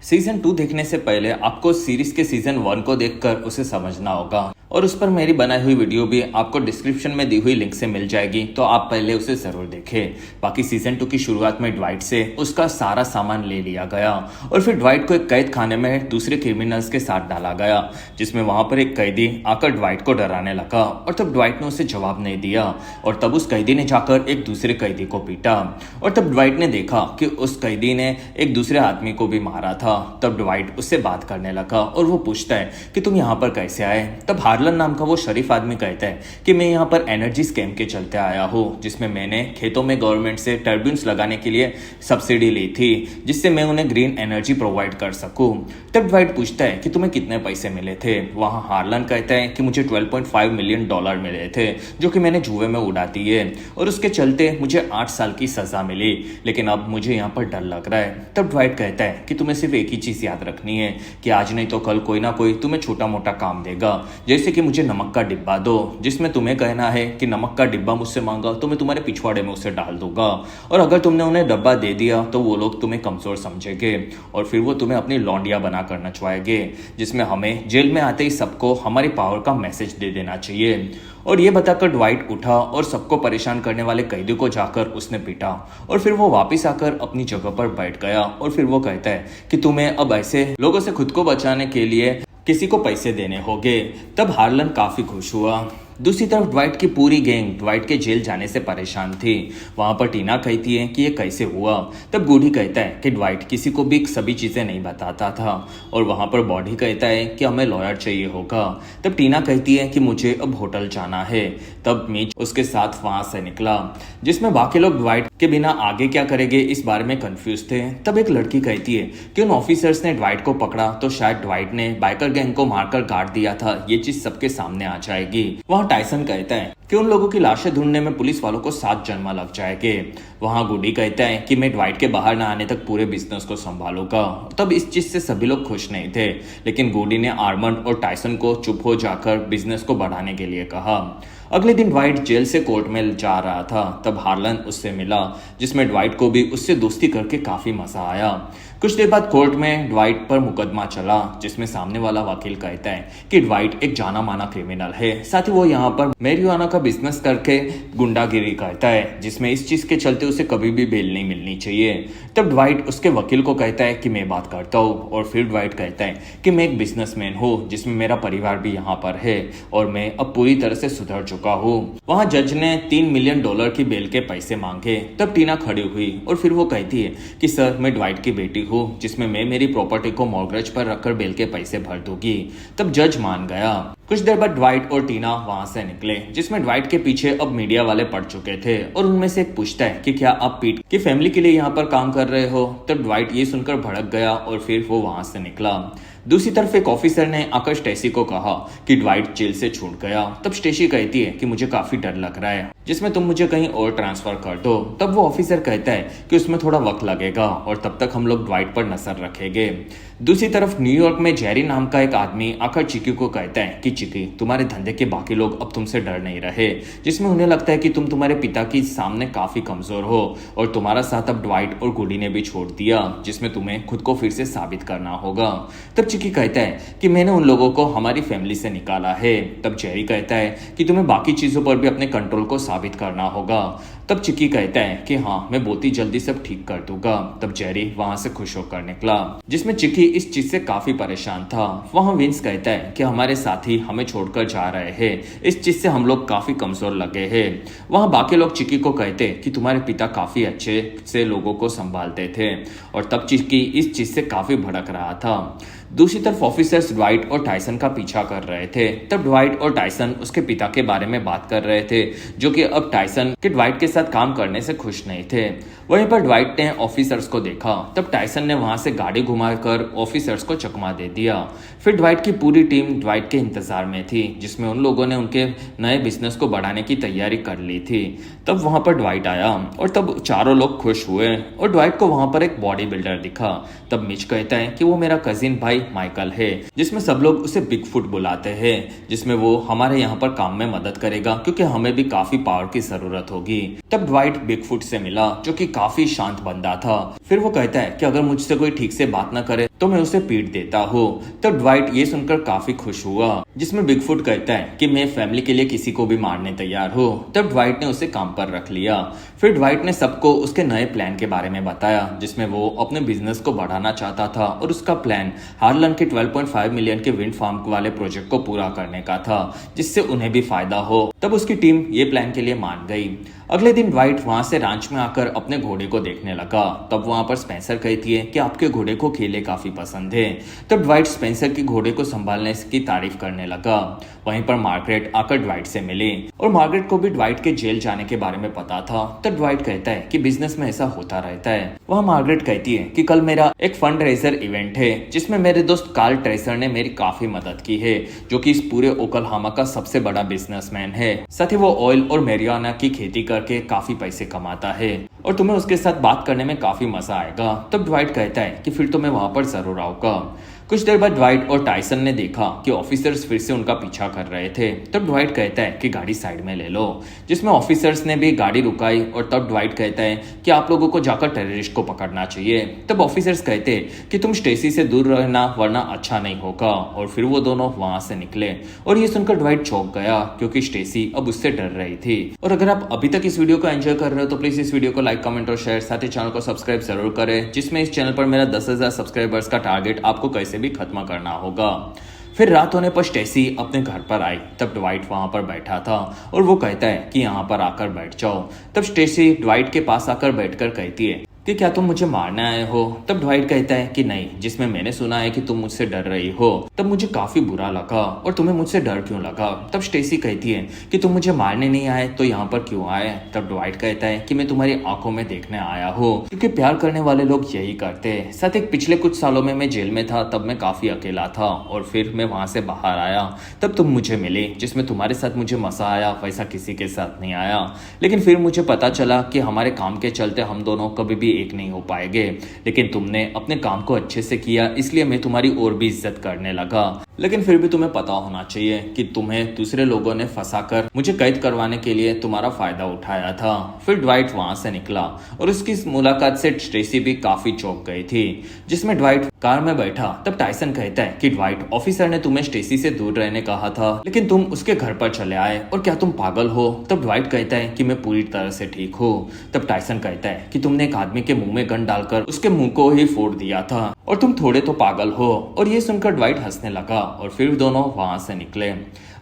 Season 2 देखने से पहले आपको सीरीज के सीजन 1 को देखकर उसे समझना होगा और उस पर मेरी बनाई हुई वीडियो भी आपको डिस्क्रिप्शन में दी हुई लिंक से मिल जाएगी, तो आप पहले उसे जरूर देखें। बाकी सीजन 2 की शुरुआत में ड्वाइट से उसका सारा सामान ले लिया गया और फिर ड्वाइट को एक कैद खाने में दूसरे क्रिमिनल्स के साथ डाला गया, जिसमें वहां पर एक कैदी आकर ड्वाइट को डराने लगा और तब ड्वाइट ने उसे जवाब नहीं दिया और तब उस कैदी ने जाकर एक दूसरे कैदी को पीटा और तब ड्वाइट ने देखा कि उस कैदी ने एक दूसरे आदमी को भी मारा था। तब ड्वाइट उससे बात करने लगा और वो पूछता है कि तुम यहाँ पर कैसे आए। तब हार्लन नाम का वो शरीफ आदमी कहता है कि मैं यहाँ पर एनर्जी स्कैम के चलते आया हूँ, जिसमें मैंने खेतों में गवर्नमेंट से टर्बाइन्स लगाने के लिए सब्सिडी ली थी, जिससे मैं उन्हें ग्रीन एनर्जी प्रोवाइड कर सकूं। तब ड्वाइट पूछता है कि तुम्हें कितने पैसे मिले थे। वहां हार्लन कहता है कि मुझे $12.5 मिलियन मिले थे, जो कि मैंने जुए में उड़ा दिए और उसके चलते मुझे 8 साल की सजा मिली, लेकिन अब मुझे यहाँ पर डर लग रहा है। तब ड्वाइट कहता है कि तुम्हें सिर्फ एक ही चीज याद रखनी है कि आज नहीं तो कल कोई ना कोई तुम्हें छोटा मोटा काम देगा, जैसे कि मुझे नमक का डिब्बा दो, जिसमें तुम्हें कहना है कि नमक का डिब्बा मुझसे मांगा तो मैं तुम्हारे पिछवाड़े में उसे डाल दूंगा, और अगर तुमने उन्हें डब्बा दे दिया तो वो लोग तुम्हें कमजोर समझेंगे और फिर वो तुम्हें अपनी लौंडिया बना कर नचवाएंगे, जिसमें हमें जेल में आते ही सबको हमारी पावर का मैसेज दे देना चाहिए। और ये बताकर ड्वाइट उठा और सबको परेशान करने वाले कैदी को जाकर उसने पीटा और फिर वो वापस आकर अपनी जगह पर बैठ गया और फिर वो कहता है कि तुम्हें अब ऐसे लोगों से खुद को बचाने के लिए किसी को पैसे देने होंगे। तब हार्लन काफी खुश हुआ। दूसरी तरफ ड्वाइट की पूरी गैंग ड्वाइट के जेल जाने से परेशान थी। वहां पर टीना कहती है कि ये कैसे हुआ। तब गूडी कहता है कि ड्वाइट किसी को भी सभी चीजें नहीं बताता था और वहां पर बॉडी कहता है कि हमें लॉयर चाहिए होगा। तब टीना कहती है कि मुझे अब होटल जाना है। तब मीच उसके साथ वहां से निकला, जिसमें बाकी लोग ड्वाइट के बिना आगे क्या करेंगे इस बारे में कंफ्यूज थे। तब एक लड़की कहती है कि उन ऑफिसर्स ने ड्वाइट को पकड़ा तो शायद ड्वाइट ने बाइकर गैंग को मारकर काट दिया था, ये चीज सबके सामने आ जाएगी। वहां टाइसन कहता है कि उन लोगों की लाशें ढूंढने में पुलिस वालों को 7 जन्म लग जाएंगे। वहां गुडी कहता है कि मैं ड्वाइट के बाहर न आने तक पूरे बिजनेस को संभालूंगा। तब इस चीज से सभी लोग खुश नहीं थे, लेकिन गुडी ने आर्मंड और टाइसन को चुप हो जाकर बिजनेस को बढ़ाने के लिए कहा। अगले दिन ड्वाइट जेल से कोर्ट में जा रहा था। तब हार्लन उससे मिला, जिसमें ड्वाइट को भी उससे दोस्ती करके काफी मजा आया। कुछ देर बाद कोर्ट में ड्वाइट पर मुकदमा चला, जिसमें सामने वाला वकील कहता है कि ड्वाइट एक जाना माना क्रिमिनल है, साथ ही वो यहाँ पर मैरिजुआना का बिजनेस करके गुंडागिरी करता है, जिसमें इस चीज के चलते उसे कभी भी बेल नहीं मिलनी चाहिए। तब ड्वाइट उसके वकील को कहता है कि मैं बात करता हूँ और फिर ड्वाइट कहता है कि मैं एक बिजनेसमैन हूँ, जिसमें मेरा परिवार भी यहाँ पर है और मैं अब पूरी तरह से सुधर चुका हूँ। वहां जज ने $3 मिलियन की बेल के पैसे मांगे। तब टीना खड़ी हुई और फिर वो कहती है कि सर, मैं ड्वाइट की बेटी हूँ, जिसमें मैं मेरी प्रॉपर्टी को मॉर्गेज पर रखकर बेल के पैसे भर दूंगी। तब जज मान गया। कुछ देर बाद ड्वाइट और टीना वहां से निकले, जिसमें ड्वाइट के पीछे अब मीडिया वाले पड़ चुके थे और उनमें से एक पूछता है कि क्या आप पीट की फैमिली के लिए यहाँ पर काम कर रहे हो। तब ड्वाइट ये सुनकर भड़क गया और फिर वो वहां से निकला। दूसरी तरफ एक ऑफिसर ने आकर स्टेसी को कहा कि ड्वाइट जेल से छूट गया। तब स्टेसी कहती है कि मुझे काफी डर लग रहा है, जिसमें तुम मुझे कहीं और ट्रांसफर कर दो। तब वो ऑफिसर कहता है कि उसमें थोड़ा वक्त लगेगा और तब तक हम लोग ड्वाइट पर नजर रखेंगे। दूसरी तरफ न्यूयॉर्क में जेरी नाम का एक आदमी आकर चिकी को कहता है कि चिकी, तुम्हारे धंधे के बाकी लोग अब तुमसे डर नहीं रहे, जिसमें उन्हें लगता है कि तुम तुम्हारे पिता के सामने काफी कमजोर हो और तुम्हारा साथ अब ड्वाइट और गुडी ने भी छोड़ दिया, जिसमें तुम्हें खुद को फिर से साबित करना होगा। तब चिकी कहता है कि मैंने उन लोगों को हमारी फैमिली से निकाला है। तब जेरी कहता है कि तुम्हें बाकी चीजों पर भी अपने कंट्रोल को साबित करना होगा। तब चिकी कहता है कि हाँ, मैं बहुत ही जल्दी सब ठीक कर दूंगा। तब जेरी वहां से खुश होकर निकला, जिसमें चिकी इस चीज से काफी परेशान था। वहां विंस कहता है कि हमारे साथी हमें छोड़कर जा रहे हैं, इस चीज से हम लोग काफी कमजोर लगे हैं। वहां बाकी लोग चिकी को कहते कि तुम्हारे पिता काफी अच्छे से लोगों को संभालते थे और तब चिकी इस चीज से काफी भड़क रहा था। दूसरी तरफ ऑफिसर्स ड्वाइट और टाइसन का पीछा कर रहे थे। तब ड्वाइट और टाइसन उसके पिता के बारे में बात कर रहे थे, जो कि अब टाइसन के ड्वाइट के साथ काम करने से खुश नहीं थे। वहीं पर ड्वाइट ने ऑफिसर्स को देखा। तब टाइसन ने वहां से गाड़ी घुमाकर ऑफिसर्स को चकमा दे दिया। फिर ड्वाइट की पूरी टीम ड्वाइट के इंतजार में थी, जिसमें उन लोगों ने उनके नए बिजनेस को बढ़ाने की तैयारी कर ली थी। तब वहां पर ड्वाइट आया और तब चारों लोग खुश हुए और ड्वाइट को वहां पर एक बॉडी बिल्डर दिखा। तब मिच कहता है कि वो मेरा कजिन भाई माइकल है, जिसमें सब लोग उसे बिग फुट बुलाते हैं, जिसमें वो हमारे यहाँ पर काम में मदद करेगा क्योंकि हमें भी काफी पावर की जरूरत होगी। तब ड्वाइट बिग फुट से मिला, जो कि काफी शांत बंदा था। फिर वो कहता है कि अगर मुझसे कोई ठीक से बात ना करे तो मैं उसे पीट देता हूँ। तब ड्वाइट ये सुनकर काफी खुश हुआ, जिसमें बिगफुट कहता है कि मैं फैमिली के लिए किसी को भी मारने तैयार हूँ। तब ड्वाइट ने उसे काम पर रख लिया। फिर ड्वाइट ने सबको उसके नए प्लान के बारे में बताया, जिसमें वो अपने बिजनेस को बढ़ाना चाहता था और उसका प्लान हार्लन के 12.5 मिलियन के विंड फार्म वाले प्रोजेक्ट को पूरा करने का था, जिससे उन्हें भी फायदा हो। तब उसकी टीम ये प्लान के लिए मान गई। अगले दिन ड्वाइट वहां से रांच में आकर अपने घोड़े को देखने लगा। तब वहां पर स्पेंसर कहती है कि आपके घोड़े को खेले काफी पसंद है। तब ड्वाइट स्पेंसर के घोड़े को संभालने की तारीफ करने लगा। वहीं पर मार्गरेट आकर ड्वाइट से मिली और मार्गरेट को भी ड्वाइट के जेल जाने के बारे में पता था। तब ड्वाइट कहता है कि बिजनेस में ऐसा होता रहता है। वह मार्गरेट कहती है कि कल मेरा एक फंड रेजर इवेंट है, जिसमें मेरे दोस्त कार्ल ट्रेसर ने मेरी काफी मदद की है, जो कि इस पूरे ओकलहामा का सबसे बड़ा बिजनेसमैन है। साथ ही वो ऑयल और मैरिजुआना की खेती करके काफी पैसे कमाता है और तुम्हें उसके साथ बात करने में काफी मजा आएगा। तब ड्वाइट कहता है कि फिर तो मैं वहां पर जरूर आऊंगा। कुछ देर बाद ड्वाइट और टाइसन ने देखा कि ऑफिसर्स फिर से उनका पीछा कर रहे थे। तब ड्वाइट कहता है कि गाड़ी साइड में ले लो, जिसमें ऑफिसर्स ने भी गाड़ी रुकाई। और तब ड्वाइट कहता है कि आप लोगों को जाकर टेररिस्ट को पकड़ना चाहिए। तब ऑफिसर्स कहते हैं कि तुम स्टेसी से दूर रहना, वरना अच्छा नहीं होगा। और फिर वो दोनों वहां से निकले और ये सुनकर ड्वाइट चौंक गया, क्योंकि स्टेसी अब उससे डर रही थी। और अगर आप अभी तक इस वीडियो को एंजॉय कर रहे हो तो प्लीज इस वीडियो को लाइक, कमेंट और शेयर, साथ ही चैनल को सब्सक्राइब जरूर करें, जिसमें इस चैनल पर मेरा 10,000 सब्सक्राइबर्स का टारगेट आपको कैसे भी खत्म करना होगा। फिर रात होने पर स्टेसी अपने घर पर आई। तब ड्वाइट वहां पर बैठा था और वो कहता है कि यहाँ पर आकर बैठ जाओ। तब स्टेसी ड्वाइट के पास आकर बैठकर कहती है कि क्या तुम मुझे मारने आए हो? तब ड्वाइट कहता है कि नहीं, जिसमें मैंने सुना है कि तुम मुझसे डर रही हो। तब मुझे काफी बुरा लगा। और तुम्हें मुझसे डर क्यों लगा? तब स्टेसी कहती है कि तुम मुझे मारने नहीं आए तो यहाँ पर क्यों आए? तब ड्वाइट कहता है कि मैं तुम्हारी आंखों में देखने आया हूँ, क्योंकि प्यार करने वाले लोग यही करते हैं। साथ ही पिछले कुछ सालों में मैं जेल में था, तब मैं काफी अकेला था और फिर मैं वहां से बाहर आया। तब तुम मुझे मिली, जिसमें तुम्हारे साथ मुझे मजा आया, वैसा किसी के साथ नहीं आया। लेकिन फिर मुझे पता चला कि हमारे काम के चलते हम दोनों कभी भी एक नहीं हो पाएंगे। लेकिन तुमने अपने काम को अच्छे से किया, इसलिए मैं तुम्हारी और भी इज्जत करने लगा। लेकिन फिर भी तुम्हें पता होना चाहिए कि तुम्हें दूसरे लोगों ने फंसाकर मुझे कैद करवाने के लिए तुम्हारा फायदा उठाया था। फिर ड्वाइट वहां से निकला और उसकी इस मुलाकात से स्टेसी भी काफी चौंक गई थी, जिसमें ड्वाइट कार में बैठा। तब टाइसन कहता है कि ड्वाइट, ऑफिसर ने तुम्हें स्टेसी से दूर रहने कहा था, लेकिन तुम उसके घर पर चले आए, और क्या तुम पागल हो? तब ड्वाइट कहता है कि मैं पूरी तरह से ठीक हूँ। तब टाइसन कहता है कि तुमने एक आदमी के मुंह में गन डालकर उसके मुंह को ही फोड़ दिया था और तुम थोड़े तो पागल हो। और ये सुनकर ड्वाइट हंसने लगा और फिर दोनों वहां से निकले।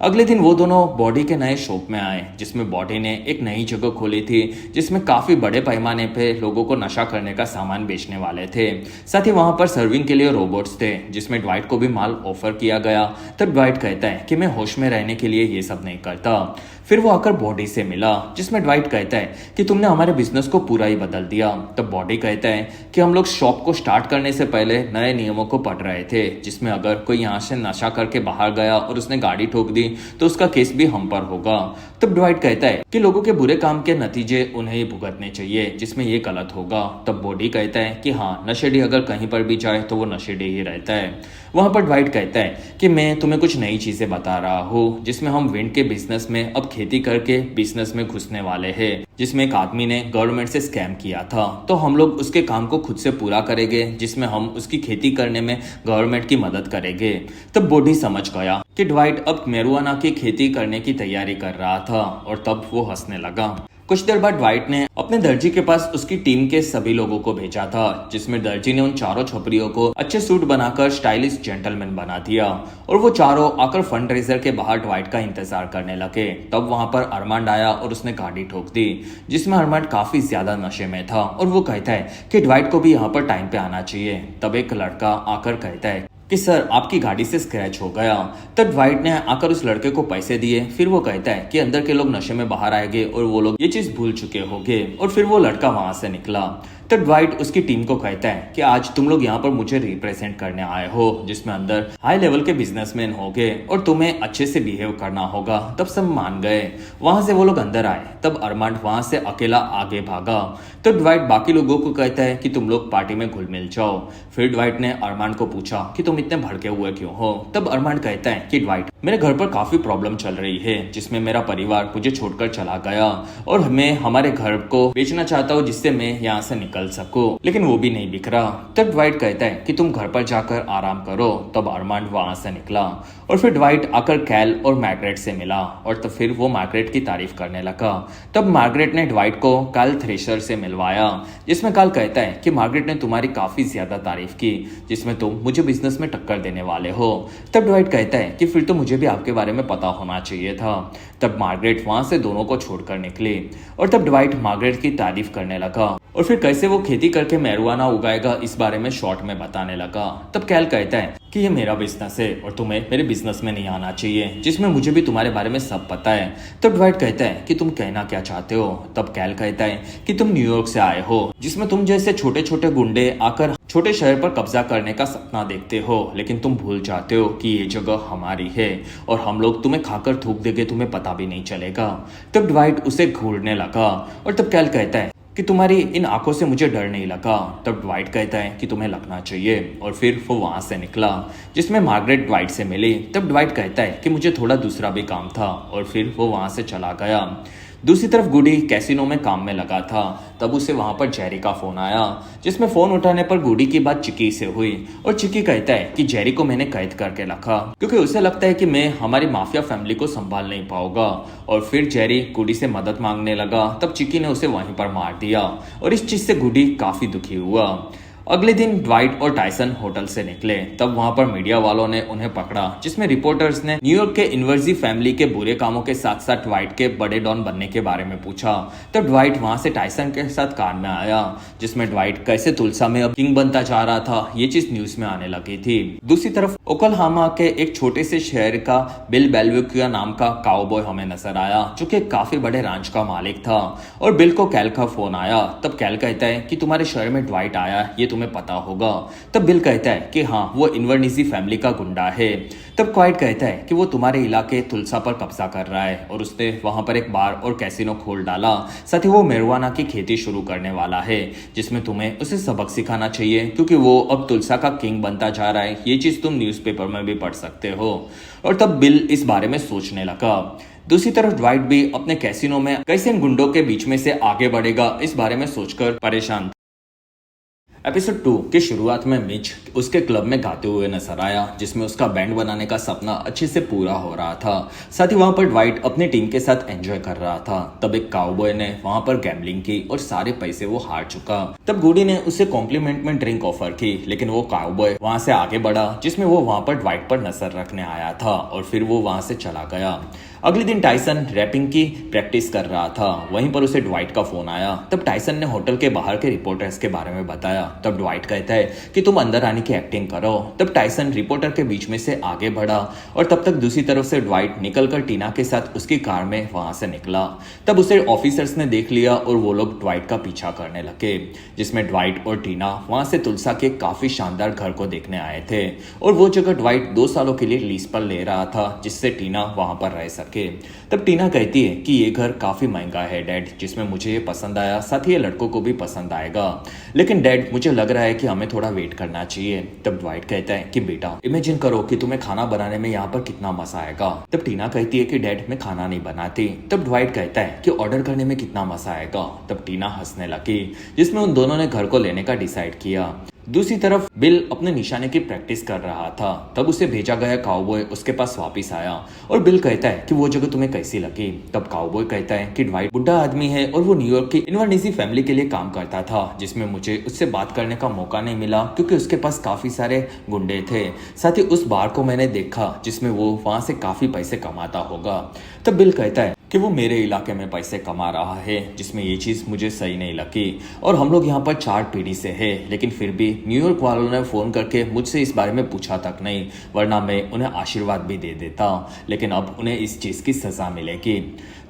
अगले दिन वो दोनों बॉडी के नए शॉप में आए, जिसमें बॉडी ने एक नई जगह खोली थी, जिसमें काफी बड़े पैमाने पे लोगों को नशा करने का सामान बेचने वाले थे। साथ ही वहां पर सर्विंग के लिए रोबोट्स थे, जिसमें ड्वाइट को भी माल ऑफर किया गया। तब ड्वाइट कहता है कि मैं होश में रहने के लिए ये सब नहीं करता। फिर वो आकर बॉडी से मिला, जिसमें ड्वाइट कहता है कि तुमने हमारे बिजनेस को पूरा ही बदल दिया। तब बॉडी कहता है कि हम लोग शॉप को स्टार्ट करने से पहले नए नियमों को पढ़ रहे थे, जिसमें अगर कोई यहाँ से नशा करके बाहर गया और उसने गाड़ी ठोक दी तो उसका केस भी हम पर होगा। तब ड्वाइट कहता है कि लोगों के बुरे काम के नतीजे उन्हें ही भुगतने चाहिए, जिसमें ये गलत होगा। तब बॉडी कहता है कि हाँ, नशेड़ी अगर कहीं पर भी जाए तो वो नशेड़ी ही रहता है। वहां पर ड्वाइट कहता है कि मैं तुम्हें कुछ नई चीजें बता रहा हूँ, जिसमें हम विंड के बिजनेस में अब खेती करके बिजनेस में घुसने वाले हैं, जिसमें एक आदमी ने गवर्नमेंट से स्कैम किया था, तो हम लोग उसके काम को खुद से पूरा करेंगे, जिसमें हम उसकी खेती करने में गवर्नमेंट की मदद करेंगे। तब बॉडी समझ गया कि ड्वाइट अब मैरिजुआना की खेती करने की तैयारी कर रहा था और तब वो हंसने लगा। कुछ देर बाद ड्वाइट ने अपने दर्जी के पास उसकी टीम के सभी लोगों को भेजा था, जिसमें दर्जी ने उन चारों छपरियों को अच्छे सूट बनाकर स्टाइलिश जेंटलमैन बना दिया और वो चारों आकर फंड रेजर के बाहर ड्वाइट का इंतजार करने लगे। तब वहां पर अरमांड आया और उसने गाड़ी ठोक दी, जिसमें अरमांड काफी ज्यादा नशे में था और वो कहता है कि ड्वाइट को भी यहाँ पर टाइम पे आना चाहिए। तब एक लड़का आकर कहता है कि सर, आपकी गाड़ी से स्क्रैच हो गया। तब ड्वाइट ने आकर उस लड़के को पैसे दिए। फिर वो कहता है कि अंदर के लोग नशे में बाहर आएंगे और वो लोग ये चीज भूल चुके होंगे। और फिर वो लड़का वहां से निकला। तब ड्वाइट उसकी टीम को कहता है कि आज तुम लोग यहाँ पर मुझे रिप्रेजेंट करने आए हो, जिसमें अंदर हाई लेवल के बिजनेसमैन होंगे और तुम्हें अच्छे से बिहेव करना होगा। तब सब मान गए। वहां से वो लोग अंदर आए। तब अरमांड वहां से अकेला आगे भागा। तब ड्वाइट बाकी लोगों को कहता है कि तुम लोग पार्टी में घुल मिल जाओ। फिर ड्वाइट ने अरमांड को पूछा कि तुम इतने भड़के हुए क्यों हो? तब अरमांड कहता है कि ड्वाइट, मेरे घर पर काफी प्रॉब्लम चल रही है, जिसमें मेरा परिवार मुझे छोड़कर चला गया और मैं हमारे घर को बेचना चाहता हूँ, जिससे मैं यहाँ से निकल निकल सको, लेकिन वो भी नहीं बिक रहा। तब ड्वाइट कहता है कि तुम घर पर जाकर आराम करो। तब अरमांड वहां से निकला और फिर ड्वाइट आकर कैल और मार्गरेट से मिला और तब फिर वो मार्गरेट की तारीफ करने लगा। तब मार्गरेट ने ड्वाइट को कार्ल थ्रेशर से मिलवाया, जिसमें कार्ल कहता है कि मार्गरेट ने तुम्हारी काफी ज्यादा तारीफ की, जिसमें तुम मुझे बिजनेस में टक्कर देने वाले हो। तब ड्वाइट कहता है कि फिर तो मुझे भी आपके बारे में पता होना चाहिए था। तब मार्गरेट वहां से दोनों को छोड़कर निकली और तब ड्वाइट मार्गरेट की तारीफ करने लगा और फिर कैसे वो खेती करके मैरिजुआना उगाएगा इस बारे में शॉर्ट में बताने लगा। तब कैल कहता है कि ये मेरा बिजनेस है और तुम्हें मेरे बिजनेस में नहीं आना चाहिए, जिसमें मुझे भी तुम्हारे बारे में सब पता है। तब ड्वाइट कहता है कि तुम कहना क्या चाहते हो। तब कैल कहता है कि तुम न्यूयॉर्क से आए हो, जिसमें तुम जैसे छोटे छोटे गुंडे आकर छोटे शहर पर कब्जा करने का सपना देखते हो, लेकिन तुम भूल जाते हो कि ये जगह हमारी है और हम लोग तुम्हें खाकर थूक देंगे, तुम्हें पता भी नहीं चलेगा। तब ड्वाइट उसे घूरने लगा और तब कैल कहता है कि तुम्हारी इन आंखों से मुझे डर नहीं लगा। तब ड्वाइट कहता है कि तुम्हें लगना चाहिए और फिर वो वहां से निकला, जिसमें मार्गरेट ड्वाइट से मिली। तब ड्वाइट कहता है कि मुझे थोड़ा दूसरा भी काम था और फिर वो वहां से चला गया। दूसरी तरफ गुडी कैसीनो में काम में लगा था। तब उसे वहां पर जेरी का फोन आया, जिसमें फोन उठाने पर गुडी की बात चिकी से हुई और चिकी कहता है कि जेरी को मैंने कैद करके रखा क्योंकि उसे लगता है कि मैं हमारी माफिया फैमिली को संभाल नहीं पाऊंगा। और फिर जेरी गुडी से मदद मांगने लगा। तब चिकी ने उसे वहीं पर मार दिया और इस चीज से गुडी काफी दुखी हुआ। अगले दिन ड्वाइट और टायसन होटल से निकले। तब वहां पर मीडिया वालों ने उन्हें पकड़ा, जिसमें रिपोर्टर्स ने न्यूयॉर्क के इनवर्जी फैमिली के बुरे कामों के साथ साथ ड्वाइट के बड़े डॉन बनने के बारे में पूछा। तब ड्वाइट वहां से टायसन के साथ कार में आया, जिसमें ड्वाइट कैसे तुलसा में अब किंग बनता जा रहा था ये चीज न्यूज में आने लगी थी। दूसरी तरफ ओक्लाहोमा के एक छोटे से शहर का बिल बेल्विक्विया नाम का काउबॉय हमें नजर आया, जो कि काफी बड़े रांच का मालिक था। और बिल को कैल का फोन आया। तब कैल कहता है कि तुम्हारे शहर में ड्वाइट आया, ये तुम्हें पता होगा। तब बिल कहता है कि हाँ, वो इन्वर्निजी फैमिली का गुंडा है। तब क्वाइट कहता है कि वो तुम्हारे इलाके तुलसा पर कब्जा कर रहा है और उसने वहां पर एक बार और कैसीनो खोल डाला, साथ ही वो marijuana की खेती शुरू करने वाला है, जिसमें तुम्हें उसे सबक सिखाना चाहिए क्योंकि वो अब तुलसा का किंग बनता जा रहा है। ये चीज तुम न्यूज़पेपर में भी पढ़ सकते हो। और तब बिल इस बारे में सोचने लगा। दूसरी तरफ ड्वाइट भी अपने कैसीनो में कैसे इन गुंडों के बीच में से आगे बढ़ेगा इस बारे में सोचकर परेशान। एपिसोड 2 की शुरुआत में मिच उसके क्लब में गाते हुए नजर आया, जिसमें उसका बैंड बनाने का सपना अच्छे से पूरा हो रहा था। साथ ही वहां पर ड्वाइट अपनी टीम के साथ एंजॉय कर रहा था। तब एक काउबॉय ने वहां पर गैम्बलिंग की और सारे पैसे वो हार चुका। तब गुडी ने उसे कॉम्प्लीमेंट में ड्रिंक ऑफर की, लेकिन वो काउबॉय वहां से आगे बढ़ा, जिसमें वो वहां पर ड्वाइट पर नजर रखने आया था और फिर वो वहां से चला गया। अगले दिन टायसन रैपिंग की प्रैक्टिस कर रहा था, वहीं पर उसे ड्वाइट का फोन आया। तब टायसन ने होटल के बाहर के रिपोर्टर्स के बारे में बताया। तब ड्वाइट कहता है कि तुम अंदर आने की एक्टिंग करो। तब टायसन रिपोर्टर के बीच में से आगे बढ़ा और तब तक दूसरी तरफ से ड्वाइट निकलकर टीना के साथ उसकी कार में वहां से निकला। तब उसे ऑफिसर्स ने देख लिया और वो लोग ड्वाइट का पीछा करने लगे, जिसमें ड्वाइट और टीना वहां से तुलसा के काफी शानदार घर को देखने आए थे और वो जगह ड्वाइट 2 सालों के लिए लीज पर ले रहा था, जिससे टीना वहां पर रह सके। तब टीना कहती है कि ये घर काफी महंगा है डैड, जिसमें मुझे ये पसंद आया, साथ ही ये लड़कों को भी पसंद आएगा, लेकिन डैड मुझे लग रहा है कि हमें थोड़ा वेट करना चाहिए। तब ड्वाइट कहता है कि बेटा इमेजिन करो कि तुम्हें खाना बनाने में यहाँ पर कितना मजा आएगा। तब टीना कहती है कि डैड मैं खाना नहीं बनाती। तब ड्वाइट कहता है कि ऑर्डर करने में कितना मजा आएगा। तब टीना हंसने लगी, जिसमें उन दोनों ने घर को लेने का डिसाइड किया। दूसरी तरफ बिल अपने निशाने की प्रैक्टिस कर रहा था। तब उसे भेजा गया काउबॉय उसके पास वापस आया और बिल कहता है कि वो जगह तुम्हें कैसी लगी। तब काउबॉय कहता है कि ड्वाइट बुढ़ा आदमी है और वो न्यूयॉर्क की इन्वर्निजी फैमिली के लिए काम करता था, जिसमें मुझे उससे बात करने का मौका नहीं मिला क्योंकि उसके पास काफी सारे गुंडे थे। साथ ही उस बार को मैंने देखा जिसमें वो वहां से काफी पैसे कमाता होगा। तब बिल कहता है कि वो मेरे इलाके में पैसे कमा रहा है, जिसमें ये चीज़ मुझे सही नहीं लगी और हम लोग यहाँ पर 4 पीढ़ी से है, लेकिन फिर भी न्यूयॉर्क वालों ने फ़ोन करके मुझसे इस बारे में पूछा तक नहीं, वरना मैं उन्हें आशीर्वाद भी दे देता, लेकिन अब उन्हें इस चीज़ की सज़ा मिलेगी।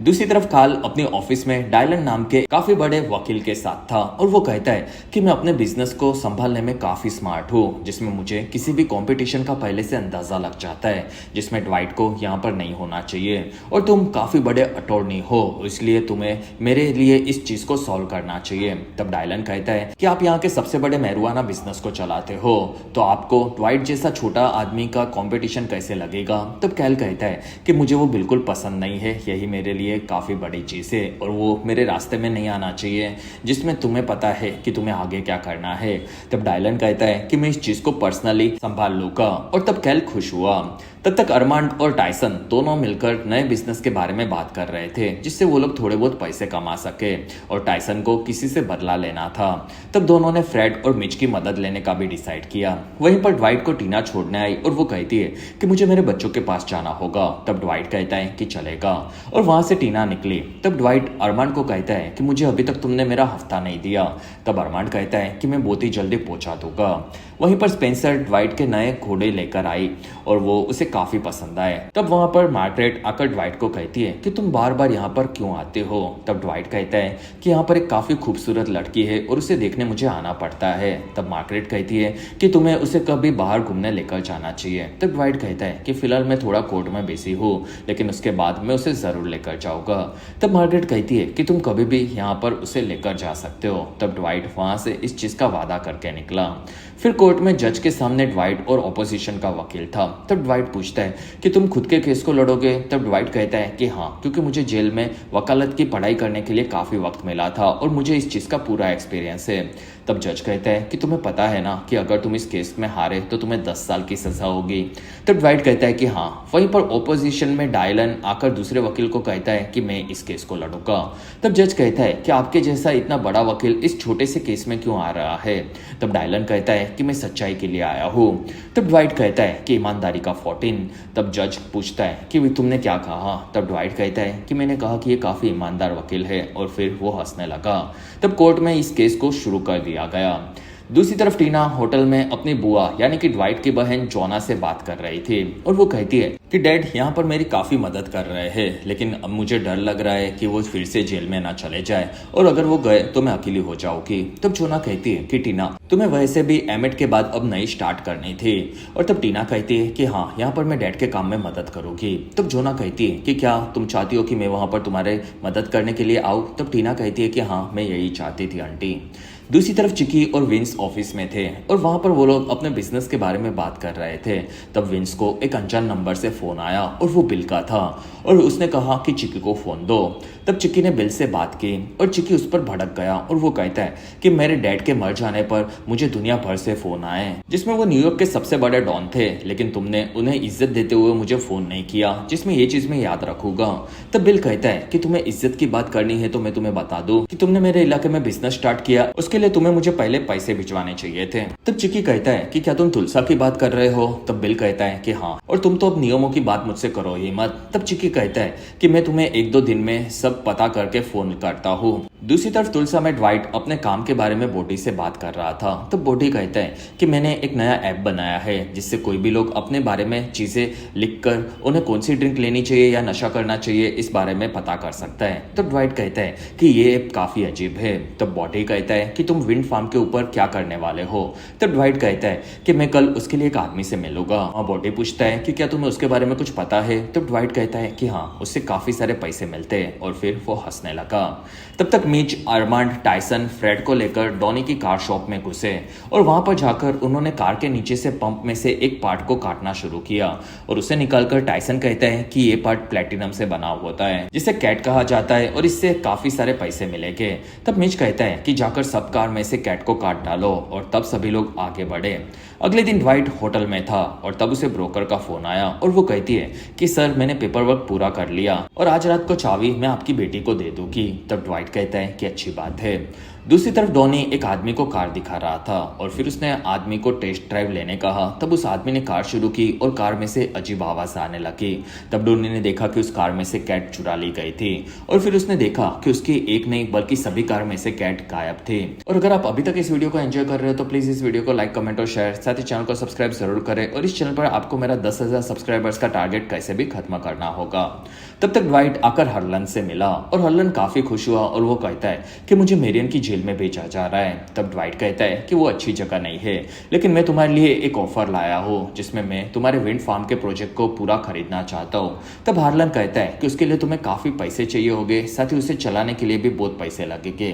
दूसरी तरफ कार्ल अपने ऑफिस में डायलन नाम के काफी बड़े वकील के साथ था और वो कहता है कि मैं अपने बिजनेस को संभालने में काफी स्मार्ट हूँ, जिसमें मुझे किसी भी कंपटीशन का पहले से अंदाजा लग जाता है, जिसमें ड्वाइट को यहाँ पर नहीं होना चाहिए और तुम काफी बड़े अटॉर्नी हो, इसलिए तुम्हें मेरे लिए इस चीज को सॉल्व करना चाहिए। तब डायलन कहता है कि आप यहाँ के सबसे बड़े marijuana बिजनेस को चलाते हो, तो आपको ड्वाइट जैसा छोटा आदमी का कंपटीशन कैसे लगेगा। तब कैल कहता है कि मुझे वो बिल्कुल पसंद नहीं है, यही मेरे लिए काफ़ी बड़ी चीज़ है और वो मेरे रास्ते में नहीं आना चाहिए जिसमें तुम्हें पता है कि तुम्हें आगे क्या करना है। तब डायलन कहता है कि मैं इस चीज़ को पर्सनली संभाल लूँगा और तब कैल खुश हुआ। तब तक अरमांड और टायसन दोनों मिलकर नए बिजनेस के बारे में बात कर रहे थे जिससे वो लोग थोड़े बहुत पैसे कमा सके और टायसन को किसी से बदला लेना था। तब दोनों ने फ्रेड और मिच की मदद लेने का भी डिसाइड किया। वहीं पर ड्वाइट को टीना छोड़ने आई और वो कहती है कि मुझे मेरे बच्चों के पास जाना होगा। तब ड्वाइट कहता है कि चलेगा और वहां से टीना निकली। तब ड्वाइट अरमांड को कहता है कि मुझे अभी तक तुमने मेरा हफ्ता नहीं दिया। तब अरमांड कहता है कि मैं बहुत ही जल्दी पहुंचा दूंगा। वहीं पर स्पेंसर ड्वाइट के नए घोड़े लेकर आई और वो उसे काफी पसंद आए। तब वहां पर मार्गरेट आकर ड्वाइट को कहती है कि तुम बार बार यहाँ पर क्यों आते हो। तब ड्वाइट कहता है कि यहाँ पर एक काफी खूबसूरत लड़की है और उसे देखने मुझे आना पड़ता है। तब मार्गरेट कहती है कि तुम्हें उसे कभी बाहर घूमने लेकर जाना चाहिए। तब ड्वाइट कहता है कि फिलहाल मैं थोड़ा कोर्ट में बिजी हूँ, लेकिन उसके बाद मैं उसे जरूर लेकर जाऊंगा। तब मार्गरेट कहती है कि तुम कभी भी यहाँ पर उसे लेकर जा सकते हो। तब ड्वाइट वहां से इस चीज का वादा करके निकला। फिर कोर्ट में जज के सामने ड्वाइट और ऑपोजिशन का वकील था। तब ड्वाइट पूछता है कि तुम खुद के केस को लड़ोगे। तब ड्वाइट कहता है कि हाँ, क्योंकि मुझे जेल में वकालत की पढ़ाई करने के लिए काफी वक्त मिला था और मुझे इस चीज का पूरा एक्सपीरियंस है। तब जज कहता है कि तुम्हें पता है ना कि अगर तुम इस केस में हारे तो तुम्हें 10 साल की सजा होगी। तब ड्वाइट कहता है कि हाँ। वहीं पर ऑपोजिशन में डायलन आकर दूसरे वकील को कहता है कि मैं इस केस को लड़ूंगा। तब जज कहता है कि आपके जैसा इतना बड़ा वकील इस छोटे से केस में क्यों आ रहा है। तब डायलन कहता है कि मैं सच्चाई के लिए आया हूँ। तब ड्वाइट कहता है कि ईमानदारी का 14। तब जज पूछता है कि तुमने क्या कहा। तब ड्वाइट कहता है कि मैंने कहा कि ये काफी ईमानदार वकील है और फिर वो हंसने लगा। तब कोर्ट में इस केस को शुरू कर दिया गया। दूसरी तरफ टीना होटल में अपनी बुआ यानी कि ड्वाइट की बहन जोना से बात कर रही थी और वो कहती है कि डैड यहाँ पर मेरी काफी मदद कर रहे हैं, लेकिन अब मुझे डर लग रहा है कि वो फिर से जेल में ना चले जाए और अगर वो गए तो मैं अकेली हो जाऊंगी। तब जोना कहती है कि टीना, तुम्हें वैसे भी एमएड के बाद अब नई स्टार्ट करनी थी। और तब टीना कहती है कि हाँ, यहाँ पर मैं डैड के काम में मदद करूंगी। तब जोना कहती है कि क्या तुम चाहती हो कि मैं वहां पर तुम्हारे मदद करने के लिए आऊँ। तब टीना कहती है कि हाँ, मैं यही चाहती थी आंटी। दूसरी तरफ चिकी और विंस ऑफिस में थे और वहां पर वो लोग अपने बिजनेस के बारे में बात कर रहे थे। तब विंस को एक अनजान नंबर से फोन आया और वो बिल का था और उसने कहा कि चिकी को फोन दो। तब चिकी ने बिल से बात की और चिकी उस पर भड़क गया और वो कहता है कि मेरे डैड के मर जाने पर मुझे दुनिया भर से फोन आए जिसमें वो न्यूयॉर्क के सबसे बड़े डॉन थे, लेकिन तुमने उन्हें इज्जत देते हुए मुझे फोन नहीं किया, जिसमें ये चीज मैं याद रखूंगा। तब बिल कहता है कि तुम्हें इज्जत की बात करनी है तो मैं तुम्हें बता दूं कि तुमने मेरे इलाके में बिजनेस स्टार्ट किया, उसके लिए तुम्हें मुझे पहले पैसे भिजवाने चाहिए थे। तब चिकी कहता है कि क्या तुम तुलसा की बात कर रहे हो। तब बिल कहता है कि हाँ, और तुम तो अब नियमों की बात मुझसे करो ही मत। तब चिकी कहता है कि मैं तुम्हें 1-2 दिन में सब पता करके फोन करता हूँ। दूसरी तरफ तुलसा में ड्वाइट अपने काम के बारे में बोटी से बात कर रहा था। तब बोटी कहता है कि मैंने एक नया ऐप बनाया है जिससे कोई भी लोग अपने बारे में चीजें लिखकर उन्हें कौन सी ड्रिंक लेनी चाहिए या नशा करना चाहिए इस बारे में पता कर सकता है। तब ड्वाइट कहता है कि ये ऐप काफी अजीब है। तब बोटी कहता है कि तुम विंड फार्म के ऊपर क्या करने वाले हो। तब ड्वाइट कहता है कि मैं कल उसके लिए एक आदमी से मिलूंगा। और बोटी पूछता है कि क्या तुम्हें उसके बारे में कुछ पता है। तब ड्वाइट कहता है कि हाँ, उससे काफी सारे पैसे मिलते हैं और फिर वो हंसने लगा। तब तक मिच, अरमांड, टायसन फ्रेड को लेकर डॉनी की कार शॉप में घुसे और वहां पर जाकर उन्होंने कार के नीचे से पंप में से एक पार्ट को काटना शुरू किया और उसे निकालकर टायसन कहता है कि ये पार्ट प्लेटिनम से बना होता है जिसे कैट कहा जाता है और इससे काफी सारे पैसे मिलेंगे। तब मिच कहता है कि जाकर सब कार में से कैट को काट डालो और तब सभी लोग आगे बढ़े। अगले दिन ड्वाइट होटल में था और तब उसे ब्रोकर का फोन आया और वो कहती है कि सर, मैंने पेपर वर्क पूरा कर लिया और आज रात को चाबी मैं आपकी बेटी को दे दूंगी। तब ड्वाइट कहता है कि अच्छी बात है। दूसरी तरफ डॉनी एक आदमी को कार दिखा रहा था और फिर उसने आदमी को टेस्ट ड्राइव लेने कहा। तब उस आदमी ने कार शुरू की और कार में से अजीब आवाज आने लगी। तब डॉनी ने देखा कि उस कार में से कैट चुरा ली गई थी और फिर उसने देखा कि उसकी एक नहीं बल्कि सभी कार में से कैट गायब थे। और अगर आप अभी तक इस वीडियो को एंजॉय कर रहे हो तो प्लीज इस वीडियो को लाइक, कमेंट और शेयर, साथ ही चैनल को सब्सक्राइब जरूर करें। और इस चैनल पर आपको मेरा 10,000 सब्सक्राइबर्स का टारगेट कैसे भी खत्म करना होगा। तब तक ड्वाइट आकर हरलन से मिला और हरलन काफी खुश हुआ और वो कहता है कि मुझे मेरियन की जेल जेल में भेजा जा रहा है। तब ड्वाइट कहता है कि वो अच्छी जगह नहीं है, लेकिन मैं तुम्हारे लिए एक ऑफर लाया हूँ जिसमें मैं तुम्हारे विंड फार्म के प्रोजेक्ट को पूरा खरीदना चाहता हूँ। तब हार्लन कहता है कि उसके लिए तुम्हें काफ़ी पैसे चाहिए होंगे, साथ ही उसे चलाने के लिए भी बहुत पैसे लगेंगे।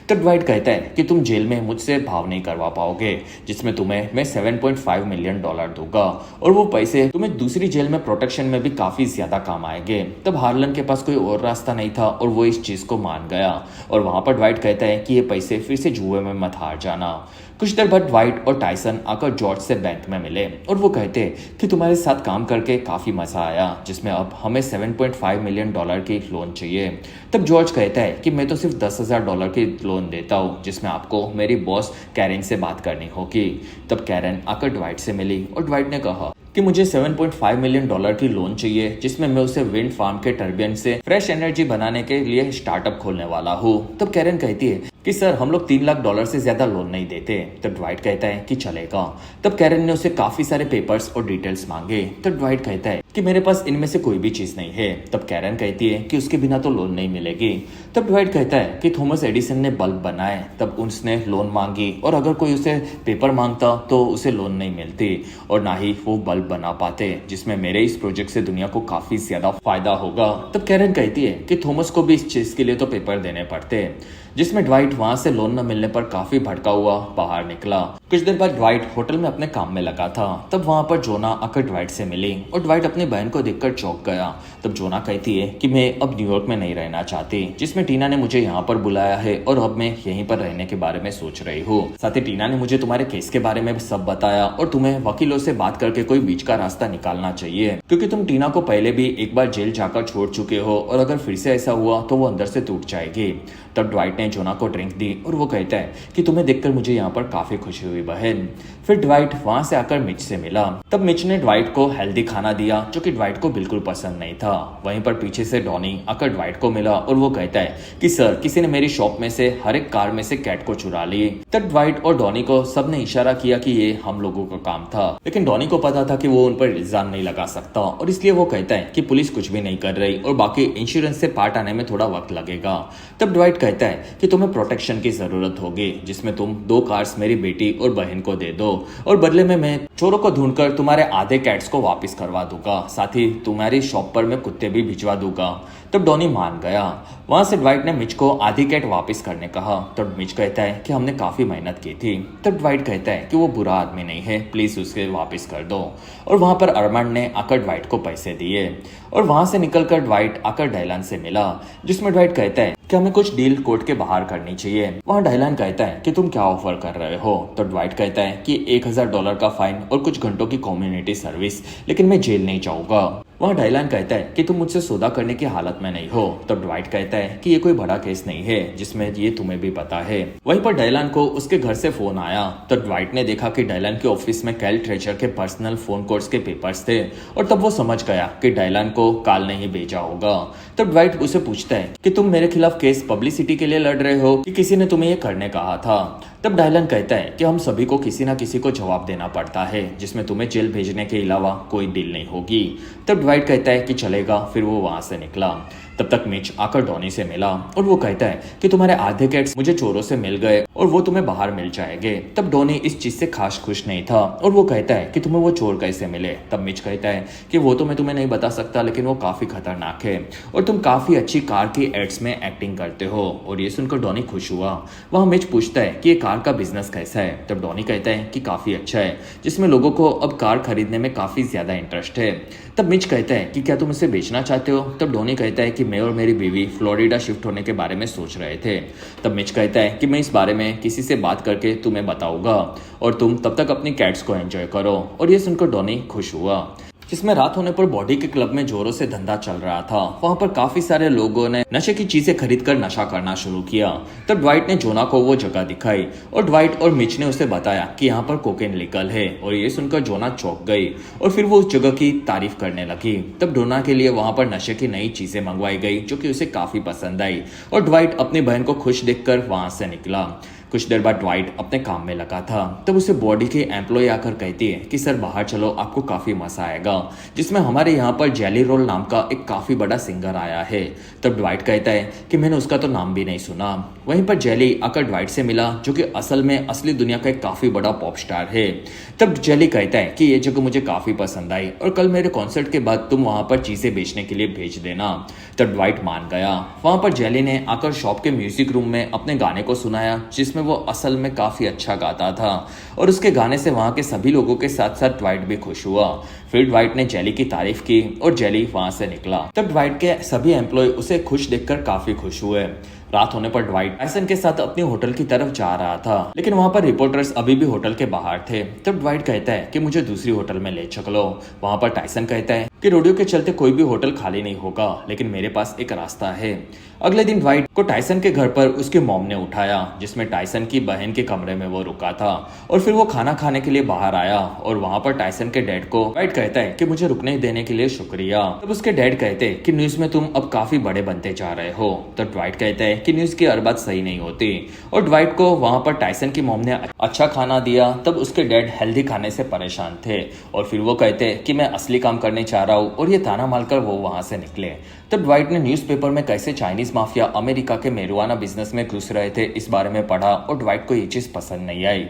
तब ड्वाइट कहता है कि तुम जेल में मुझसे भाव नहीं करवा पाओगे, जिसमें तुम्हें मैं $7.5 मिलियन दूंगा, और वो पैसे तुम्हें दूसरी जेल में प्रोटेक्शन में भी काफ़ी ज़्यादा काम आएंगे। तब हार्लन के पास कोई और रास्ता नहीं था और वो इस चीज़ को मान गया। और वहाँ पर ड्वाइट कहता है कि ये पैसे फिर से जुए में मत हार जाना। कुछ देर बाद ड्वाइट और टाइसन आकर जॉर्ज से बैंक में मिले और वो कहते कि तुम्हारे साथ काम करके काफ़ी मज़ा आया, जिसमें अब हमें $7.5 मिलियन की लोन चाहिए। तब जॉर्ज कहता है कि मैं तो सिर्फ $10,000 की लोन देता हूँ, जिसमें आपको मेरी बॉस कैरन से बात करनी होगी। तब कैरन आकर ड्वाइट से मिली और ड्वाइट ने कहा कि मुझे $7.5 मिलियन की लोन चाहिए, जिसमें मैं उसे विंड फार्म के टर्बाइन से फ्रेश एनर्जी बनाने के लिए स्टार्टअप खोलने वाला हूँ। तब कैरन कहती है कि सर हम लोग $3 लाख से ज्यादा लोन नहीं देते। तब ड्वाइट कहता है कि चलेगा। तब कैरन ने उसे काफी सारे पेपर्स और डिटेल्स मांगे। तब ड्वाइट कहता है कि मेरे पास इनमें से कोई भी चीज नहीं है। तब कैरन कहती है कि उसके बिना तो लोन नहीं मिलेगी। तब ड्वाइट कहता है कि थॉमस एडिसन ने बल्ब बनाए, तब उसने लोन मांगी, और अगर कोई उसे पेपर मांगता तो उसे लोन नहीं मिलती और ना ही वो बल्ब बना पाते, जिसमें मेरे इस प्रोजेक्ट से दुनिया को काफी ज्यादा फायदा होगा। तब कैरन कहती है कि थॉमस को भी इस चीज के लिए तो पेपर देने पड़ते, जिसमें ड्वाइट वहां से लोन न मिलने पर काफी भड़का हुआ बाहर निकला। कुछ देर बाद ड्वाइट होटल में अपने काम में लगा था। तब वहां पर जोना आकर ड्वाइट से मिली और ड्वाइट अपनी बहन को देखकर चौंक गया। तब जोना कहती है कि मैं अब न्यूयॉर्क में नहीं रहना चाहती, जिसमें टीना ने मुझे यहाँ पर बुलाया है और अब मैं यहीं पर रहने के बारे में सोच रही हूँ। साथ ही टीना ने मुझे तुम्हारे केस के बारे में सब बताया और तुम्हें वकीलों से बात करके कोई बीच का रास्ता निकालना चाहिए, क्योंकि तुम टीना को पहले भी एक बार जेल जाकर छोड़ चुके हो और अगर फिर से ऐसा हुआ तो वो अंदर से टूट जाएगी। तब ड्वाइट ने जोना को ड्रिंक दी और वो कहता है कि तुम्हें देखकर मुझे यहाँ पर काफी खुशी हुई बहन। फिर ड्वाइट वहां से आकर मिच से मिला। तब मिच ने ड्वाइट को हेल्दी खाना दिया जो कि ड्वाइट को बिल्कुल पसंद नहीं था। वहीं पर पीछे से डॉनी आकर ड्वाइट को मिला और वो कहता है कि सर किसी ने मेरी शॉप में से हर एक कार में से कैट को चुरा ली। तब ड्वाइट और डॉनी को सबने इशारा किया कि ये हम लोगों का काम था, लेकिन डॉनी को पता था कि वो उन पर इल्जाम नहीं लगा सकता और इसलिए वो कहता है कि पुलिस कुछ भी नहीं कर रही और बाकी इंश्योरेंस से पार्ट आने में थोड़ा वक्त लगेगा। तब ड्वाइट कहता है कि तुम्हें प्रोटेक्शन की जरूरत होगी, जिसमें तुम 2 कार्स मेरी बेटी और बहन को दे दो और बदले में मैं चोरों को ढूंढकर तुम्हारे आधे कैट्स को वापस करवा दूंगा, साथ ही तुम्हारी शॉप पर मैं कुत्ते भी भिजवा दूंगा। तब डॉनी मान गया। वहां से ड्वाइट ने मिच को आधी कैट वापस करने कहा। तब मिच कहता है कि हमने काफी मेहनत की थी। तब ड्वाइट कहता है कि वो बुरा आदमी नहीं है, प्लीज उसके वापस कर दो। और वहां पर अरमांड ने आकर ड्वाइट को पैसे दिए और वहां से निकलकर ड्वाइट आकर डायलान से मिला, जिसमें ड्वाइट कहता है कि हमें कुछ डील कोर्ट के बाहर करनी चाहिए। वहाँ डायलान कहता है कि तुम क्या ऑफर कर रहे हो। तो ड्वाइट कहता है कि $1,000 का फाइन और कुछ घंटों की कम्युनिटी सर्विस, लेकिन मैं जेल नहीं जाऊंगा। वहाँ डायलान कहता है कि तुम मुझसे सौदा करने की हालत में नहीं हो। तब ड्वाइट कहता है कि ये कोई बड़ा केस नहीं है जिसमें ये तुम्हें भी पता है। वहीं पर डायलान को उसके घर से फोन आया। तो ड्वाइट ने देखा कि डायलान के ऑफिस में कैल ट्रेजर के पर्सनल फोन कॉल्स के पेपर्स थे और तब वो समझ गया कि डायलान को काल नहीं भेजा होगा। तब ड्वाइट उसे पूछता है कि तुम मेरे खिलाफ केस पब्लिसिटी के लिए लड़ रहे हो कि किसी ने तुम्हें ये करने कहा था। तब डायलान कहता है कि हम सभी को किसी ना किसी को जवाब देना पड़ता है, जिसमें तुम्हें जेल भेजने के अलावा कोई डील नहीं होगी। तब ड्वाइट कहता है कि चलेगा। फिर वो वहां से निकला। तब तक मिच आकर डॉनी से मिला और वो कहता है कि तुम्हारे आधे कैट्स मुझे चोरों से मिल गए और वो तुम्हें बाहर मिल जाएंगे। तब डॉनी इस चीज से खास खुश नहीं था और वो कहता है कि तुम्हें वो चोर कैसे मिले। तब मिच कहता है कि वो तो मैं तुम्हें नहीं बता सकता, लेकिन वो काफी खतरनाक है और तुम काफी अच्छी कार की एड्स में एक्टिंग करते हो। और ये सुनकर डॉनी खुश हुआ। वहाँ मिच पूछता है कि ये कार का बिजनेस कैसा है। तब डॉनी कहता है कि काफी अच्छा है, जिसमें लोगों को अब कार खरीदने में काफी ज्यादा इंटरेस्ट है। तब मिच कहता है कि क्या तुम इसे बेचना चाहते हो। तब डॉनी कहता है कि मैं और मेरी बीवी फ्लोरिडा शिफ्ट होने के बारे में सोच रहे थे। तब मिच कहता है कि मैं इस बारे में किसी से बात करके तुम्हें बताऊंगा और तुम तब तक अपनी कैट्स को एंजॉय करो। और ये सुनकर डॉनी खुश हुआ। जिसमें रात होने पर बॉडी के क्लब में जोरों से धंधा चल रहा था। वहां पर काफी सारे लोगों ने नशे की चीजें खरीदकर नशा करना शुरू किया। तब ड्वाइट ने जोना को वो जगह दिखाई और ड्वाइट और मिच ने उसे बताया कि यहाँ पर कोकेन लीगल है। और ये सुनकर जोना चौंक गई और फिर वो उस जगह की तारीफ करने लगी। तब डोना के लिए वहां पर नशे की नई चीजें मंगवाई गई जो कि उसे काफी पसंद आई और ड्वाइट अपनी बहन को खुश देखकर वहां से निकला। कुछ देर बाद ड्वाइट अपने काम में लगा था, तब उसे बॉडी की एम्प्लॉय आकर कहती है कि सर बाहर चलो, आपको काफी मजा आएगा, जिसमें हमारे यहाँ पर जेली रोल नाम का एक काफी बड़ा सिंगर आया है। तब ड्वाइट कहता है कि मैंने उसका तो नाम भी नहीं सुना। वहीं पर जेली आकर ड्वाइट से मिला, जो कि असल में असली दुनिया का एक काफी बड़ा पॉप स्टार है। तब जेली कहता है कि ये जगह मुझे काफी पसंद आई और कल मेरे कॉन्सर्ट के बाद तुम वहां पर चीजें बेचने के लिए भेज देना। तब ड्वाइट मान गया। वहां पर जेली ने आकर शॉप के म्यूजिक रूम में अपने गाने को सुनाया, जिसमें वो असल में काफी अच्छा गाता था और उसके गाने से वहां के सभी लोगों के साथ साथ ड्वाइट भी खुश हुआ। फिर ड्वाइट ने जेली की तारीफ की और जेली वहां से निकला। तब ड्वाइट के सभी एम्प्लॉय उसे खुश देखकर काफी खुश हुए। रात होने पर ड्वाइट टायसन के साथ अपने होटल की तरफ जा रहा था, लेकिन वहां पर रिपोर्टर्स अभी भी होटल के बाहर थे। तब ड्वाइट कहता है कि मुझे दूसरी होटल में ले चलो। वहां पर टायसन कहता है कि रोडियो के चलते कोई भी होटल खाली नहीं होगा, लेकिन मेरे पास एक रास्ता है। अगले दिन ड्वाइट को टायसन के घर पर उसके मॉम ने उठाया, जिसमें टायसन की बहन के कमरे में वो रुका था और फिर वो खाना खाने के लिए बाहर आया और वहां पर टायसन के डैड को ड्वाइट कहता है कि मुझे रुकने देने के लिए शुक्रिया। तब उसके डैड कहते हैं कि न्यूज में तुम अब काफी बड़े बनते जा रहे हो। तब ड्वाइट कहता है कि न्यूज की हर बात सही नहीं होती और ड्वाइट को वहां पर टायसन की मॉम ने अच्छा खाना दिया। तब उसके डैड हेल्दी खाने से परेशान थे और फिर वो कहते हैं कि मैं असली काम करने चाह रहा हूँ और ये ताना मारकर वो वहां से निकले। तब ड्वाइट ने न्यूज़पेपर में कैसे चाइनीज माफिया अमेरिका के मेरुआना बिजनेस में घुस रहे थे इस बारे में पढ़ा और ड्वाइट को ये चीज पसंद नहीं आई।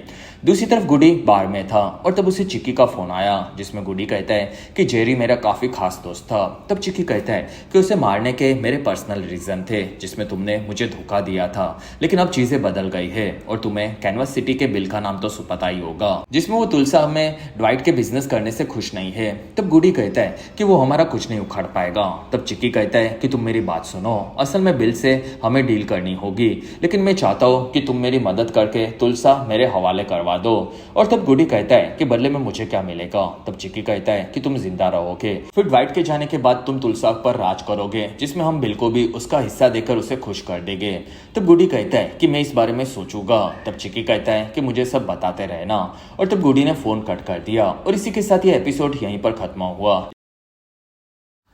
दूसरी तरफ गुडी बार में था और तब उसे चिक्की का फोन आया, जिसमें गुडी कहता है कि जेरी मेरा काफी खास दोस्त था। तब चिक्की कहता है कि उसे मारने के मेरे पर्सनल रीजन थे, जिसमें तुमने मुझे धोखा दिया था, लेकिन अब चीजें बदल गई है और तुम्हें कैनवस सिटी के बिल का नाम तो पता ही होगा, जिसमें वो तुलसा में ड्वाइट के बिजनेस करने से खुश नहीं है। तब गुडी कहता है कि वो हमारा कुछ नहीं उखाड़ पाएगा। तब चिक्की कहता है कि तुम मेरी बात सुनो, असल में बिल से हमें डील करनी होगी, लेकिन मैं चाहता हूँ कि तुम मेरी मदद करके तुलसा मेरे हवाले करवा दो। और तब गुडी कहता है कि बदले में मुझे क्या मिलेगा। तब चिक्की कहता है कि तुम जिंदा रहोगे, फिर ड्वाइट के जाने के बाद तुम तुलसा पर राज करोगे, जिसमें हम बिल को भी उसका हिस्सा देकर उसे खुश कर देंगे। तब गुडी कहता है कि मैं इस बारे में सोचूंगा। तब चिक्की कहता है कि मुझे सब बताते रहना और तब गुडी ने फोन कट कर दिया और इसी के साथ ये एपिसोड यहीं पर खत्म हुआ।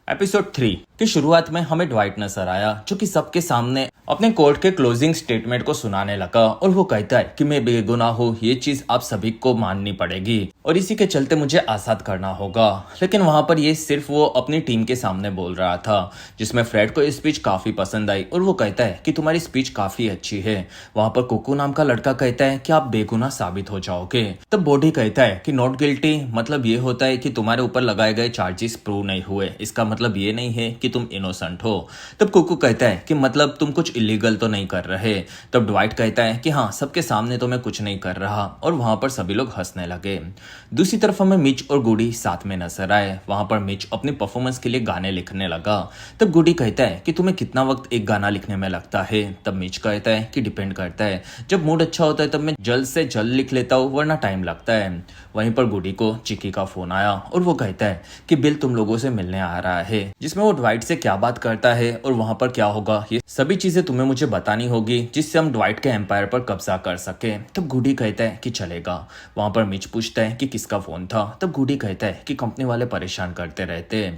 एपिसोड 3 की शुरुआत में हमें ड्वाइट नजर आया, जो कि सबके सामने अपने कोर्ट के क्लोजिंग स्टेटमेंट को सुनाने लगा और वो कहता है कि मैं बेगुनाह हूँ, ये चीज आप सभी को माननी पड़ेगी और इसी के चलते मुझे आजाद करना होगा। लेकिन वहां पर ये सिर्फ वो अपनी टीम के सामने बोल रहा था, जिसमें फ्रेड को ये स्पीच काफी पसंद आई और वो कहता है कि तुम्हारी स्पीच काफी अच्छी है। वहां पर कुकू नाम का लड़का कहता है कि आप बेगुनाह साबित हो जाओगे। तब बॉडी कहता है कि नॉट गिल्टी मतलब ये होता है कि तुम्हारे ऊपर लगाए गए चार्जेस प्रूव नहीं हुए, इसका मतलब ये नहीं है कि तुम इनोसेंट हो। तब कुकू कहता है कि मतलब तुम कुछ इलीगल तो नहीं कर रहे। तब ड्वाइट कहता है कि हाँ, सबके सामने तो मैं कुछ नहीं कर रहा और वहां पर सभी लोग हंसने लगे। दूसरी तरफ हमें मिच और गुडी साथ में नजर आए। वहां पर मिच अपनी परफॉर्मेंस के लिए गाने लिखने लगा। तब गुडी कहता है कि तुम्हें कितना वक्त एक गाना लिखने में लगता है। तब मिच कहता है कि डिपेंड करता है, जब मूड अच्छा होता है तब मैं जल्द से जल्द लिख लेता हूँ, वरना टाइम लगता है। वहीं पर गुडी को चिक्की का फोन आया और वो कहता है कि बिल तुम लोगों से मिलने आ रहा है, जिसमें वो ड्वाइट से क्या बात करता है और वहां पर क्या होगा, ये सभी चीजें तुम्हें मुझे बतानी होगी, जिससे हम ड्वाइट के एम्पायर पर कब्जा कर सके। तब गुडी कहता है कि चलेगा। वहां पर मिच पूछता है कि किसका फोन था। तब गुडी कहता है कि कंपनी वाले परेशान करते रहते।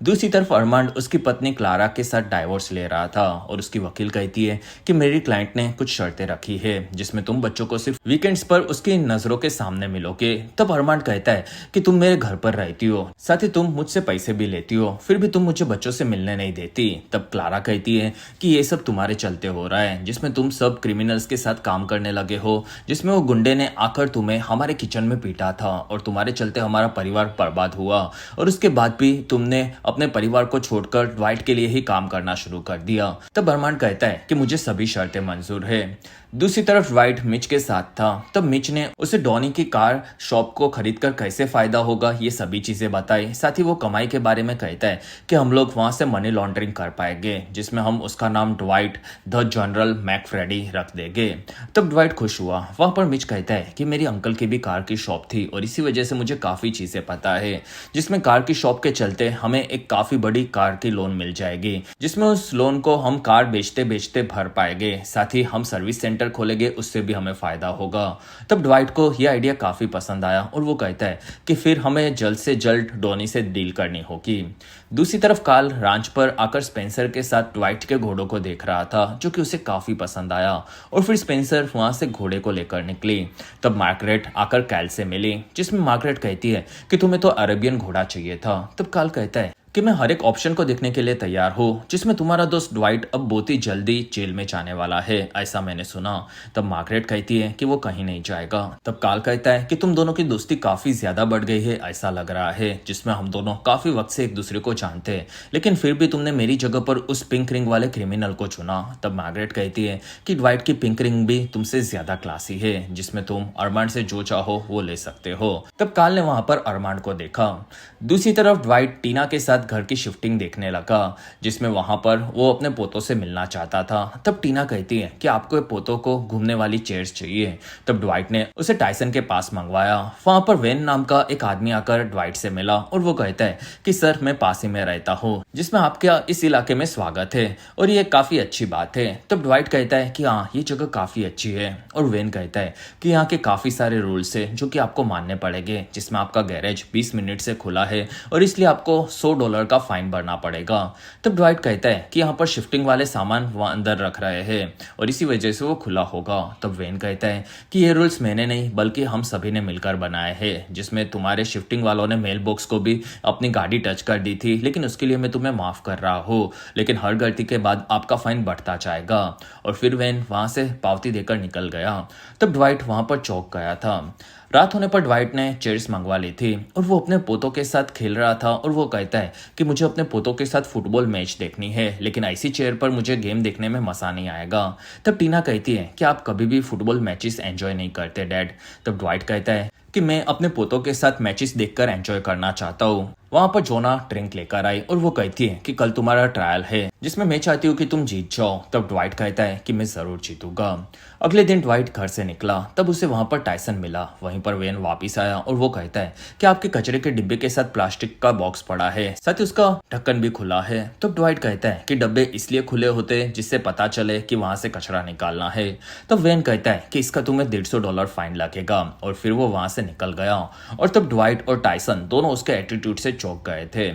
दूसरी तरफ अरमांड उसकी पत्नी क्लारा के साथ डाइवोर्स ले रहा था और उसकी वकील कहती है कि मेरी क्लाइंट ने कुछ शर्तें रखी है, जिसमें तुम बच्चों को सिर्फ वीकेंड्स पर उसकी नजरों के सामने मिलोगे। तब अरमांड कहता है कि तुम मेरे घर पर रहती हो, साथ ही तुम मुझसे पैसे भी लेती हो, फिर भी तुम मुझे बच्चों से मिलने नहीं देती। तब क्लारा कहती है कि ये सब तुम्हारे चलते हो रहा है, जिसमें तुम सब क्रिमिनल्स के साथ काम करने लगे हो, जिसमें वो गुंडे ने आकर तुम्हें हमारे किचन में पीटा था और तुम्हारे चलते हमारा परिवार बर्बाद हुआ और उसके बाद भी तुमने अपने परिवार को छोड़कर ड्वाइट के लिए ही काम करना शुरू कर दिया। तब अरमांड कहता है कि मुझे सभी शर्तें मंजूर है। दूसरी तरफ ड्वाइट मिच के साथ था। तब मिच ने उसे डॉनी की कार शॉप को खरीदकर कैसे फायदा होगा ये सभी चीजें बताई। साथ ही वो कमाई के बारे में कहता है कि हम लोग वहां से मनी लॉन्ड्रिंग कर पाएंगे, जिसमें हम उसका नाम ड्वाइट द जनरल मैकफ्रेडी रख देंगे। तब ड्वाइट खुश हुआ। वहां पर मिच कहता है कि मेरी अंकल की भी कार की शॉप थी और इसी वजह से मुझे काफी चीजें पता है, जिसमें कार की शॉप के चलते हमें एक काफी बड़ी कार की लोन मिल जाएगी, जिसमें उस लोन को हम कार बेचते बेचते भर पाएंगे। साथ ही हम सर्विस सेंटर सेंटर खोलेंगे उससे भी हमें फ़ायदा होगा। तब ड्वाइट को यह आइडिया काफ़ी पसंद आया और वो कहता है कि फिर हमें जल्द से जल्द डॉनी से डील करनी होगी। दूसरी तरफ कार्ल रांच पर आकर स्पेंसर के साथ ड्वाइट के घोड़ों को देख रहा था जो कि उसे काफ़ी पसंद आया और फिर स्पेंसर वहाँ से घोड़े को लेकर निकली। तब मार्गरेट आकर कैल से मिली जिसमें मार्गरेट कहती है कि तुम्हें तो अरेबियन घोड़ा चाहिए था। तब कार्ल कहता है कि मैं हर एक ऑप्शन को देखने के लिए तैयार हूँ जिसमें तुम्हारा दोस्त ड्वाइट अब बहुत ही जल्दी जेल में जाने वाला है, ऐसा मैंने सुना। तब मार्गरेट कहती है कि वो कहीं नहीं जाएगा। तब कार्ल कहता है कि तुम दोनों की दोस्ती काफी ज्यादा बढ़ गई है ऐसा लग रहा है, जिसमें हम दोनों काफी वक्त से एक दूसरे को जानते हैं, लेकिन फिर भी तुमने मेरी जगह पर उस पिंक रिंग वाले क्रिमिनल को चुना। तब मार्गरेट कहती है कि ड्वाइट की पिंक रिंग भी तुमसे ज्यादा क्लासी है जिसमें तुम अरमांड से जो चाहो वो ले सकते हो। तब कार्ल ने वहां पर अरमांड को देखा। दूसरी तरफ ड्वाइट टीना के साथ घर की शिफ्टिंग देखने लगा जिसमें वहां पर वो अपने पोतों से मिलना चाहता था। तब टीना कहती है कि आपको पोतों को घूमने वाली चेयर्स चाहिए। तब ड्वाइट ने उसे टाइसन के पास मंगवाया। वहां पर वेन नाम का एक आदमी आकर ड्वाइट से मिला और वो कहता है कि सर मैं पास ही में रहता हूँ, जिसमें आपके इस इलाके में स्वागत है और ये काफी अच्छी बात है। तब ड्वाइट कहता है कि हाँ ये जगह काफी अच्छी है और वेन कहता है कि यहाँ के काफी सारे रूल्स है जो कि आपको मानने पड़ेंगे, जिसमें आपका गैरेज 20 मिनट से खुला है और इसलिए आपको $100 का फाइन भरना पड़ेगा। तब ड्वाइट कहता है कि यहाँ पर शिफ्टिंग वाले सामान वहाँ अंदर रख रहे हैं और इसी वजह से वो खुला होगा। तब वेन कहता है कि ये रूल्स मैंने नहीं बल्कि हम सभी ने मिलकर बनाए हैं, जिसमें तुम्हारे शिफ्टिंग वालों ने मेल बॉक्स को भी अपनी गाड़ी टच कर दी थी, लेकिन उसके लिए मैं तुम्हें माफ कर रहा हूँ, लेकिन हर गलती के बाद आपका फाइन बढ़ता जाएगा। और फिर वेन वहां से पावती देकर निकल गया। तब ड्वाइट वहां पर चौंक गया था। रात होने पर ड्वाइट ने चेयर्स मंगवा ली थी और वो अपने पोतों के साथ खेल रहा था और वो कहता है कि मुझे अपने पोतों के साथ फुटबॉल मैच देखनी है, लेकिन ऐसी चेयर पर मुझे गेम देखने में मजा नहीं आएगा। तब टीना कहती है कि आप कभी भी फुटबॉल मैचेस एंजॉय नहीं करते डैड। तब ड्वाइट कहता है कि मैं अपने पोतों के साथ मैचेस देखकर एंजॉय करना चाहता हूँ। वहां पर जोना ड्रिंक लेकर आई और वो कहती है कि कल तुम्हारा ट्रायल है जिसमें मैं चाहती हूँ कि तुम जीत जाओ। तब ड्वाइट कहता है कि मैं जरूर जीतूंगा। अगले दिन ड्वाइट घर से निकला तब उसे वहां पर टाइसन मिला। वहीं पर वेन वापिस आया और वो कहता है कि आपके कचरे के डिब्बे के साथ प्लास्टिक का बॉक्स पड़ा है, साथ ही उसका ढक्कन भी खुला है। तब ड्वाइट कहता है कि डब्बे इसलिए खुले होते जिससे पता चले कि वहां से कचरा निकालना है। तब वेन कहता है कि इसका तुम्हें $150 फाइन लगेगा और फिर वो वहां से निकल गया। और तब ड्वाइट और टाइसन दोनों उसके एटीट्यूड से चौंक गए थे।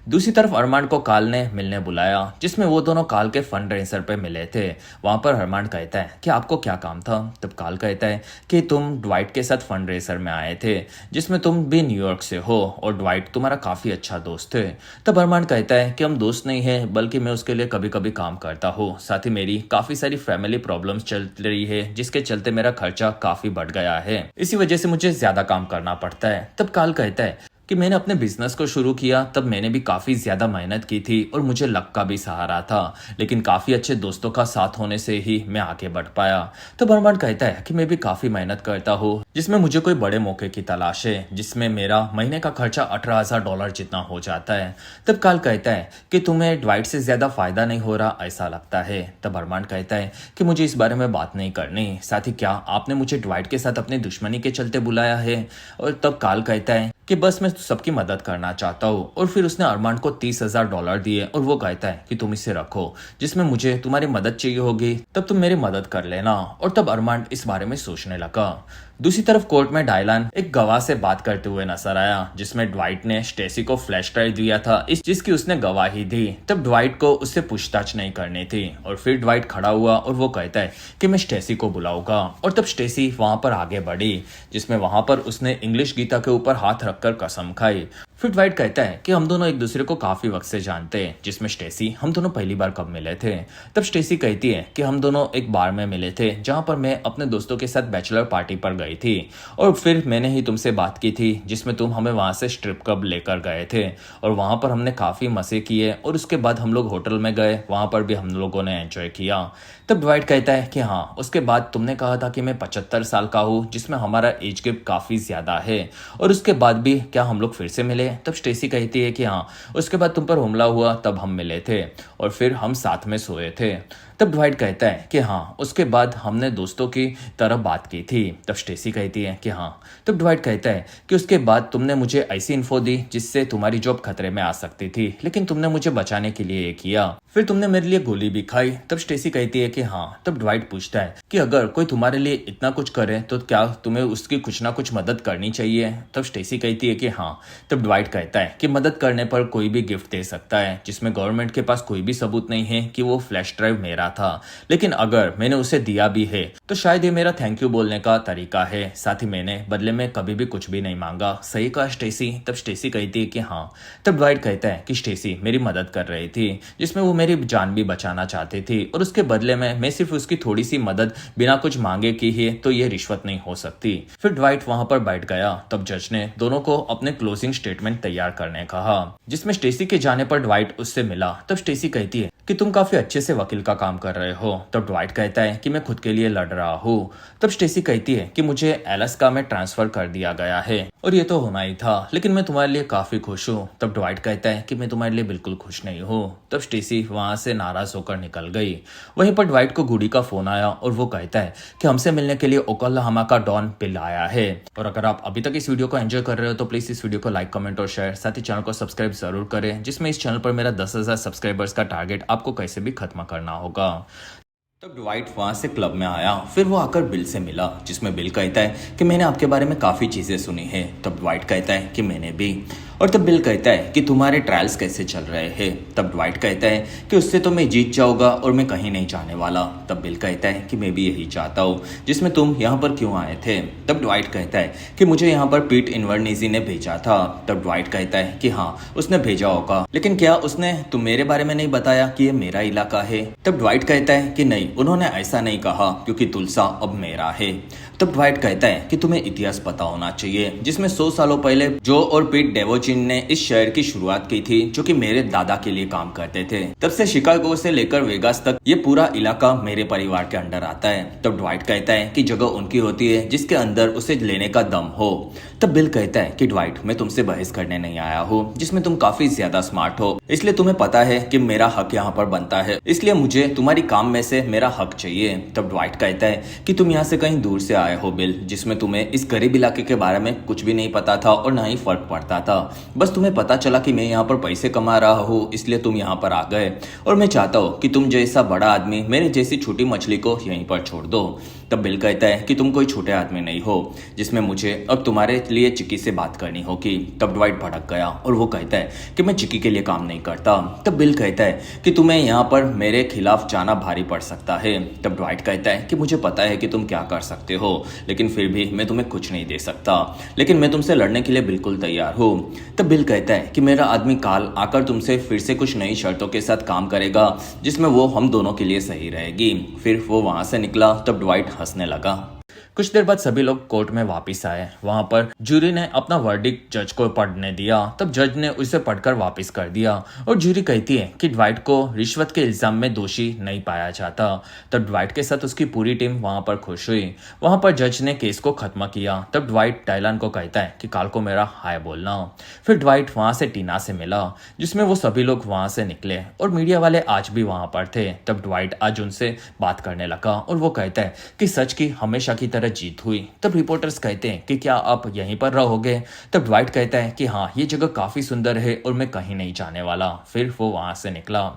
दूसरी तरफ अरमांड को कार्ल ने मिलने बुलाया जिसमें वो दोनों कार्ल के फंड रेजर पे मिले थे। वहां पर अरमांड कहता है कि आपको क्या काम था। तब कार्ल कहता है कि तुम ड्वाइट के साथ फंड रेजर में आए थे जिसमें तुम भी न्यूयॉर्क से हो और ड्वाइट तुम्हारा काफी अच्छा दोस्त है। तब अरमांड कहता है कि हम दोस्त नहीं है बल्कि मैं उसके लिए कभी कभी काम करता हूँ, साथ ही मेरी काफी सारी फैमिली प्रॉब्लम्स चल रही है जिसके चलते मेरा खर्चा काफी बढ़ गया है, इसी वजह से मुझे ज्यादा काम करना पड़ता है। तब कार्ल कहता है कि मैंने अपने बिजनेस को शुरू किया तब मैंने भी काफ़ी ज़्यादा मेहनत की थी और मुझे लक का भी सहारा था, लेकिन काफ़ी अच्छे दोस्तों का साथ होने से ही मैं आगे बढ़ पाया। तब अरमांड कहता है कि मैं भी काफ़ी मेहनत करता हूँ जिसमें मुझे कोई बड़े मौके की तलाश है जिसमें मेरा महीने का खर्चा $18,000 जितना हो जाता है। तब कार्ल कहता है कि तुम्हें ड्वाइट से ज़्यादा फायदा नहीं हो रहा ऐसा लगता है। तब अरमांड कहता है कि मुझे इस बारे में बात नहीं करनी, साथ ही क्या आपने मुझे ड्वाइट के साथ अपनी दुश्मनी के चलते बुलाया है। और तब कार्ल कहता है कि बस मैं सबकी मदद करना चाहता हूँ। और फिर उसने अरमांड को $30,000 दिए और वो कहता है कि तुम इसे रखो, जिसमें मुझे तुम्हारी मदद चाहिए होगी तब तुम मेरी मदद कर लेना। और तब अरमांड इस बारे में सोचने लगा। दूसरी तरफ कोर्ट में डायलान एक गवाह से बात करते हुए नजर आया जिसमें ड्वाइट ने स्टेसी को फ्लैश ड्राइव दिया था जिसकी उसने गवाही दी। तब ड्वाइट को उससे पूछताछ नहीं करनी थी और फिर ड्वाइट खड़ा हुआ और वो कहता है कि मैं स्टेसी को बुलाऊंगा। और तब स्टेसी वहां पर आगे बढ़ी जिसमें वहां पर उसने इंग्लिश गीता के ऊपर हाथ रखकर कसम खाई। फिर ड्वाइट कहता है कि हम दोनों एक दूसरे को काफी वक्त से जानते हैं, जिसमें स्टेसी हम दोनों पहली बार कब मिले थे। तब स्टेसी कहती है कि हम दोनों एक बार में मिले थे जहां पर मैं अपने दोस्तों के साथ बैचलर पार्टी पर गई थी और फिर मैंने ही तुमसे बात की थी जिसमें तुम हमें वहां से स्ट्रिप क्लब लेकर गए थे और वहां पर हमने काफी मजे किए और उसके बाद हम लोग होटल में गए, वहां पर भी हम लोगों ने एंजॉय किया। तब ड्वाइट कहता है कि हाँ, उसके बाद तुमने कहा था कि मैं 75 साल का हूँ जिसमें हमारा एज गैप काफी ज्यादा है और उसके बाद भी क्या हम लोग फिर से मिले। तब स्टेसी कहती है कि हाँ, उसके बाद तुम पर हमला हुआ तब हम मिले थे और फिर हम साथ में सोए थे। तब ड्वाइट कहता है कि हाँ, उसके बाद हमने दोस्तों की तरह बात की थी। तब स्टेसी कहती है कि हाँ। तब ड्वाइट कहता है कि उसके बाद तुमने मुझे ऐसी इन्फो दी जिससे तुम्हारी जॉब खतरे में आ सकती थी, लेकिन तुमने मुझे बचाने के लिए ये किया। फिर तुमने मेरे लिए गोली भी खाई। तब स्टेसी कहती है कि हाँ। तब ड्वाइट पूछता है कि अगर कोई तुम्हारे लिए इतना कुछ करे तो क्या तुम्हें उसकी कुछ ना कुछ मदद करनी चाहिए। तब स्टेसी कहती है कि हाँ। तब ड्वाइट कहता है कि मदद करने पर कोई भी गिफ्ट दे सकता है जिसमें गवर्नमेंट के पास कोई भी सबूत नहीं है कि वो फ्लैश ड्राइव मेरा था, लेकिन अगर मैंने उसे दिया भी है तो शायद ये मेरा थैंक यू बोलने का तरीका है। साथ ही मैंने बदले में कभी भी कुछ भी नहीं मांगा। सही कहा स्टेसी। तब स्टेसी कहती है कि हाँ। तब ड्वाइट कहता है कि स्टेसी मेरी मदद कर रही थी जिसमें वो मेरी जान भी बचाना चाहती थी और उसके बदले में मैं सिर्फ उसकी थोड़ी सी मदद बिना कुछ मांगे की है, तो ये रिश्वत नहीं हो सकती। फिर ड्वाइट वहां पर बैठ गया। तब जज ने दोनों को अपने क्लोजिंग स्टेटमेंट तैयार करने कहा, जिसमें स्टेसी के जाने पर ड्वाइट उससे मिला। तब स्टेसी कहती है कि तुम काफी अच्छे से वकील का काम कर रहे हो। तब ड्वाइट कहता है कि मैं खुद के लिए लड़ रहा हूँ। तब स्टेसी कहती है कि मुझे अलास्का में ट्रांसफर कर दिया गया है और ये तो होना ही था, लेकिन मैं तुम्हारे लिए काफी खुश हूँ। तब ड्वाइट कहता है कि मैं तुम्हारे लिए बिल्कुल खुश नहीं हूँ। तब स्टेसी वहां से नाराज होकर निकल गई। वहीं पर ड्वाइट को गुडी का फोन आया और वो कहता है कि हमसे मिलने के लिए ओक्लाहोमा का डॉन बिल आया है। और अगर आप अभी तक इस वीडियो को एंजॉय कर रहे हो तो प्लीज इस वीडियो को लाइक, कमेंट और शेयर, साथ ही चैनल को सब्सक्राइब जरूर करें, जिसमें इस चैनल पर मेरा 10,000 सब्सक्राइबर्स का टारगेट आपको कैसे भी खत्म करना होगा। तब ड्वाइट वहां से क्लब में आया। फिर वो आकर बिल से मिला, जिसमें बिल कहता है कि मैंने आपके बारे में काफी चीजें सुनी है। तब ड्वाइट कहता है कि मैंने भी। और तब बिल कहता है कि तुम्हारे ट्रायल्स कैसे चल रहे हैं। तब ड्वाइट कहता है कि उससे तो मैं जीत जाऊंगा और मैं कहीं नहीं जाने वाला। तब बिल कहता है कि मैं भी यही चाहता हूँ, जिसमें तुम यहाँ पर क्यों आए थे। तब ड्वाइट कहता है कि मुझे यहाँ पर पीट इन्वर्नीजी ने भेजा था। तब ड्वाइट कहता है कि हाँ उसने भेजा होगा, लेकिन क्या उसने तुम मेरे बारे में नहीं बताया कि ये मेरा इलाका है। तब ड्वाइट कहता है कि नहीं, उन्होंने ऐसा नहीं कहा क्योंकि तुलसा अब मेरा है। तब ड्वाइट कहता है कि तुम्हें इतिहास पता होना चाहिए, जिसमें 100 सालों पहले जो और पीट डेवोचिन ने इस शहर की शुरुआत की थी, जो कि मेरे दादा के लिए काम करते थे। तब से शिकागो से लेकर वेगास तक ये पूरा इलाका मेरे परिवार के अंडर आता है। तब ड्वाइट कहता है कि जगह उनकी होती है जिसके अंदर उसे लेने का दम हो। तब बिल कहता है कि ड्वाइट मैं तुमसे बहस करने नहीं आया हूँ, जिसमें तुम काफी ज्यादा स्मार्ट हो, इसलिए तुम्हें पता है कि मेरा हक यहाँ पर बनता है, इसलिए मुझे तुम्हारी काम में से मेरा हक चाहिए। तब ड्वाइट कहता है कि तुम यहाँ से कहीं दूर से आए हो बिल, जिसमें तुम्हें इस गरीब इलाके के बारे में कुछ भी नहीं पता था और ना ही फर्क पड़ता था। बस तुम्हें पता चला कि मैं यहाँ पर पैसे कमा रहा हूँ, इसलिए तुम यहाँ पर आ गए और मैं चाहता हूँ कि तुम जैसा बड़ा आदमी मेरे जैसी छोटी मछली को यहीं पर छोड़ दो। तब बिल कहता है कि तुम कोई छोटे आदमी नहीं हो, जिसमें मुझे अब तुम्हारे लिए चिक्की से बात करनी होगी। तब ड्वाइट भड़क गया और वो कहता है कि मैं चिक्की के लिए काम नहीं करता। तब बिल कहता है कि तुम्हें यहाँ पर मेरे खिलाफ जाना भारी पड़ सकता है। तब ड्वाइट कहता है कि मुझे पता है कि तुम क्या कर सकते हो, लेकिन फिर भी मैं तुम्हें कुछ नहीं दे सकता, लेकिन मैं तुमसे लड़ने के लिए बिल्कुल तैयार हूँ। तब बिल कहता है कि मेरा आदमी काल आकर तुमसे फिर से कुछ नई शर्तों के साथ काम करेगा, जिसमें वो हम दोनों के लिए सही रहेगी। फिर वो वहां से निकला। तब ड्वाइट हंसने लगा। कुछ देर बाद सभी लोग कोर्ट में वापस आए। वहां पर जूरी ने अपना वर्डिक्ट जज को पढ़ने दिया। तब जज ने उसे पढ़कर वापस कर दिया और जूरी कहती है कि ड्वाइट को रिश्वत के इल्जाम में दोषी नहीं पाया जाता। तब ड्वाइट के साथ उसकी पूरी टीम वहां पर खुश हुई। वहां पर जज ने केस को खत्म किया। तब ड्वाइट डायलान को कहता है कि काल को मेरा हाय बोलना। फिर ड्वाइट वहां से टीना से मिला, जिसमें वो सभी लोग वहां से निकले और मीडिया वाले आज भी वहां पर थे। तब ड्वाइट आज उनसे बात करने लगा और वो कहता है कि सच की हमेशा की तरह जीत हुई। तब रिपोर्टर्स कहते हैं कि क्या आप यहीं पर रहोगे। तब ड्वाइट कहता है कि हाँ ये जगह काफी सुंदर है और मैं कहीं नहीं जाने वाला। फिर वो वहां से निकला।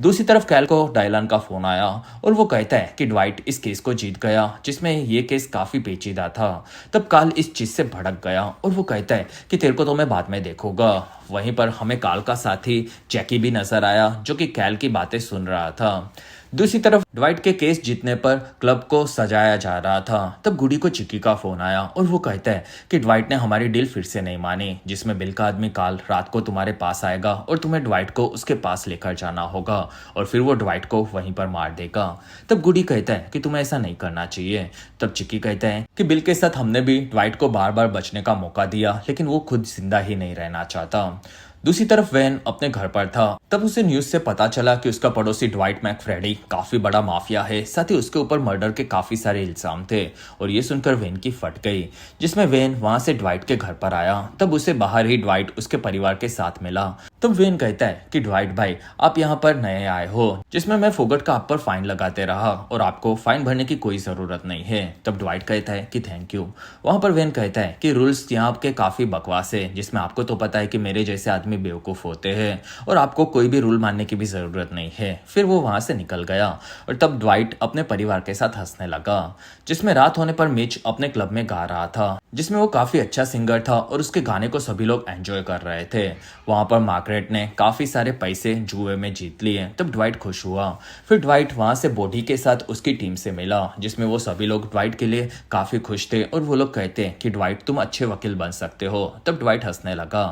दूसरी तरफ कैल को डायलान का फोन आया और वो कहता है कि ड्वाइट इस केस को जीत गया, जिसमें ये केस काफी पेचीदा था। तब काल इस चीज से भड़क गया और वो कहता है कि तेरे को तो मैं बाद में देखूंगा। वहीं पर हमें काल का साथी जैकी भी नजर आया, जो कि कैल की बातें सुन रहा था। दूसरी तरफ ड्वाइट के केस जीतने पर क्लब को सजाया जा रहा था। तब गुडी को चिक्की का फोन आया और वो कहता है कि ड्वाइट ने हमारी डील फिर से नहीं मानी, जिसमें बिल का आदमी काल रात को तुम्हारे पास आएगा और तुम्हें ड्वाइट को उसके पास लेकर जाना होगा और फिर वो ड्वाइट को वहीं पर मार देगा। तब गुडी कहता है कि तुम्हें ऐसा नहीं करना चाहिए। तब चिक्की कहता है कि बिल के साथ हमने भी ड्वाइट को बार बार बचने का मौका दिया, लेकिन वो खुद जिंदा ही नहीं रहना चाहता। दूसरी तरफ वैन अपने घर पर था। तब उसे न्यूज से पता चला कि उसका पड़ोसी ड्वाइट मैकफ्रेडी काफी बड़ा माफिया है, साथ ही उसके ऊपर मर्डर के काफी सारे इल्जाम थे और ये सुनकर वैन की फट गई, जिसमें वैन वहां से ड्वाइट के घर पर आया। तब उसे बाहर ही ड्वाइट उसके परिवार के साथ मिला। तब वेन कहता है कि ड्वाइट भाई, आप यहाँ पर नए आए हो, जिसमें मैं फोगट का आप पर फाइन लगाते रहा और आपको फाइन भरने की कोई जरूरत नहीं है। तब ड्वाइट कहता है कि थैंक यू। वहां पर वेन कहता है कि रूल्स यहाँ के काफी बकवास है, जिसमें आपको तो पता है कि मेरे जैसे आदमी बेवकूफ होते हैं और आपको कोई भी रूल मानने की भी जरूरत नहीं है। फिर वो वहां से निकल गया और तब ड्वाइट अपने परिवार के साथ हंसने लगा, जिसमें रात होने पर मिच अपने क्लब में गा रहा था, जिसमें वो काफी अच्छा सिंगर था और उसके गाने को सभी लोग एंजॉय कर रहे थे। वहां पर मार्गरेट ने काफी सारे पैसे जुए में जीत लिए। तब ड्वाइट खुश हुआ। फिर ड्वाइट वहां से बॉडी के साथ उसकी टीम से मिला, जिसमें वो सभी लोग ड्वाइट के लिए काफी खुश थे और वो लोग कहते हैं कि ड्वाइट तुम अच्छे वकील बन सकते हो। तब ड्वाइट हंसने लगा।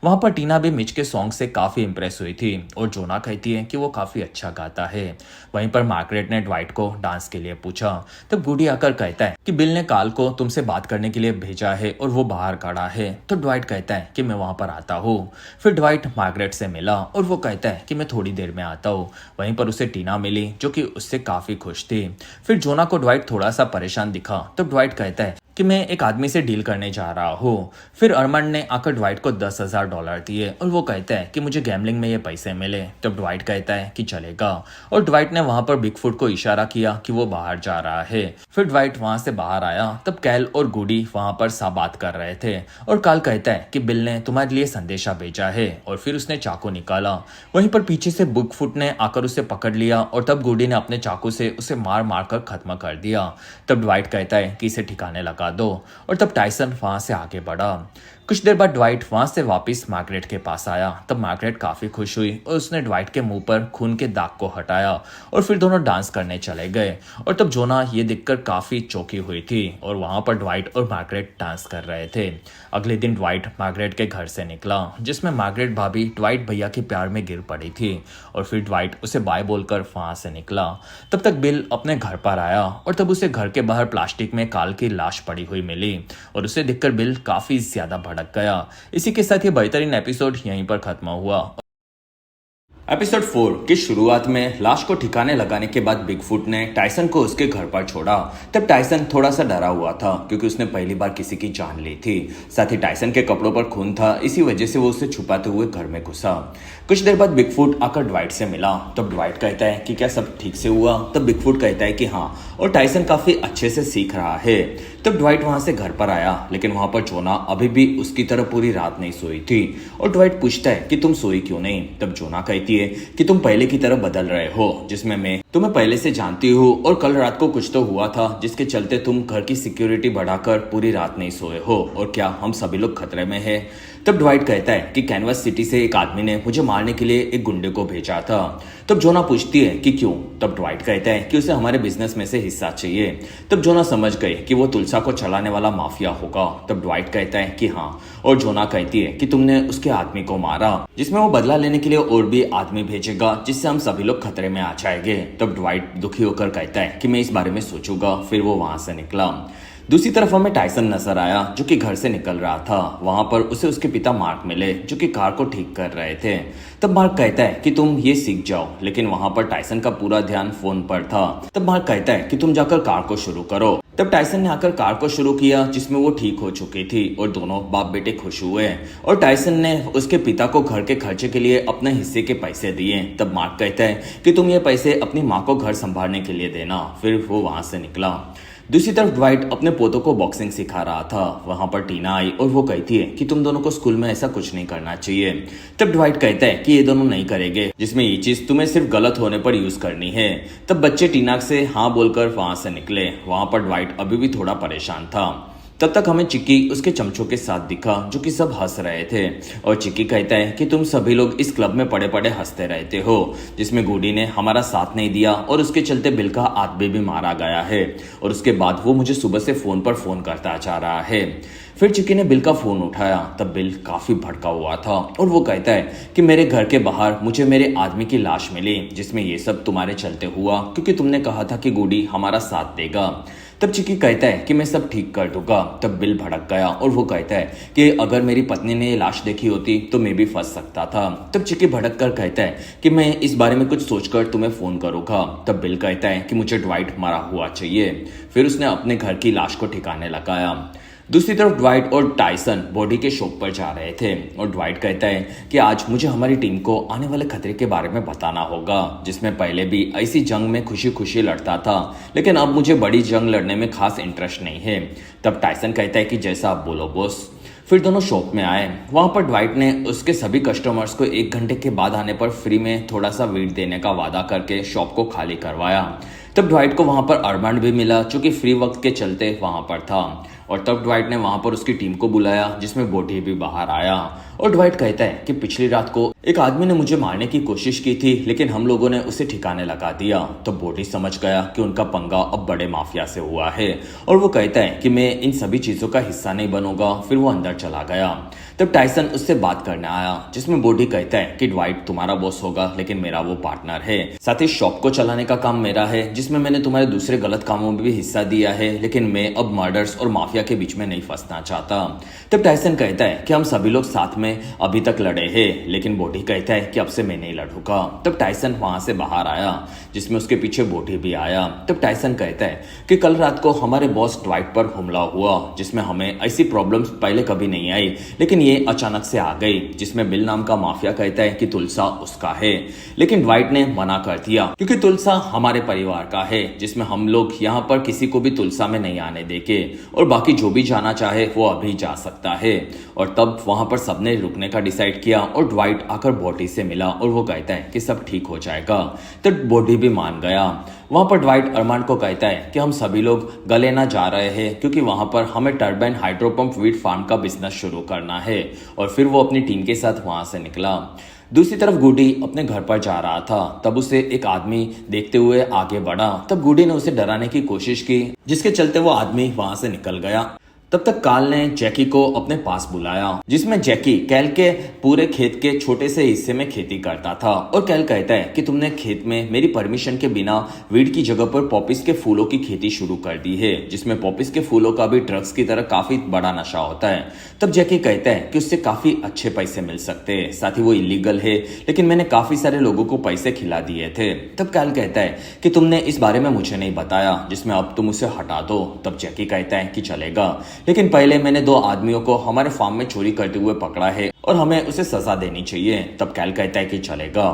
वहां पर टीना भी मिच के सॉन्ग से काफी इंप्रेस हुई थी और जोना कहती है कि वो काफी अच्छा गाता है। वहीं पर मार्गरेट ने ड्वाइट को डांस के लिए पूछा। तब गुडी आकर कहता है कि बिल ने काल को तुमसे बात करने के लिए भेजा है और वो बाहर खड़ा है। तो ड्वाइट कहता है कि मैं वहां पर आता हूँ। फिर ड्वाइट मार्गरेट से मिला और वो कहता है कि मैं थोड़ी देर में आता हूँ। वहीं पर उसे टीना मिली, जो कि उससे काफी खुश थी। फिर जोना को ड्वाइट थोड़ा सा परेशान दिखा। तो ड्वाइट कहता है कि मैं एक आदमी से डील करने जा रहा हूँ। फिर अरमंड ने आकर ड्वाइट को $10,000 दिए और वो कहता है कि मुझे गैम्बलिंग में ये पैसे मिले। तब ड्वाइट कहता है कि चलेगा और ड्वाइट ने वहां पर बिगफुट को इशारा किया कि वो बाहर जा रहा है। फिर ड्वाइट वहां से बाहर आया। तब कैल और गुडी वहां पर बात कर रहे थे और काल कहता है कि बिल ने तुम्हारे लिए संदेशा भेजा है और फिर उसने चाकू निकाला। वहीं पर पीछे से बिगफुट ने आकर उसे पकड़ लिया और तब गुडी ने अपने चाकू से उसे मार मार कर खत्म कर दिया। तब ड्वाइट कहता है कि इसे ठिकाने लगा दो और तब टाइसन वहां से आगे बढ़ा। कुछ देर बाद ड्वाइट वहां से वापस मार्गरेट के पास आया। तब मार्गरेट काफी खुश हुई और उसने ड्वाइट के मुंह पर खून के दाग को हटाया और फिर दोनों डांस करने चले गए। और तब जोना ये देखकर काफी चौंकी हुई थी और वहां पर ड्वाइट और मार्गरेट डांस कर रहे थे। अगले दिन ड्वाइट मार्गरेट के घर से निकला, जिसमें मार्गरेट भाभी ड्वाइट भैया के प्यार में गिर पड़ी थी और फिर ड्वाइट उसे बाय बोलकर वहां से निकला। तब तक बिल अपने घर पर आया और तब उसे घर के बाहर प्लास्टिक में काल की लाश पड़ी हुई मिली और उसे देखकर बिल काफी ज्यादा भड़क गया। इसी के साथ ये बेहतरीन एपिसोड यहीं पर खत्म हुआ। एपिसोड 4 की शुरुआत में लाश को ठिकाने लगाने के बाद बिगफुट ने टाइसन को उसके घर पर छोड़ा। तब टाइसन थोड़ा सा डरा हुआ था क्योंकि उसने पहली बार किसी की जान ली थी। साथ ही टाइसन के कपड़ों पर खून था, इसी वजह से वो उसे छुपाते हुए घर में घुसा। कुछ देर बाद बिगफुट आकर ड्वाइट से मिला। तब ड्वाइट कहता है कि क्या सब ठीक से हुआ। तब बिगफुट कहता है कि हाँ, और टाइसन काफी अच्छे से सीख रहा है। तब ड्वाइट वहां से घर पर आया, लेकिन वहां पर जोना अभी भी उसकी तरह पूरी रात नहीं सोई थी और ड्वाइट पूछता है कि तुम सोई क्यों नहीं। तब जोना कहती है कि तुम पहले की तरह बदल रहे हो, जिसमें मैं तुम्हें पहले से जानती हूँ और कल रात को कुछ तो हुआ था जिसके चलते तुम घर की सिक्योरिटी बढ़ाकर पूरी रात नहीं सोए हो और क्या हम सभी लोग खतरे में हैं। तब ड्वाइट कहता है कि कैनवस सिटी से एक आदमी ने मुझे मारने के लिए एक गुंडे को भेजा था। तब जोना पूछती है कि क्यों। तब ड्वाइट कहता है कि उसे हमारे बिजनेस में से हिस्सा चाहिए। तब जोना समझ गए कि वो तुलसा को चलाने वाला माफिया होगा। तब ड्वाइट कहता है कि हाँ, और जोना कहती है कि तुमने उसके आदमी को मारा, जिसमें वो बदला लेने के लिए और भी आदमी भेजेगा, जिससे हम सभी लोग खतरे में आ जाएंगे। तब ड्वाइट दुखी होकर कहता है कि मैं इस बारे में सोचूंगा। फिर वो वहां से निकला। दूसरी तरफ हमें टाइसन नजर आया, जो कि घर से निकल रहा था। वहां पर उसे उसके पिता मार्क मिले, जो कि कार को ठीक कर रहे थे। तब मार्क कहता है कि तुम ये सीख जाओ, लेकिन वहां पर टाइसन का पूरा ध्यान फोन पर था। तब मार्क कहता है कि तुम जाकर कार को शुरू करो। तब टाइसन ने आकर कार को शुरू किया, जिसमें वो ठीक हो चुकी थी और दोनों बाप बेटे खुश हुए और टाइसन ने उसके पिता को घर के खर्चे के लिए अपने हिस्से के पैसे दिए। तब मार्क कहता है कि तुम ये पैसे अपनी माँ को घर संभालने के लिए देना। फिर वो वहां से निकला। दूसरी तरफ ड्वाइट अपने पोतों को बॉक्सिंग सिखा रहा था। वहां पर टीना आई और वो कहती है कि तुम दोनों को स्कूल में ऐसा कुछ नहीं करना चाहिए। तब ड्वाइट कहता है कि ये दोनों नहीं करेंगे, जिसमें ये चीज तुम्हें सिर्फ गलत होने पर यूज करनी है। तब बच्चे टीना से हाँ बोलकर वहां से निकले। वहां पर ड्वाइट अभी भी थोड़ा परेशान था। तब तक हमें चिक्की उसके चमचों के साथ दिखा, जो कि सब हंस रहे थे और चिक्की कहता है कि तुम सभी लोग इस क्लब में पड़े पड़े हंसते रहते हो, जिसमें गुडी ने हमारा साथ नहीं दिया और उसके चलते बिल का आदमी भी मारा गया है और उसके बाद वो मुझे सुबह से फोन पर फोन करता जा रहा है। फिर चिक्की ने बिल का फोन उठाया। तब बिल काफी भड़का हुआ था और वो कहता है कि मेरे घर के बाहर मुझे मेरे आदमी की लाश मिली, जिसमें ये सब तुम्हारे चलते हुआ क्योंकि तुमने कहा था कि गुडी हमारा साथ देगा। तब चिक्की कहता है कि मैं सब ठीक कर दूंगा। तब बिल भड़क गया और वो कहता है कि अगर मेरी पत्नी ने ये लाश देखी होती तो मैं भी फंस सकता था। तब चिक्की भड़क कर कहता है कि मैं इस बारे में कुछ सोचकर तुम्हें फोन करूंगा। तब बिल कहता है कि मुझे ड्वाइट मारा हुआ चाहिए। फिर उसने अपने घर की लाश को ठिकाने लगाया। दूसरी तरफ ड्वाइट और टाइसन बॉडी के शो पर जा रहे थे और ड्वाइट कहता है कि आज मुझे हमारी टीम को आने वाले खतरे के बारे में बताना होगा, जिसमें पहले भी ऐसी जंग में खुशी खुशी लड़ता था, लेकिन अब मुझे बड़ी जंग लड़ने में खास इंटरेस्ट नहीं है। तब टाइसन कहता है कि जैसा आप बोलो बॉस। फिर दोनों शॉप में आए। वहां पर ड्वाइट ने उसके सभी कस्टमर्स को 1 घंटे के बाद आने पर फ्री में थोड़ा सा वीट देने का वादा करके शॉप को खाली करवाया। तब ड्वाइट को वहां पर अरमांड भी मिला, जो कि फ्री वक्त के चलते वहां पर था। और तब ड्वाइट ने वहां पर उसकी टीम को बुलाया, जिसमें बोटी भी बाहर आया। और ड्वाइट कहता है कि पिछली रात को एक आदमी ने मुझे मारने की कोशिश की थी, लेकिन हम लोगों ने उसे ठिकाने लगा दिया। तो बोटी समझ गया कि उनका पंगा अब बड़े माफिया से हुआ है और वो कहता है कि मैं इन सभी चीजों का हिस्सा नहीं बनूंगा। फिर वो अंदर चला गया। तब टाइसन उससे बात करने आया, जिसमें बोटी कहता है कि ड्वाइट तुम्हारा बॉस होगा, लेकिन मेरा वो पार्टनर है। साथ ही शॉप को चलाने का काम मेरा है, जिसमें मैंने तुम्हारे दूसरे गलत कामों में भी हिस्सा दिया है, लेकिन मैं अब मर्डर्स और माफिया के बीच में नहीं फंसना चाहता। तब टाइसन कहता है कि हम सभी लोग साथ में अभी तक लड़े हैं, लेकिन बोटी कहता है कि अब से मैं नहीं लड़ूंगा। तब टाइसन वहां से बाहर आया, जिसमें उसके पीछे बोटी भी आया। तब टाइसन कहता है कि कल रात को हमारे बॉस ड्वाइट पर हमला हुआ, जिसमें हमें ऐसी प्रॉब्लम्स पहले कभी नहीं आई, लेकिन ये अचानक से आ गई, जिसमें बिल नाम का माफिया कहता है कि तुलसा उसका है, लेकिन ड्वाइट ने मना कर दिया क्योंकि तुलसा हमारे परिवार का है, जिसमें हम लोग यहाँ पर किसी को भी तुलसा में नहीं आने देंगे और बाकी जो भी जाना चाहे वो अभी जा सकता है। और तब वहां पर सबने रुकने का डिसाइड किया और ड्वाइट आकर बॉडी से मिला और वो कहता है कि सब ठीक हो जाएगा। तब बॉडी भी मान गया। वहां पर ड्वाइट अरमांड को कहता है कि हम सभी लोग गलेना जा रहे हैं, क्योंकि वहां पर हमें टर्बाइन हाइड्रोपंप वीट फार्म का बिजनेस शुरू करना है। और फिर वो अपनी टीम के साथ वहां से निकला। दूसरी तरफ गुडी अपने घर पर जा रहा था। तब उसे एक आदमी देखते हुए आगे बढ़ा। तब गुडी ने उसे डराने की कोशिश की, जिसके चलते वो आदमी वहां से निकल गया। तब तक काल ने जैकी को अपने पास बुलाया, जिसमें जैकी कैल के पूरे खेत के छोटे से हिस्से में खेती करता था। और कैल कहता है कि तुमने खेत में मेरी परमिशन के बिना वीड की जगह पर पॉपिस के फूलों की खेती शुरू कर दी है, जिसमें पॉपिस के फूलों का भी ड्रग्स की तरह काफी बड़ा नशा होता है। तब जैकी कहता है कि उससे काफी अच्छे पैसे मिल सकते हैं, साथ ही वो इलीगल है, लेकिन मैंने काफी सारे लोगों को पैसे खिला दिए थे। तब कैल कहता है कि तुमने इस बारे में मुझे नहीं बताया, जिसमें अब तुम उसे हटा दो। तब जैकी कहता है कि चलेगा, लेकिन पहले मैंने 2 आदमियों को हमारे फार्म में चोरी करते हुए पकड़ा है और हमें उसे सजा देनी चाहिए। तब कैल कहता है कि चलेगा।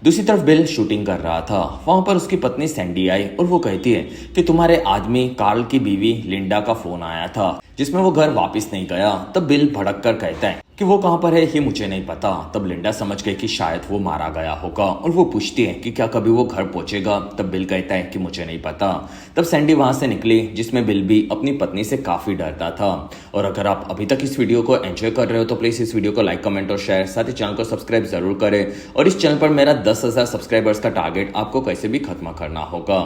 दूसरी तरफ बिल शूटिंग कर रहा था। वहां पर उसकी पत्नी सैंडी आई और वो कहती है कि तुम्हारे आदमी कार्ल की बीवी लिंडा का फोन आया था, जिसमें वो घर वापस नहीं गया। तब बिल भड़क कर कहता है कि वो कहां पर है ये मुझे नहीं पता। तब लिंडा समझ गई कि शायद वो मारा गया होगा और वो पूछती है कि क्या कभी वो घर पहुंचेगा। तब बिल कहता है कि मुझे नहीं पता। तब सैंडी वहां से निकली, जिसमें बिल भी अपनी पत्नी से काफी डरता था। और अगर आप अभी तक इस वीडियो को एंजॉय कर रहे हो तो प्लीज इस वीडियो को लाइक, कमेंट और शेयर, साथ ही चैनल को सब्सक्राइब जरूर करें। और इस चैनल पर मेरा 10,000 सब्सक्राइबर्स का टारगेट आपको कैसे भी खत्म करना होगा।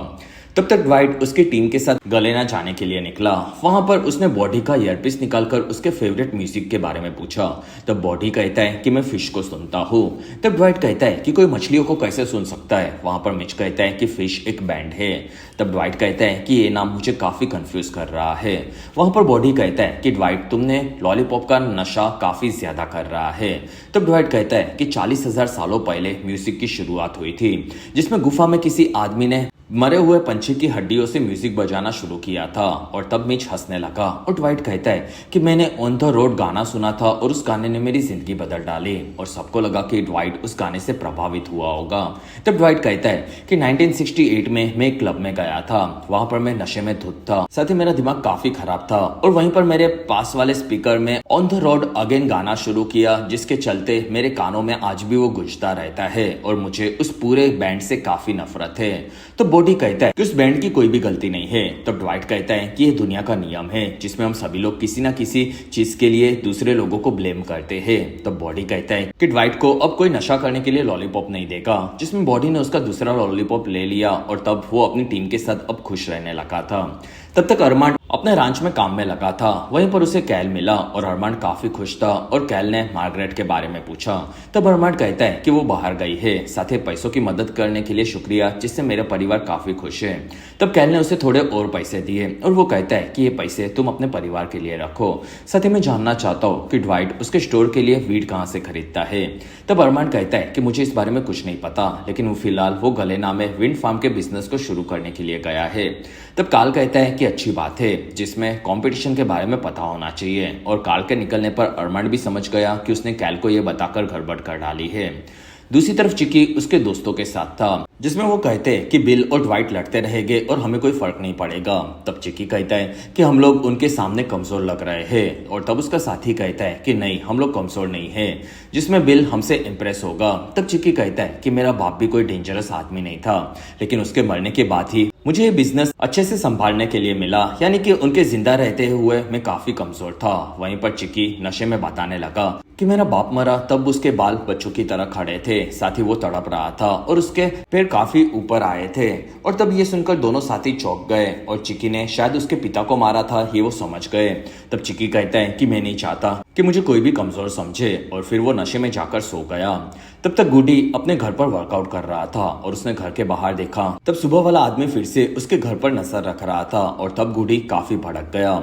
तब तक ड्वाइट उसकी टीम के साथ गलेना जाने के लिए निकला। वहां पर उसने बॉडी का ईयरपीस निकालकर उसके फेवरेट म्यूजिक के बारे में पूछा। तब बॉडी कहता है कि मैं फिश को सुनता हूँ। तब ड्वाइट कहता है कि कोई मछलियों को कैसे सुन सकता है। वहां पर मिच कहता है कि फिश एक बैंड है। तब ड्वाइट कहता है कि ये नाम मुझे काफी कंफ्यूज कर रहा है। वहां पर बॉडी कहता है कि ड्वाइट तुमने लॉलीपॉप का नशा काफी ज्यादा कर रहा है। तब ड्वाइट कहता है कि 40,000 सालों पहले म्यूजिक की शुरुआत हुई थी, जिसमें गुफा में किसी आदमी ने मरे हुए पंछी की हड्डियों से म्यूजिक बजाना शुरू किया था। और तब मिच हंसने लगा और ड्वाइट कहता है कि मैंने ऑन द रोड गाना सुना था और उस गाने ने मेरी जिंदगी बदल डाली। और सबको लगा कि ड्वाइट उस गाने से प्रभावित हुआ होगा। तब ड्वाइट कहता है कि 1968 में मैं एक क्लब में गया था। वहां पर मैं नशे में धुत था, साथ ही मेरा दिमाग काफी खराब था। और वहीं पर मेरे पास वाले स्पीकर में ऑन द रोड अगेन गाना शुरू किया, जिसके चलते मेरे कानों में आज भी वो गूंजता रहता है और मुझे उस पूरे बैंड से काफी नफरत है। तो बॉडी कहता है कि उस बैंड की कोई भी गलती नहीं है। तब ड्वाइट कहता है कि ये दुनिया का नियम है, जिसमें हम सभी लोग किसी ना किसी चीज के लिए दूसरे लोगों को ब्लेम करते हैं। तब बॉडी कहता है कि ड्वाइट को अब कोई नशा करने के लिए लॉलीपॉप नहीं देगा, जिसमें बॉडी ने उसका दूसरा लॉलीपॉप ले लिया और तब वो अपनी टीम के साथ अब खुश रहने लगा था। तब तक अरमांड अपने रांच में काम में लगा था। वहीं पर उसे कैल मिला और अरमांड काफी खुश था और कैल ने मार्गरेट के बारे में पूछा। तब अरमांड कहता है कि वो बाहर गई है, साथ ही पैसों की मदद करने के लिए शुक्रिया, जिससे मेरा परिवार काफी खुश है। तब कैल ने उसे थोड़े और पैसे दिए और वो कहता है कि ये पैसे तुम अपने परिवार के लिए रखो। साथ ही मैं जानना चाहता हूँ कि ड्वाइट उसके स्टोर के लिए वीड कहाँ से खरीदता है। तब अरमांड कहता है कि मुझे इस बारे में कुछ नहीं पता, लेकिन वो फिलहाल वो गलेना में विंड फार्म के बिजनेस को शुरू करने के लिए गया है। तब कार्ल कहता है कि अच्छी बात है, जिसमें कंपटीशन के बारे में पता होना चाहिए। और कार्ल के निकलने पर अर्मांड भी समझ गया कि उसने कैल को ये बताकर गड़बड़ कर डाली है। दूसरी तरफ चिकी उसके दोस्तों के साथ था, जिसमें वो कहते हैं कि बिल और ड्वाइट लड़ते रहेंगे और हमें कोई फर्क नहीं पड़ेगा। तब चिकी कहता है कि हम लोग उनके सामने कमजोर लग रहे हैं। और तब उसका साथी कहता है कि नहीं, हम लोग कमजोर नहीं है, जिसमें बिल हमसे इम्प्रेस होगा। तब चिकी कहता है कि मेरा बाप भी कोई डेंजरस आदमी नहीं था, लेकिन उसके मरने के बाद ही मुझे ये बिजनेस अच्छे से संभालने के लिए मिला, यानी कि उनके जिंदा रहते हुए मैं काफी कमजोर था। वहीं पर चिकी नशे में बताने लगा कि मेरा बाप मरा तब उसके बाल बच्चों की तरह खड़े थे, साथ ही वो तड़प रहा था और उसके पैर काफी ऊपर आए थे। और तब ये सुनकर दोनों साथी चौंक गए और चिकी ने शायद उसके पिता को मारा था, ये वो समझ गए। तब चिकी कहता है कि मैं नहीं चाहता कि मुझे कोई भी कमजोर समझे, और फिर वो नशे में जाकर सो गया। तब तक गुडी अपने घर पर वर्कआउट कर रहा था और उसने घर के बाहर देखा। तब सुबह वाला आदमी फिर से उसके घर पर नजर रख रहा था और तब गुडी काफी भड़क गया।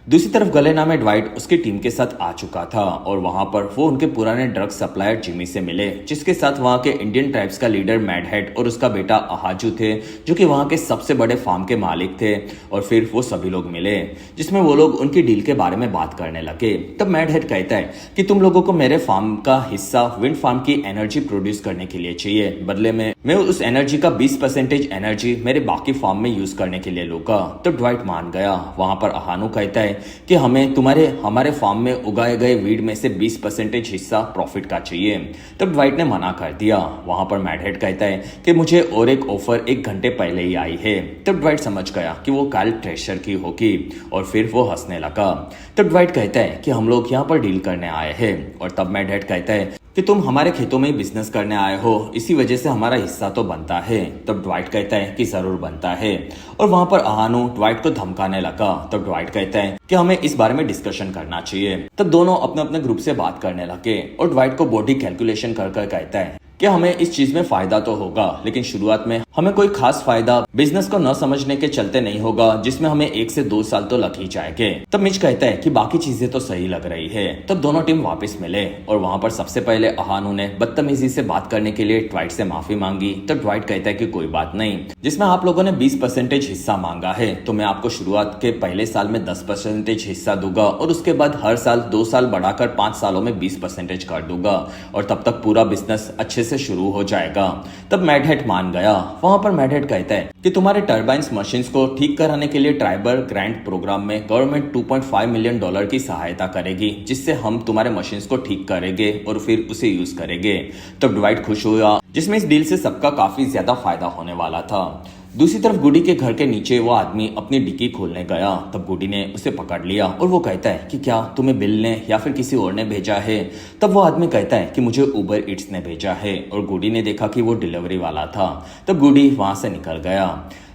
दूसरी तरफ गलेना में ड्वाइट उसकी टीम के साथ आ चुका था और वहां पर वो उनके पुराने ड्रग सप्लायर जिमी से मिले, जिसके साथ वहां के इंडियन ट्राइब्स का लीडर मैड हेड और उसका बेटा अहाजू थे, जो कि वहां के सबसे बड़े फार्म के मालिक थे। और फिर वो सभी लोग मिले, जिसमें वो लोग उनकी डील के बारे में बात करने लगे। तब मैड हेड कहता है कि तुम लोगों को मेरे फार्म का हिस्सा विंड फार्म की एनर्जी प्रोड्यूस करने के लिए चाहिए, बदले में मैं उस एनर्जी का 20% एनर्जी मेरे बाकी फार्म में यूज करने के लिए लूंगा। तब ड्वाइट मान गया। वहां पर अहानू कहता है कि हमें हमारे फार्म में उगाए गए वीड में से 20% हिस्सा प्रॉफिट का चाहिए। तब ड्वाइट ने मना कर दिया। वहां पर मैड हेड कहता है कि मुझे और एक ऑफर 1 घंटे पहले ही आई है। तब ड्वाइट समझ गया कि वो कार्ल ट्रेशर की होगी और फिर वो हंसने लगा। तब ड्वाइट कहता है कि हम लोग यहाँ पर डील करने आए हैं। और तब मैड हेड कहता है कि तुम हमारे खेतों में ही बिजनेस करने आए हो, इसी वजह से हमारा हिस्सा तो बनता है। तब ड्वाइट कहता है कि जरूर बनता है। और वहां पर अहानू ड्वाइट को धमकाने लगा। तब ड्वाइट कहता है कि हमें इस बारे में डिस्कशन करना चाहिए। तब दोनों अपने अपने ग्रुप से बात करने लगे और ड्वाइट को बॉडी कैलकुलेशन कर कहता है कि हमें इस चीज में फायदा तो होगा, लेकिन शुरुआत में हमें कोई खास फायदा बिजनेस को न समझने के चलते नहीं होगा, जिसमें हमें 1 से 2 साल तो लग ही जाएंगे। तब मिच कहता है कि बाकी चीजें तो सही लग रही है। तब दोनों टीम वापस मिले और वहां पर सबसे पहले अहानू ने बदतमीजी से बात करने के लिए ड्वाइट से माफी मांगी। तब ड्वाइट कहता है कि कोई बात नहीं, जिसमें आप लोगों ने 20% हिस्सा मांगा है, तो मैं आपको शुरुआत के पहले साल में 10% हिस्सा दूंगा और उसके बाद हर साल 2 साल बढ़ाकर 5 सालों में 20% कर दूंगा, और तब तक पूरा बिजनेस अच्छे से शुरू हो जाएगा। तब मैड हेड मान गया। वहां पर मैड हेड कहता है कि तुम्हारे टर्बाइन्स मशीन्स को ठीक कराने के लिए ट्राइबल ग्रांट प्रोग्राम में गवर्नमेंट $2.5 मिलियन की सहायता करेगी, जिससे हम तुम्हारे मशीन्स को ठीक करेंगे और फिर उसे यूज करेंगे। तब ड्वाइट खुश हुआ, जिसमें इस डील से सबका काफी ज्यादा फायदा होने वाला था। दूसरी तरफ गुडी के घर के नीचे वो आदमी अपनी डिक्की खोलने गया। तब गुडी ने उसे पकड़ लिया और वो कहता है कि क्या तुम्हें बिल ने या फिर किसी और ने भेजा है। तब वो आदमी कहता है कि मुझे उबर ईट्स ने भेजा है, और गुडी ने देखा कि वो डिलीवरी वाला था। तब गुडी वहां से निकल गया।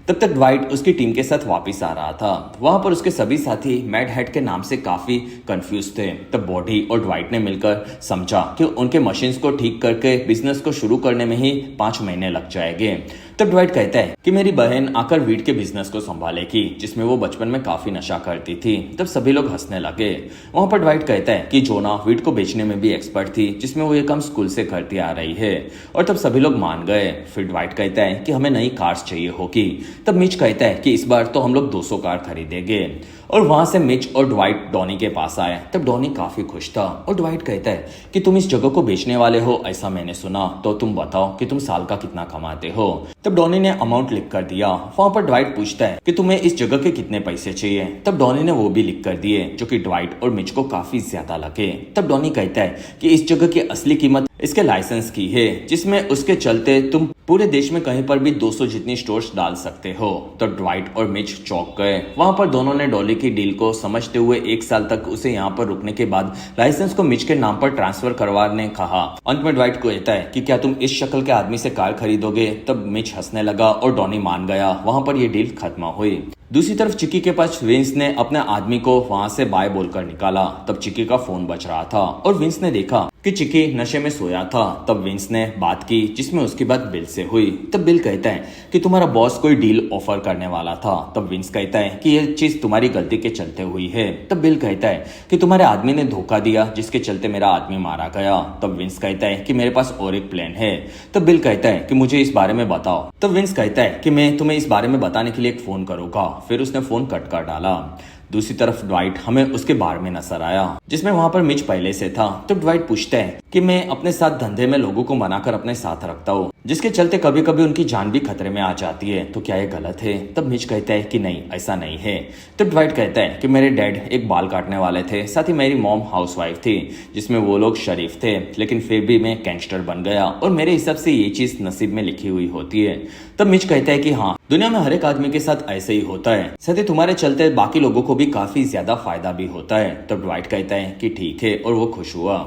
तब तक ड्वाइट उसकी टीम के साथ वापस आ रहा था। वहां पर उसके सभी साथी मैड हेड के नाम से काफी कंफ्यूज थे। तब बॉडी और ड्वाइट ने मिलकर समझा कि उनके मशीन्स को ठीक करके बिजनेस को शुरू करने में ही 5 महीने लग जाएंगे। तब ड्वाइट कहता है कि मेरी बहन आकर वीड के बिजनेस को संभालेगी, जिसमें वो बचपन में काफी नशा करती थी। तब सभी लोग हंसने लगे। वहां पर ड्वाइट कहता है कि जोना वीड को बेचने में भी एक्सपर्ट थी, जिसमें वो ये काम स्कूल से करती आ रही है। और तब सभी लोग मान गए। फिर ड्वाइट कहता है कि हमें नई कार्स चाहिए होगी। तब मिच कहता है कि इस बार तो हम लोग 200 कार खरीदेंगे। और वहां से मिच और ड्वाइट डॉनी के पास आए। तब डॉनी काफी खुश था और ड्वाइट कहता है कि तुम इस जगह को बेचने वाले हो, ऐसा मैंने सुना, तो तुम बताओ कि तुम साल का कितना कमाते हो। तब डॉनी ने अमाउंट लिख कर दिया। वहां पर ड्वाइट पूछता है कि तुम्हें इस जगह के कितने पैसे चाहिए। तब डॉनी ने वो भी लिख कर दिए, जो कि ड्वाइट और मिच को काफी ज्यादा लगे। तब डॉनी कहता है कि इस जगह की असली कीमत इसके लाइसेंस की है, जिसमें उसके चलते तुम पूरे देश में कहीं पर भी 200 जितनी स्टोर्स डाल सकते हो। तो ड्वाइट और मिच चौंक गए। वहां पर दोनों ने डॉली की डील को समझते हुए 1 साल तक उसे यहाँ पर रुकने के बाद लाइसेंस को मिच के नाम पर ट्रांसफर करवाने कहा। अंत में ड्वाइट को कहता है कि क्या तुम इस शक्ल के आदमी से कार खरीदोगे। तब मिच हंसने लगा और डॉनी मान गया। वहां पर ये डील खत्म हुई। दूसरी तरफ चिकी के पास विंस ने अपने आदमी को वहां से बाय बोलकर निकाला। तब चिकी का फोन बज रहा था और विंस ने देखा कि चिकी नशे में सोया था। तब विंस ने बात की जिसमें उसकी बात बिल से हुई। तब बिल कहता है कि तुम्हारा बॉस कोई डील ऑफर करने वाला था। तब विंस कहता है कि ये चीज तुम्हारी गलती के चलते हुई है। तब बिल कहता है कि तुम्हारे आदमी ने धोखा दिया जिसके चलते मेरा आदमी मारा गया। तब विंस कहता है कि मेरे पास और एक प्लान है। तब बिल कहता है कि मुझे इस बारे में बताओ। तब विंस कहता है कि मैं तुम्हें इस बारे में बताने के लिए एक फोन करूंगा। फिर उसने फोन कट कर डाला। दूसरी तरफ ड्वाइट हमें उसके बार में नजर आया जिसमें वहां पर मिच पहले से था। तो ड्वाइट पूछता है कि मैं अपने साथ धंधे में लोगों को मनाकर अपने साथ रखता हूँ जिसके चलते कभी कभी उनकी जान भी खतरे में आ जाती है, तो क्या ये गलत है? तब मिच कहता है कि नहीं, ऐसा नहीं है। तो ड्वाइट कहता है कि मेरे डैड एक बाल काटने वाले थे, साथ ही मेरी मॉम हाउसवाइफ थी जिसमें वो लोग शरीफ थे, लेकिन फिर भी मैं गैंगस्टर बन गया और मेरे हिसाब से ये चीज नसीब में लिखी हुई होती है। तब मिच कहता है कि हाँ, दुनिया में हर एक आदमी के साथ ऐसे ही होता है, साथ ही तुम्हारे चलते बाकी लोगों को भी काफी ज्यादा फायदा भी होता है। तब ड्वाइट कहता है कि ठीक है और वो खुश हुआ।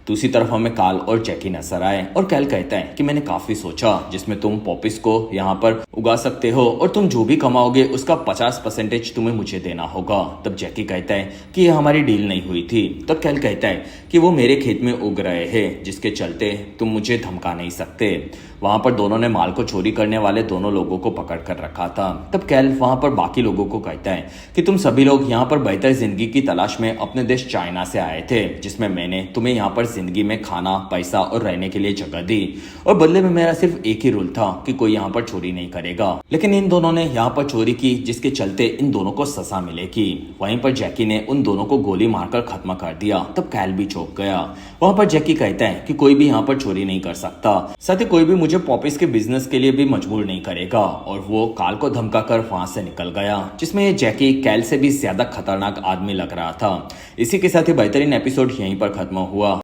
दूसरी तरफ हमें काल और जैकी नजर आए और कैल कहता है कि मैंने काफी सोचा जिसमें तुम पॉपिस को यहाँ पर उगा सकते हो और तुम जो भी कमाओगे उसका 50% तुम्हें मुझे देना होगा। तब जैकी कहता है कि ये हमारी डील नहीं हुई थी। तब कैल कहता है कि वो मेरे खेत में उग रहे हैं जिसके चलते तुम मुझे धमका नहीं सकते। वहां पर दोनों ने माल को चोरी करने वाले दोनों लोगों को पकड़ कर रखा था। तब कैल वहां पर बाकी लोगों को कहता है कि तुम सभी लोग यहाँ पर बेहतर जिंदगी की तलाश में अपने देश चाइना से आए थे, जिसमें मैंने तुम्हें यहाँ पर जिंदगी में खाना, पैसा और रहने के लिए जगह दी और बदले में मेरा सिर्फ एक ही रूल था कि कोई यहाँ पर चोरी नहीं करेगा। लेकिन इन दोनों ने यहाँ पर चोरी की जिसके चलते इन दोनों को सजा मिलेगी। वहीं पर जैकी ने उन दोनों को गोली मारकर खत्म कर दिया। तब कैल भी चौंक गया। वहां पर जैकी कहता है कि कोई भी यहाँ पर चोरी नहीं कर सकता, साथ ही कोई भी मुझे पॉपिस के बिजनेस के लिए भी मजबूर नहीं करेगा। और वो काल को धमकाकर वहां से निकल गया जिसमें ये जैकी कैल से भी ज्यादा खतरनाक आदमी लग रहा था। इसी के साथ ही बेहतरीन एपिसोड यहीं पर खत्म हुआ।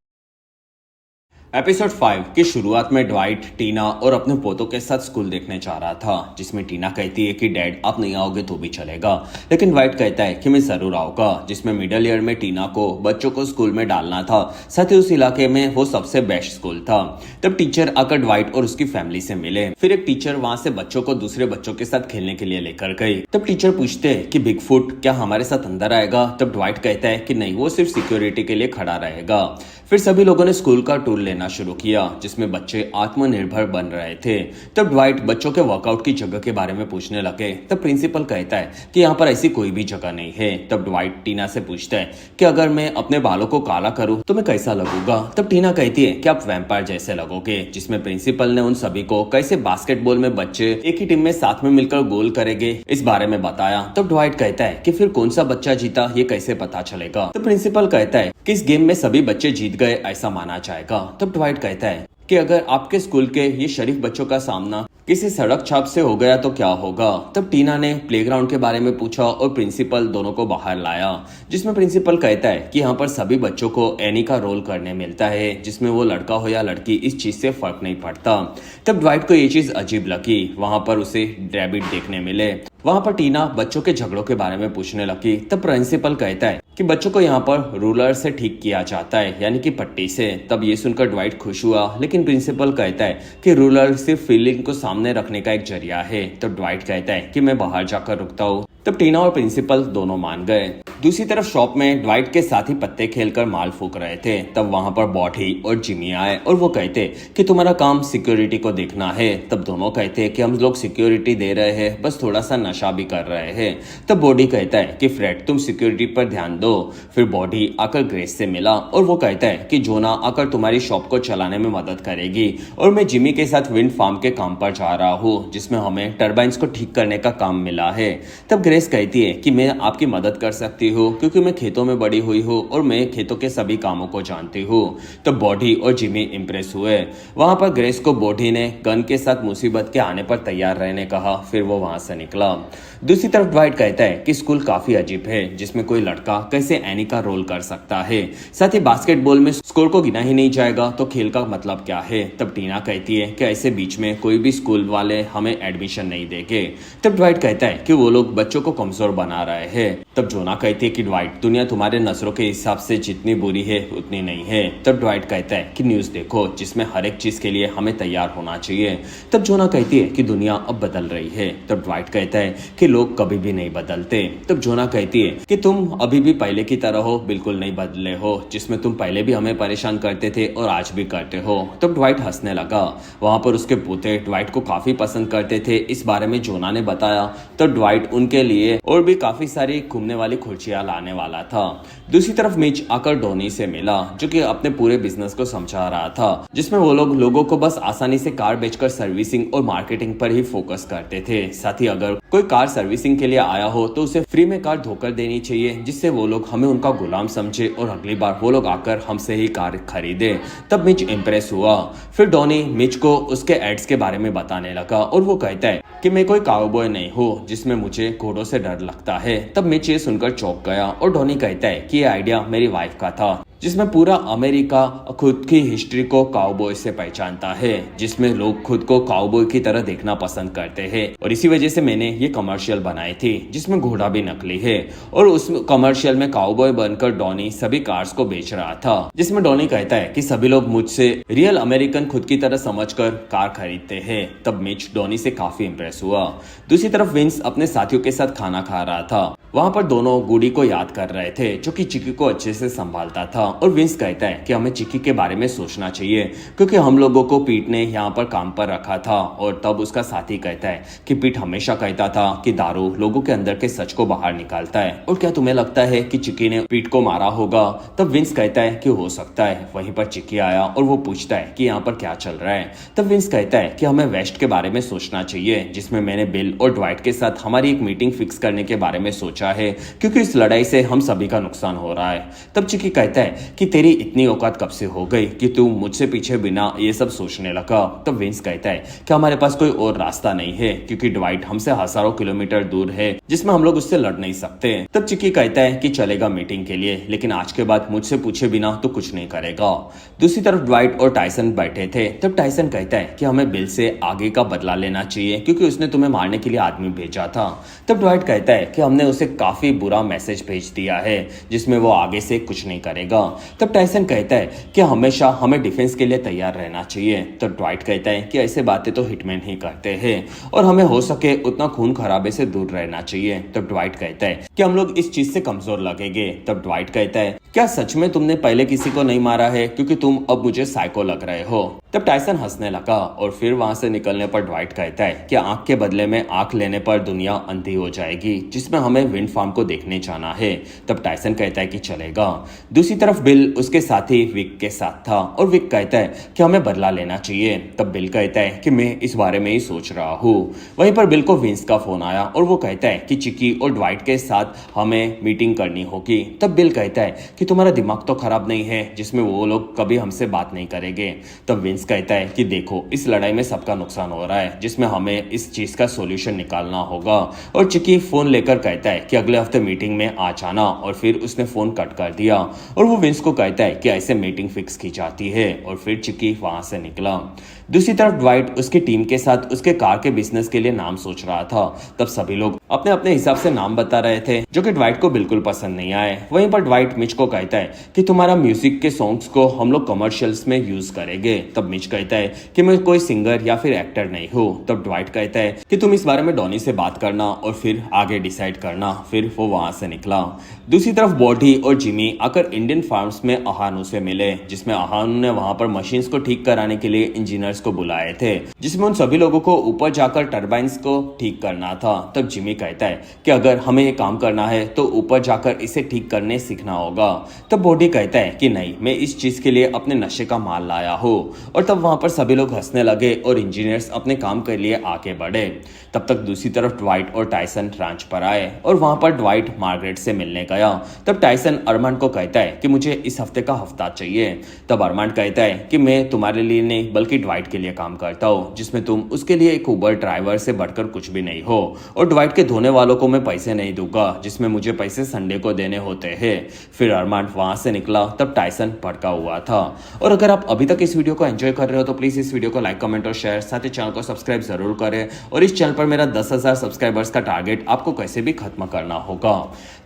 एपिसोड 5 की शुरुआत में ड्वाइट टीना और अपने पोतों के साथ स्कूल देखने जा रहा था, जिसमें टीना कहती है कि डैड आप नहीं आओगे तो भी चलेगा, लेकिन ड्वाइट कहता है कि मैं जरूर आऊंगा। जिसमें मिडिल ईयर में टीना को बच्चों को स्कूल में डालना था, साथ ही उस इलाके में वो सबसे बेस्ट स्कूल था। तब टीचर आकर ड्वाइट और उसकी फैमिली से मिले। फिर एक टीचर वहां से बच्चों को दूसरे बच्चों के साथ खेलने के लिए लेकर गई। तब टीचर पूछते है कि बिग फुट क्या हमारे साथ अंदर आएगा? तब ड्वाइट कहता है कि नहीं, वो सिर्फ सिक्योरिटी के लिए खड़ा रहेगा। फिर सभी लोगों ने स्कूल का टूर लेना शुरू किया जिसमें बच्चे आत्मनिर्भर बन रहे थे। तब ड्वाइट बच्चों के वर्कआउट की जगह के बारे में पूछने लगे। तब प्रिंसिपल कहता है कि यहाँ पर ऐसी कोई भी जगह नहीं है। तब ड्वाइट टीना से पूछता है कि अगर मैं अपने बालों को काला करूं तो मैं कैसा लगूंगा? तब टीना कहती है कि आप वैम्पायर जैसे लगोगे। जिसमें प्रिंसिपल ने उन सभी को कैसे बास्केटबॉल में बच्चे एक ही टीम में साथ में मिलकर गोल करेंगे इस बारे में बताया। तब ड्वाइट कहता है कि फिर कौन सा बच्चा जीता ये कैसे पता चलेगा? तो प्रिंसिपल कहता है कि इस गेम में सभी बच्चे जीत गए ऐसा माना जाएगा। तब ड्वाइट कहता है कि अगर आपके स्कूल के ये शरीफ बच्चों का सामना किसी सड़क छाप से हो गया तो क्या होगा? तब टीना ने प्लेग्राउंड के बारे में पूछा और प्रिंसिपल दोनों को बाहर लाया। जिसमें प्रिंसिपल कहता है कि यहाँ पर सभी बच्चों को एनी का रोल करने मिलता है, जिसमें वो लड़का हो या लड़की इस चीज से फर्क नहीं पड़ता। तब ड्वाइट को ये चीज अजीब लगी। वहां पर उसे रैबिट देखने मिले। वहां पर टीना बच्चों के झगड़ों के बारे में पूछने लगी। तब प्रिंसिपल कहता है कि बच्चों को यहाँ पर रूलर से ठीक किया जाता है, यानी कि पट्टी से। तब ये सुनकर ड्वाइट खुश हुआ, लेकिन प्रिंसिपल कहता है कि रूलर सिर्फ फीलिंग को सामने रखने का एक जरिया है। तब ड्वाइट कहता है कि मैं बाहर जाकर रुकता हूँ। तब टीना और प्रिंसिपल दोनों मान गए। दूसरी तरफ शॉप में ड्वाइट के साथ ही पत्ते खेलकर माल फूक रहे थे। तब वहां पर बॉडी और जिमी आए और वो कहते कि तुम्हारा काम सिक्योरिटी को देखना है। तब दोनों कहते कि हम लोग सिक्योरिटी दे रहे हैं, बस थोड़ा सा नशा भी कर रहे हैं। तब बॉडी कहता है कि फ्रेड तुम सिक्योरिटी पर ध्यान दो। फिर बॉडी आकर ग्रेस से मिला और वो कहता है कि जोना आकर तुम्हारी शॉप को चलाने में मदद करेगी और मैं जिमी के साथ विंड फार्म के काम पर जा रहा हूँ, जिसमें हमें टर्बाइंस को ठीक करने का काम मिला है। तब ग्रेस कहती है कि मैं आपकी मदद कर सकती हूँ क्योंकि मैं खेतों में बड़ी हुई हूँ और मैं खेतों के सभी कामों को जानती हूँ। तब बॉडी और जिमी इंप्रेस हुए। वहां पर ग्रेस को बॉडी ने गन के साथ मुसीबत के आने पर तैयार रहने कहा। फिर वो वहां से निकला। दूसरी तरफ ड्वाइट कहता है कि स्कूल काफी अजीब है, जिसमें कोई लड़का कैसे एनी का रोल कर सकता है। साथ ही बास्केटबॉल में स्कोर को गिना ही नहीं जाएगा तो खेल का मतलब क्या है? तब टीना कहती है कि ऐसे बीच में कोई भी स्कूल वाले हमें एडमिशन नहीं देंगे। तब ड्वाइट कहता है कि वो लोग बच्चों बच्चों को कमजोर बना रहे हैं। तब जोना कहती है कि ड्वाइट, दुनिया तुम्हारे नजरों के हिसाब से जितनी बुरी है उतनी नहीं है। तब ड्वाइट कहता है कि न्यूज देखो जिसमें हर एक चीज के लिए हमें तैयार होना चाहिए। तब जोना कहती है कि दुनिया अब बदल रही है। तब ड्वाइट कहता है कि लोग कभी भी नहीं बदलते। तब जोना कहती है कि तुम अभी भी पहले की तरह हो, बिल्कुल नहीं बदले हो, जिसमें तुम पहले भी हमें परेशान करते थे और आज भी करते हो। तब ड्वाइट हंसने लगा। वहां पर उसके पोते ड्वाइट को काफी पसंद करते थे, इस बारे में जोना ने बताया। तो ड्वाइट उनके लिए और भी काफी सारी घूमने वाली खुर्चियां लाने वाला था। दूसरी तरफ मिच आकर डॉनी से मिला, जो कि अपने पूरे बिजनेस को समझा रहा था, जिसमें वो लोगों को बस आसानी से कार बेचकर सर्विसिंग और मार्केटिंग पर ही फोकस करते थे। साथ ही अगर कोई कार सर्विसिंग के लिए आया हो तो उसे फ्री में कार धोकर देनी चाहिए, जिससे वो लोग हमें उनका गुलाम समझे और अगली बार वो लोग आकर हमसे ही कार खरीदे। तब मिच इम्प्रेस हुआ। फिर डॉनी मिच को उसके एड्स के बारे में बताने लगा और वो कहता है कि मैं कोई काउबॉय नहीं हूँ जिसमें मुझे घोड़ों से डर लगता है। तब मिच ये सुनकर चौंक गया और डॉनी कहता है कि ये आइडिया मेरी वाइफ का था, जिसमें पूरा अमेरिका खुद की हिस्ट्री को काउबॉय से पहचानता है, जिसमें लोग खुद को काउबॉय की तरह देखना पसंद करते हैं, और इसी वजह से मैंने ये कमर्शियल बनाई थी जिसमें घोड़ा भी नकली है। और उस कमर्शियल में काउबॉय बनकर डॉनी सभी कार्स को बेच रहा था, जिसमें डॉनी कहता है कि सभी लोग मुझसे रियल अमेरिकन खुद की तरह समझकर कार खरीदते हैं। तब मिच डॉनी से काफी इंप्रेस हुआ। दूसरी तरफ विंस अपने साथियों के साथ खाना खा रहा था। वहां पर दोनों गुडी को याद कर रहे थे, जो कि चिक्की को अच्छे से संभालता था। और विंस कहता है कि हमें चिक्की के बारे में सोचना चाहिए, क्योंकि हम लोगों को पीट ने यहाँ पर काम पर रखा था। और तब उसका साथी कहता है कि पीट हमेशा कहता था कि दारू लोगों के अंदर के सच को बाहर निकालता है, और क्या तुम्हें लगता है कि चिक्की ने पीट को मारा होगा? तब विंस कहता है कि हो सकता है। वहीं पर चिक्की आया और वो पूछता है कि यहाँ पर क्या चल रहा है। तब विंस कहता है कि हमें वेस्ट के बारे में सोचना चाहिए, जिसमें मैंने बिल और ड्वाइट के साथ हमारी एक मीटिंग फिक्स करने के बारे में सोचा है, क्योंकि इस लड़ाई से हम सभी का नुकसान हो रहा है। तब चिक्की कहता है कि तेरी इतनी औकात कब से हो गई कि तू मुझसे पीछे बिना ये सब सोचने लगा? तब विंस कहता है कि हमारे पास कोई और रास्ता नहीं है, क्योंकि ड्वाइट हमसे हजारों किलोमीटर दूर है, जिसमें हम लोग उससे लड़ नहीं सकते। तब चिक्की कहता है कि चलेगा मीटिंग के लिए, लेकिन आज के बाद मुझसे पूछे बिना तो कुछ नहीं करेगा। दूसरी तरफ ड्वाइट और टाइसन बैठे थे। तब टाइसन कहता है कि हमें बिल से आगे का बदला लेना चाहिए, क्योंकि उसने तुम्हें मारने के लिए आदमी भेजा था। तब ड्वाइट कहता है कि हमने उसे काफी बुरा मैसेज भेज दिया है, जिसमें वो आगे से कुछ नहीं करेगा। तब टाइसन कहता है कि हमेशा हमें डिफेंस के लिए तैयार रहना चाहिए। तो ड्वाइट कहता है कि ऐसे बातें तो हिटमैन ही करते हैं और हमें हो सके उतना खून खराबे से दूर रहना चाहिए। तब ड्वाइट कहता है कि हम लोग इस चीज से कमजोर लगेंगे। तब ड्वाइट कहता है क्या सच में तुमने पहले किसी को नहीं मारा है, क्योंकि तुम अब मुझे साइको लग रहे हो? तब टाइसन हंसने लगा और फिर वहां से निकलने पर ड्वाइट कहता है कि आंख के बदले में आंख लेने पर दुनिया अंधी हो जाएगी, जिसमें हमें विंड फार्म को देखने जाना है। तब टाइसन कहता है कि चलेगा। दूसरी तरफ बिल उसके साथी विक के साथ था और विक कहता है कि हमें बदला लेना चाहिए। तब बिल कहता है कि मैं इस बारे में ही सोच रहा हूँ। वहीं पर बिल को विंस का फोन आया और वो कहता है कि चिक्की और ड्वाइट के साथ हमें मीटिंग करनी होगी। तब बिल कहता है कि तुम्हारा दिमाग तो खराब नहीं है, जिसमें वो लोग कभी हमसे बात नहीं करेंगे। तब विंस कहता है कि देखो इस लड़ाई में सबका नुकसान हो रहा है, जिसमें हमें इस चीज का सॉल्यूशन निकालना होगा। और चिक्की फोन लेकर कहता है कि अगले हफ्ते मीटिंग में आ जाना, और फिर उसने फोन कट कर दिया और वो विंस को कहता है कि ऐसे मीटिंग फिक्स की जाती है, और फिर चिक्की वहां से निकला। दूसरी तरफ ड्वाइट उसकी टीम के साथ उसके कार के बिजनेस के लिए नाम सोच रहा था। तब सभी लोग अपने अपने हिसाब से नाम बता रहे थे, जो कि ड्वाइट को बिल्कुल पसंद नहीं आए। वहीं पर ड्वाइट मिच को कहता है कि तुम्हारा म्यूजिक के सॉन्ग्स को हम लोग कमर्शियल्स में यूज करेंगे। तब मिच कहता है कि मैं कोई सिंगर या फिर एक्टर नहीं हूँ। तब ड्वाइट कहता है कि तुम इस बारे में डॉनी से बात करना और फिर आगे डिसाइड करना। फिर वो वहां से निकला। दूसरी तरफ बॉडी और जिमी आकर इंडियन फार्म्स में अहानू से मिले, जिसमें अहानू ने वहां पर मशीन्स को ठीक कराने के लिए इंजीनियर्स को बुलाए थे, जिसमें उन सभी लोगों को ऊपर जाकर टर्बाइंस को ठीक करना था। तब जिमी कहता है कि अगर हमें ये काम करना है तो ऊपर जाकर इसे ठीक करने सीखना होगा। तब बॉडी कहता है कि नहीं, मैं इस चीज के लिए अपने नशे का माल लाया हूँ। और तब वहां पर सभी लोग हंसने लगे और इंजीनियर्स अपने काम के लिए आगे बढ़े। तब तक दूसरी तरफ ड्वाइट और टाइसन रांच पर आए और वहां पर ड्वाइट मार्गरेट से मिलने गया। तब टाइसन अरमांड को कहता है कि मुझे इस हफ्ते का हफ्ता चाहिए। तब अरमांड कहता है कि मैं तुम्हारे लिए नहीं बल्कि ड्वाइट के लिए काम करता हूँ, जिसमें तुम उसके लिए एक उबर ड्राइवर से बढ़कर कुछ भी नहीं हो। और ड्वाइट के धोने वालों को मैं पैसे नहीं दूंगा, जिसमें मुझे पैसे संडे को देने होते हैं। फिर अरमान वहां से निकला तब टाइसन भड़का हुआ था। और अगर आप अभी तक इस वीडियो को एंजॉय कर रहे हो तो प्लीज इस वीडियो को लाइक, कमेंट और शेयर, साथ ही चैनल को सब्सक्राइब जरूर करें। और इस चैनल पर मेरा 10,000 सब्सक्राइबर्स का टारगेट आपको कैसे भी खत्म करना होगा।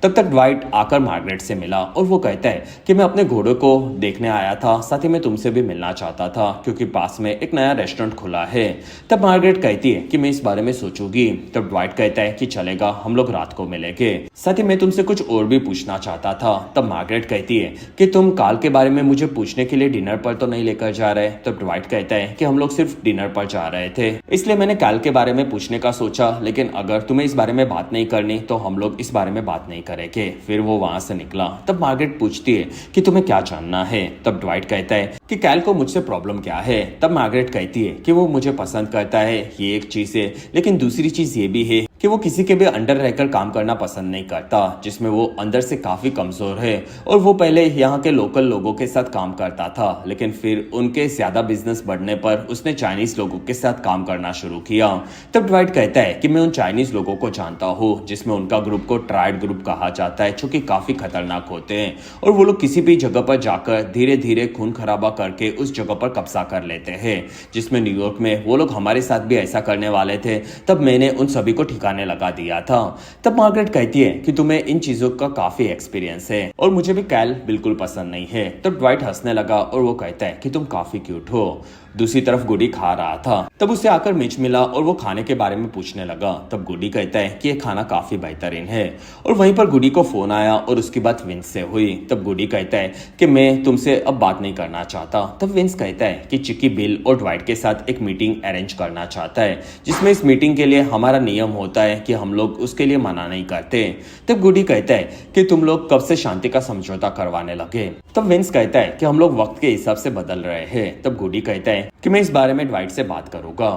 तब तक ड्वाइट आकर मार्गरेट से मिला और वो कहता है कि मैं अपने घोड़े को देखने आया था, साथ ही मैं तुमसे भी मिलना चाहता था क्योंकि पास में एक नया रेस्टोरेंट खुला है। तब मार्गरेट कहती है कि मैं इस बारे में सोचूंगी। तब ड्वाइट कहता है कि चलेगा, हम लोग रात को मिलेंगे। साथ ही मैं तुमसे कुछ और भी पूछना चाहता था। तब मार्गरेट कहती है कि तुम काल के बारे में मुझे पूछने के लिए डिनर पर तो नहीं लेकर जा रहे। तब ड्वाइट कहता है कि हम लोग सिर्फ डिनर पर जा रहे थे, इसलिए मैंने काल के बारे में पूछने का सोचा, लेकिन अगर तुम्हें इस बारे में बात नहीं करनी तो हम लोग इस बारे में बात नहीं करेंगे। फिर वो वहां से निकला। तब मार्गरेट पूछती है कि तुम्हें क्या जानना है। तब ड्वाइट कहता है कि कैल को मुझसे प्रॉब्लम क्या है। तब मार्गरेट कहती है कि वो मुझे पसंद करता है, ये एक चीज है, लेकिन दूसरी चीज ये भी है कि वो किसी के भी अंडर रहकर काम करना पसंद नहीं करता, जिसमें वो अंदर से काफी कमजोर है। और वो पहले यहाँ के लोकल लोगों के साथ काम करता था, लेकिन फिर उनके ज्यादा बिजनेस बढ़ने पर उसने चाइनीज लोगों के साथ काम करना शुरू किया। तब ड्वाइट कहता है कि मैं उन चाइनीज लोगों को जानता हूँ, जिसमें उनका ग्रुप को ट्राइड ग्रुप कहा जाता है, जो कि काफी खतरनाक होते हैं। और वो लोग किसी भी जगह पर जाकर धीरे धीरे खून खराबा करके उस जगह पर कब्जा कर लेते हैं, जिसमें न्यूयॉर्क में वो लोग हमारे साथ भी ऐसा करने वाले थे। तब मैंने उन सभी को ठिकाने लगा दिया था। तब मार्गरेट कहती है कि तुम्हें इन चीजों का काफी एक्सपीरियंस है और मुझे भी कैल बिल्कुल पसंद नहीं है। तब ड्वाइट हंसने लगा और वो कहता है कि तुम काफी क्यूट हो। दूसरी तरफ गुडी खा रहा था। तब उसे आकर मिच मिला और वो खाने के बारे में पूछने लगा। तब गुडी कहता है कि ये खाना काफी बेहतरीन है। और वहीं पर गुडी को फोन आया और उसकी बात विंस से हुई। तब गुडी कहता है कि मैं तुमसे अब बात नहीं करना चाहता। तब विंस कहता है कि चिकी बिल और ड्वाइट के साथ एक मीटिंग अरेंज करना चाहता है, जिसमें इस मीटिंग के लिए हमारा नियम होता है कि हम लोग उसके लिए मना नहीं करते। तब गुडी कहता है कि तुम लोग कब से शांति का समझौता करवाने लगे। तब विंस कहता है कि हम लोग वक्त के हिसाब से बदल रहे हैं। तब गुडी कहता है कि मैं इस बारे में ड्वाइट से बात करूंगा।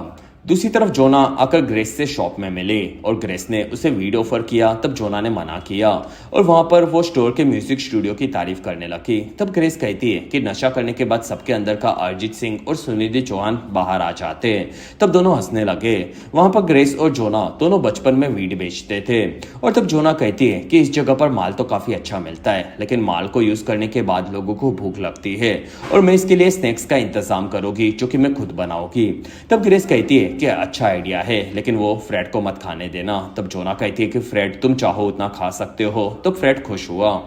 दूसरी तरफ जोना आकर ग्रेस से शॉप में मिले और ग्रेस ने उसे वीड ऑफर किया। तब जोना ने मना किया और वहां पर वो स्टोर के म्यूजिक स्टूडियो की तारीफ करने लगी। तब ग्रेस कहती है कि नशा करने के बाद सबके अंदर का अरिजीत सिंह और सुनिधि चौहान बाहर आ जाते हैं। तब दोनों हंसने लगे। वहां पर ग्रेस और जोना दोनों बचपन में वीड बेचते थे। और तब जोना कहती है कि इस जगह पर माल तो काफी अच्छा मिलता है, लेकिन माल को यूज करने के बाद लोगों को भूख लगती है और मैं इसके लिए स्नैक्स का इंतजाम करूंगी जो कि मैं खुद बनाऊंगी। तब ग्रेस कहती है कि अच्छा आइडिया है, लेकिन वो फ्रेड को मत खाने देना। तब जोना कहती है कि फ्रेड तुम चाहो उतना खा सकते हो। तब फ्रेड खुश हुआ।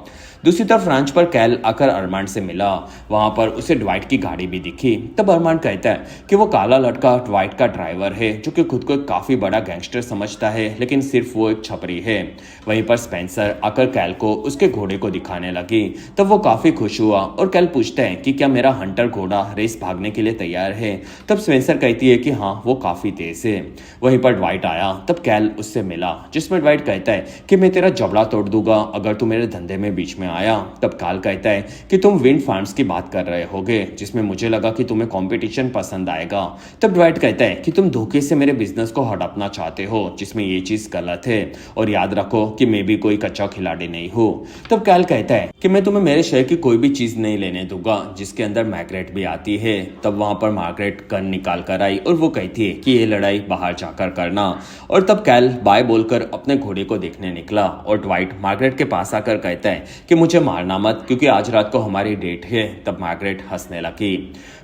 दूसरी तरफ रांच पर कैल आकर अरमान से मिला। वहां पर उसे ड्वाइट की गाड़ी भी दिखी। तब अरमान कहता है कि वो काला लड़का ड्वाइट का ड्राइवर है, जो कि खुद को एक काफी बड़ा गैंगस्टर समझता है, लेकिन सिर्फ वो एक छपरी है। वहीं पर स्पेंसर आकर कैल को उसके घोड़े को दिखाने लगी। तब वो काफी खुश हुआ और कैल पूछता है कि क्या मेरा हंटर घोड़ा रेस भागने के लिए तैयार है। तब स्पेंसर कहती है कि हाँ, वो काफी तेज है। वहीं पर ड्वाइट आया। तब कैल उससे मिला, जिसमें ड्वाइट कहता है कि मैं तेरा जबड़ा तोड़ दूंगा अगर तू मेरे धंधे में बीच में आया। तब काल कहता है कि तुम विंड फार्म्स की बात कर रहे होगे, जिसमें मुझे लगा कि तुम्हें कंपटीशन पसंद आएगा। तब ड्वाइट कहता है कि तुम धोखे से मेरे बिजनेस को हड़पना चाहते हो, जिसमें ये चीज गलत है, और याद रखो कि मैं भी कोई कच्चा खिलाड़ी नहीं हूँ। तब काल कहता है कि मैं तुम्हें मेरे शहर की कोई भी चीज नहीं लेने दूंगा जिसके अंदर मार्गरेट भी आती है। तब वहां पर मार्गरेट गन निकाल कर आई और वो कहती है कि ये लड़ाई बाहर जाकर करना। और तब कैल बाय बोलकर अपने घोड़े को देखने निकला और ड्वाइट मार्गरेट के पास आकर कहता है कि मुझे मारना मत, क्योंकि आज रात को हमारी डेट है। तब मार्गरेट हंसने लगी।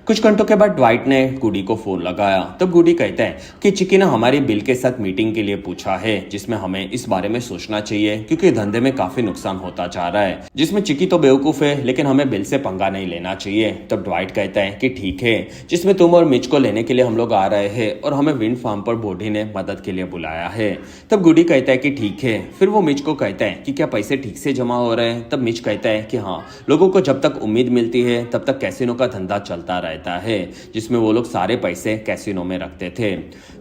कुछ घंटों के बाद ड्वाइट ने गुडी को फोन लगाया। तब गुडी कहता है कि चिकी ने हमारी बिल के साथ मीटिंग के लिए पूछा है, जिसमें हमें इस बारे में सोचना चाहिए क्योंकि धंधे में काफी नुकसान होता जा रहा है, जिसमें चिकी तो बेवकूफ है, लेकिन हमें बिल से पंगा नहीं लेना चाहिए। तब ड्वाइट कहता है कि ठीक है, जिसमें तुम और मिच को लेने के लिए हम लोग आ रहे हैं और हमें विंड फार्म पर बॉडी ने मदद के लिए बुलाया है। तब गुडी कहता है कि ठीक है। फिर वो मिच को कहता है कि क्या पैसे ठीक से जमा हो रहे हैं। तब मिच कहता है कि हाँ, लोगों को जब तक उम्मीद मिलती है तब तक कैसीनो का धंधा चलता रहता है, जिसमें वो लोग सारे पैसे कैसीनो में रखते थे।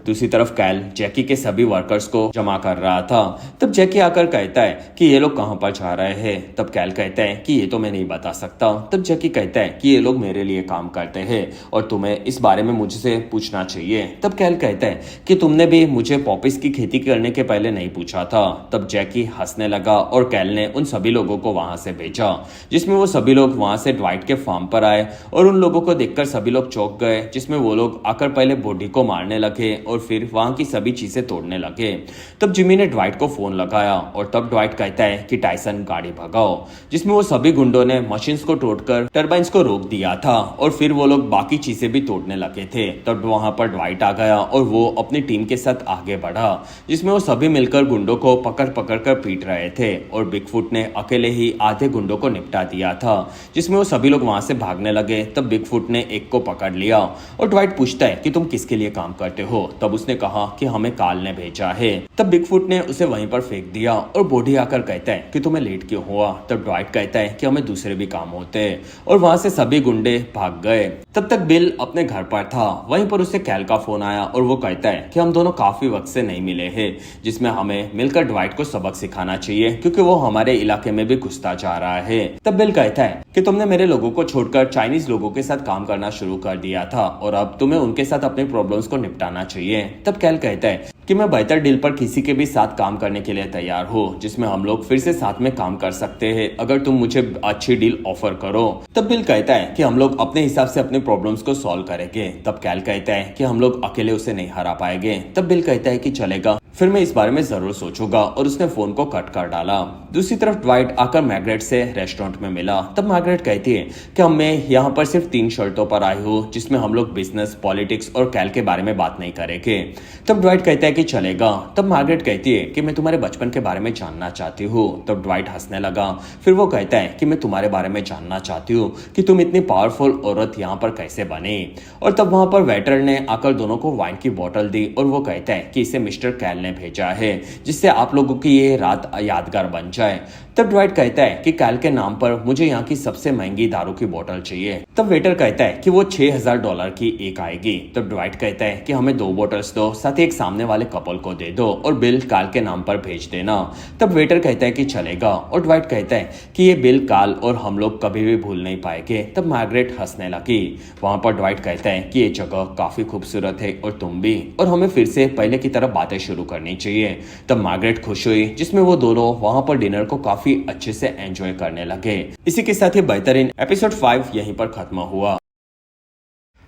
दूसरी तरफ कैल जैकी के सभी वर्कर्स को जमा कर रहा था। तब जैकी आकर कहता है कि ये लोग कहां पर जा रहे हैं। तब कैल कहता है कि ये तो मैं नहीं बता सकता। तब जैकी कहता है कि ये लोग मेरे लिए काम करते हैं और तुम्हें इस बारे में मुझसे पूछना चाहिए। तब कैल कहता है कि तुमने भी मुझे पॉपिस की खेती करने के पहले नहीं पूछा था। तब जैकी हंसने लगा और कैल ने उन सभी लोगों को वहां से भेजा, जिसमें वो सभी लोग वहां से ड्वाइट के फार्म पर आए और उन लोगों को देखकर सभी लोग चौंक गए, जिसमें वो लोग आकर पहले बॉडी को मारने लगे और फिर वहां की सभी चीजें तोड़ने लगे। तब जिमी ने ड्वाइट को फोन लगाया और तब ड्वाइट कहता है कि टाइसन गाड़ी भगाओ, जिसमें वो सभी गुंडों ने मशीन्स को तोड़कर टर्बाइंस को रोक दिया था और फिर वो लोग बाकी चीजें भी तोड़ने लगे थे। तब वहां पर ड्वाइट आ गया और वो अपनी टीम के साथ आगे बढ़ा, जिसमें वो सभी मिलकर गुंडों को पकड़ पकड़ कर पीट रहे थे और बिगफुट ने अकेले ही आधे गुंडों को निपटा दिया था, जिसमें वो सभी लोग वहां से भागने लगे। तब बिगफुट ने एक को पकड़ लिया और ड्वाइट पूछता है कि तुम किसके लिए काम करते हो। तब उसने कहा कि हमें काल ने भेजा है। तब बिगफुट ने उसे वहीं पर फेंक दिया और बॉडी आकर कहता है कि तुम्हें लेट क्यों हुआ। तब ड्वाइट कहता है कि हमें दूसरे भी काम होते हैं और वहां से सभी गुंडे भाग गए। तब तक बिल अपने घर पर था। वहीं पर उसे कैल का फोन आया और वो कहता है कि हम दोनों काफी वक्त से नहीं मिले हैं, जिसमें हमें मिलकर ड्वाइट को सबक सिखाना चाहिए क्योंकि वो हमारे इलाके में भी घुसता जा रहा है। तब बिल कहता है कि तुमने मेरे लोगों को छोड़कर चाइनीज लोगों के साथ काम करना शुरू कर दिया था और अब तुम्हें उनके साथ अपने प्रॉब्लम्स को निपटाना चाहिए। तब कैल कहता है कि मैं बेहतर डील पर किसी के भी साथ काम करने के लिए तैयार हूँ, जिसमें हम लोग फिर से साथ में काम कर सकते हैं अगर तुम मुझे अच्छी डील ऑफर करो। तब बिल कहता है कि हम लोग अपने हिसाब से अपने प्रॉब्लम्स को सॉल्व करेंगे। तब कैल कहता है कि हम लोग अकेले उसे नहीं हरा पाएंगे। तब बिल कहता है कि चलेगा, फिर मैं इस बारे में जरूर सोचूंगा और उसने फोन को कट कर डाला। दूसरी तरफ ड्वाइट आकर मैग्रेट से रेस्टोरेंट में मिला। तब मैग्रेट कहती है कि मैं यहाँ पर सिर्फ 3 शर्तों पर आई हूँ, जिसमें हम लोग बिजनेस, पॉलिटिक्स और कैल के बारे में बात नहीं करेंगे। तब ड्वाइट कहता है कि चलेगा। तब मैग्रेट कहती है कि मैं तुम्हारे बचपन के बारे में जानना चाहती हूँ। तब ड्वाइट हंसने लगा। फिर वो कहता है कि मैं तुम्हारे बारे में जानना चाहती हूँ कि तुम इतनी पावरफुल औरत यहाँ पर कैसे बनी। और तब वहां पर वेटर ने आकर दोनों को वाइन की बोतल दी और वो कहता है कि इसे मिस्टर कैल ने भेजा है, जिससे आप लोगों की ये रात यादगार बन जाए। तब ड्वाइट कहता है कि कैल के नाम पर मुझे यहाँ की सबसे महंगी दारू की बोतल चाहिए। तब वेटर कहता है कि वो $6000 की एक आएगी। तब ड्वाइट कहता है कि हमें 2 बोतल्स दो, साथ ही एक सामने वाले कपल को दे दो और बिल काल के नाम पर भेज देना। तब वेटर कहता है कि चलेगा और ड्वाइट कहता है कि ये बिल, काल और हम लोग कभी भी भूल नहीं पाएंगे। तब मैग्रेट हंसने लगी। वहां पर ड्वाइट कहता है कि ये जगह काफी खूबसूरत है और तुम भी, और हमें फिर से पहले की तरह बातें शुरू करनी चाहिए। तब मैग्रेट खुश हुई, जिसमें वो दोनों वहां पर डिनर को काफी अच्छे से एंजॉय करने लगे। इसी के साथ ही बेहतरीन एपिसोड 5 यहीं पर खत्म हुआ।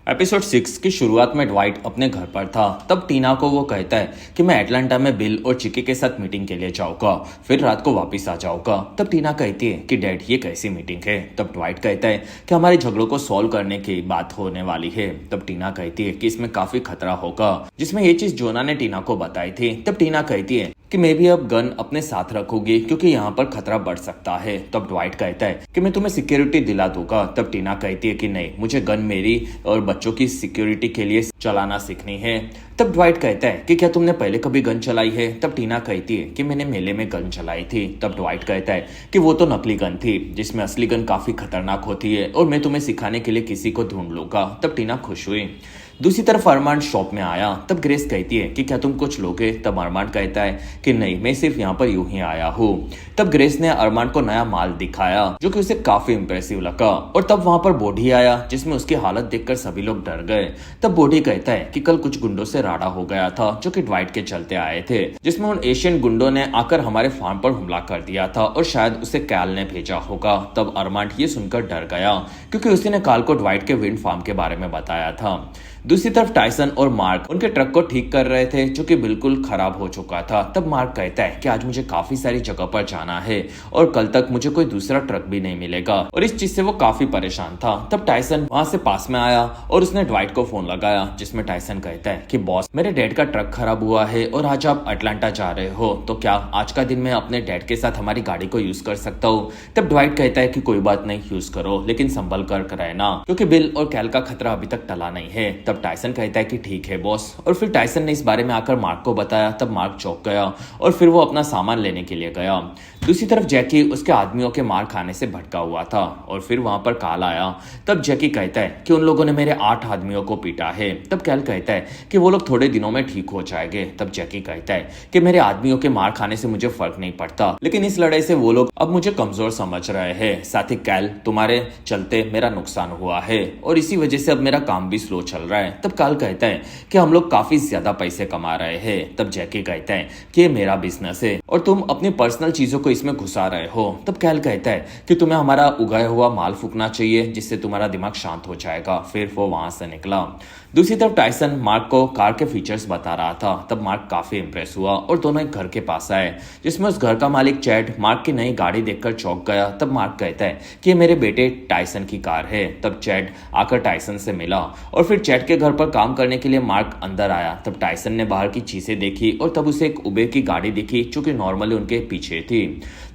एपिसोड 6 की शुरुआत में ड्वाइट अपने घर पर था। तब टीना को वो कहता है कि मैं एटलांटा में बिल और चिकी के साथ मीटिंग के लिए जाऊंगा, फिर रात को वापस आ जाऊंगा। तब टीना कहती है कि डैड ये कैसी मीटिंग है। तब ड्वाइट कहता है कि हमारे झगड़ों को सॉल्व करने की बात होने वाली है। तब टीना कहती है कि इसमें काफी खतरा होगा, जिसमें ये चीज जोना ने टीना को बताई थी। तब टीना कहती है कि मैं भी अब गन अपने साथ रखूंगी क्योंकि यहाँ पर खतरा बढ़ सकता है। तब ड्वाइट कहता है कि मैं तुम्हें सिक्योरिटी दिला दूंगा। तब टीना कहती है कि नहीं, मुझे गन मेरी और बच्चों की सिक्योरिटी के लिए चलाना सीखनी है। तब ड्वाइट कहता है कि क्या तुमने पहले कभी गन चलाई है। तब टीना कहती है कि मैंने मेले में गन चलाई थी। तब ड्वाइट कहता है कि वो तो नकली गन थी, जिसमें असली गन काफी खतरनाक होती है और मैं तुम्हें सिखाने के लिए किसी को ढूंढ लूंगा। तब टीना खुश हुई। दूसरी तरफ अरमांड शॉप में आया। तब ग्रेस कहती है कि क्या तुम कुछ लोगे। तब अरमांड कहता है कि नहीं, मैं सिर्फ यहाँ पर यूं ही आया हूँ। तब ग्रेस ने अरमांड को नया माल दिखाया जो कि उसे काफी इंप्रेसिव लगा। और तब वहां पर बॉडी आया, जिसमें उसकी हालत देखकर सभी लोग डर गए। तब बॉडी कहता है कि कल कुछ गुंडों से राड़ा हो गया था जो कि ड्वाइट के चलते आए थे, जिसमें उन एशियन गुंडों ने आकर हमारे फार्म पर हमला कर दिया था और शायद उसे कैल ने भेजा होगा। तब अरमांड ये सुनकर डर गया क्योंकि उसी ने काल को ड्वाइट के विंड फार्म के बारे में बताया था। दूसरी तरफ टाइसन और मार्क उनके ट्रक को ठीक कर रहे थे जो कि बिल्कुल खराब हो चुका था। तब मार्क कहता है कि आज मुझे काफी सारी जगह पर जाना है और कल तक मुझे कोई दूसरा ट्रक भी नहीं मिलेगा, और इस चीज से वो काफी परेशान था। तब टाइसन वहां से पास में आया और उसने ड्वाइट को फोन लगाया, जिसमें टाइसन कहता है कि बॉस, मेरे डैड का ट्रक खराब हुआ है और आज आप अटलांटा जा रहे हो, तो क्या आज का दिन मैं अपने डैड के साथ हमारी गाड़ी को यूज कर सकता हूँ। तब ड्वाइट कहता है कि कोई बात नहीं, यूज करो, लेकिन संभल कर रहना क्योंकि बिल और कैल का खतरा अभी तक टला नहीं है। तब टाइसन कहता है कि ठीक है बॉस, और फिर टाइसन ने इस बारे में आकर मार्क को बताया। तब मार्क चौंक गया और फिर वो अपना सामान लेने के लिए गया। दूसरी तरफ जैकी उसके आदमियों के मार खाने से भटका हुआ था और फिर वहां पर काल आया। तब जैकी कहता है कि उन लोगों ने मेरे 8 आदमियों को पीटा है। तब कैल कहता है कि वो लोग थोड़े दिनों में ठीक हो जाएंगे। तब जैकी कहता है कि मेरे आदमियों के मार खाने से मुझे फर्क नहीं पड़ता, लेकिन इस लड़ाई से वो लोग अब मुझे कमजोर समझ रहे हैं। साथ ही कैल, तुम्हारे चलते मेरा नुकसान हुआ है और इसी वजह से अब मेरा काम भी स्लो चल रहा है। तब काल कहता है कि हम लोग काफी ज्यादा पैसे कमा रहे हैं। तब जैकी कहता है कि ये मेरा बिजनेस है और तुम अपनी पर्सनल चीजों को इसमें घुसा रहे हो। तब कैल कहता है कि तुम्हें हमारा उगाया हुआ माल फूकना चाहिए, जिससे तुम्हारा दिमाग शांत हो जाएगा। फिर वो वहां से निकला। दूसरी तरफ टाइसन मार्क को कार के फीचर्स बता रहा था। तब मार्क काफी इंप्रेस हुआ और दोनों एक घर के पास आए, जिसमें उस घर का मालिक चैड मार्क की नई गाड़ी देखकर चौंक गया। तब मार्क कहता है कि ये मेरे बेटे टाइसन की कार है। तब चैड आकर टाइसन से मिला और फिर चैड के घर पर काम करने के लिए मार्क अंदर आया। तब टाइसन ने बाहर की चीजें देखी और तब उसे एक उबेर की गाड़ी दिखी जो कि नॉर्मली उनके पीछे थी।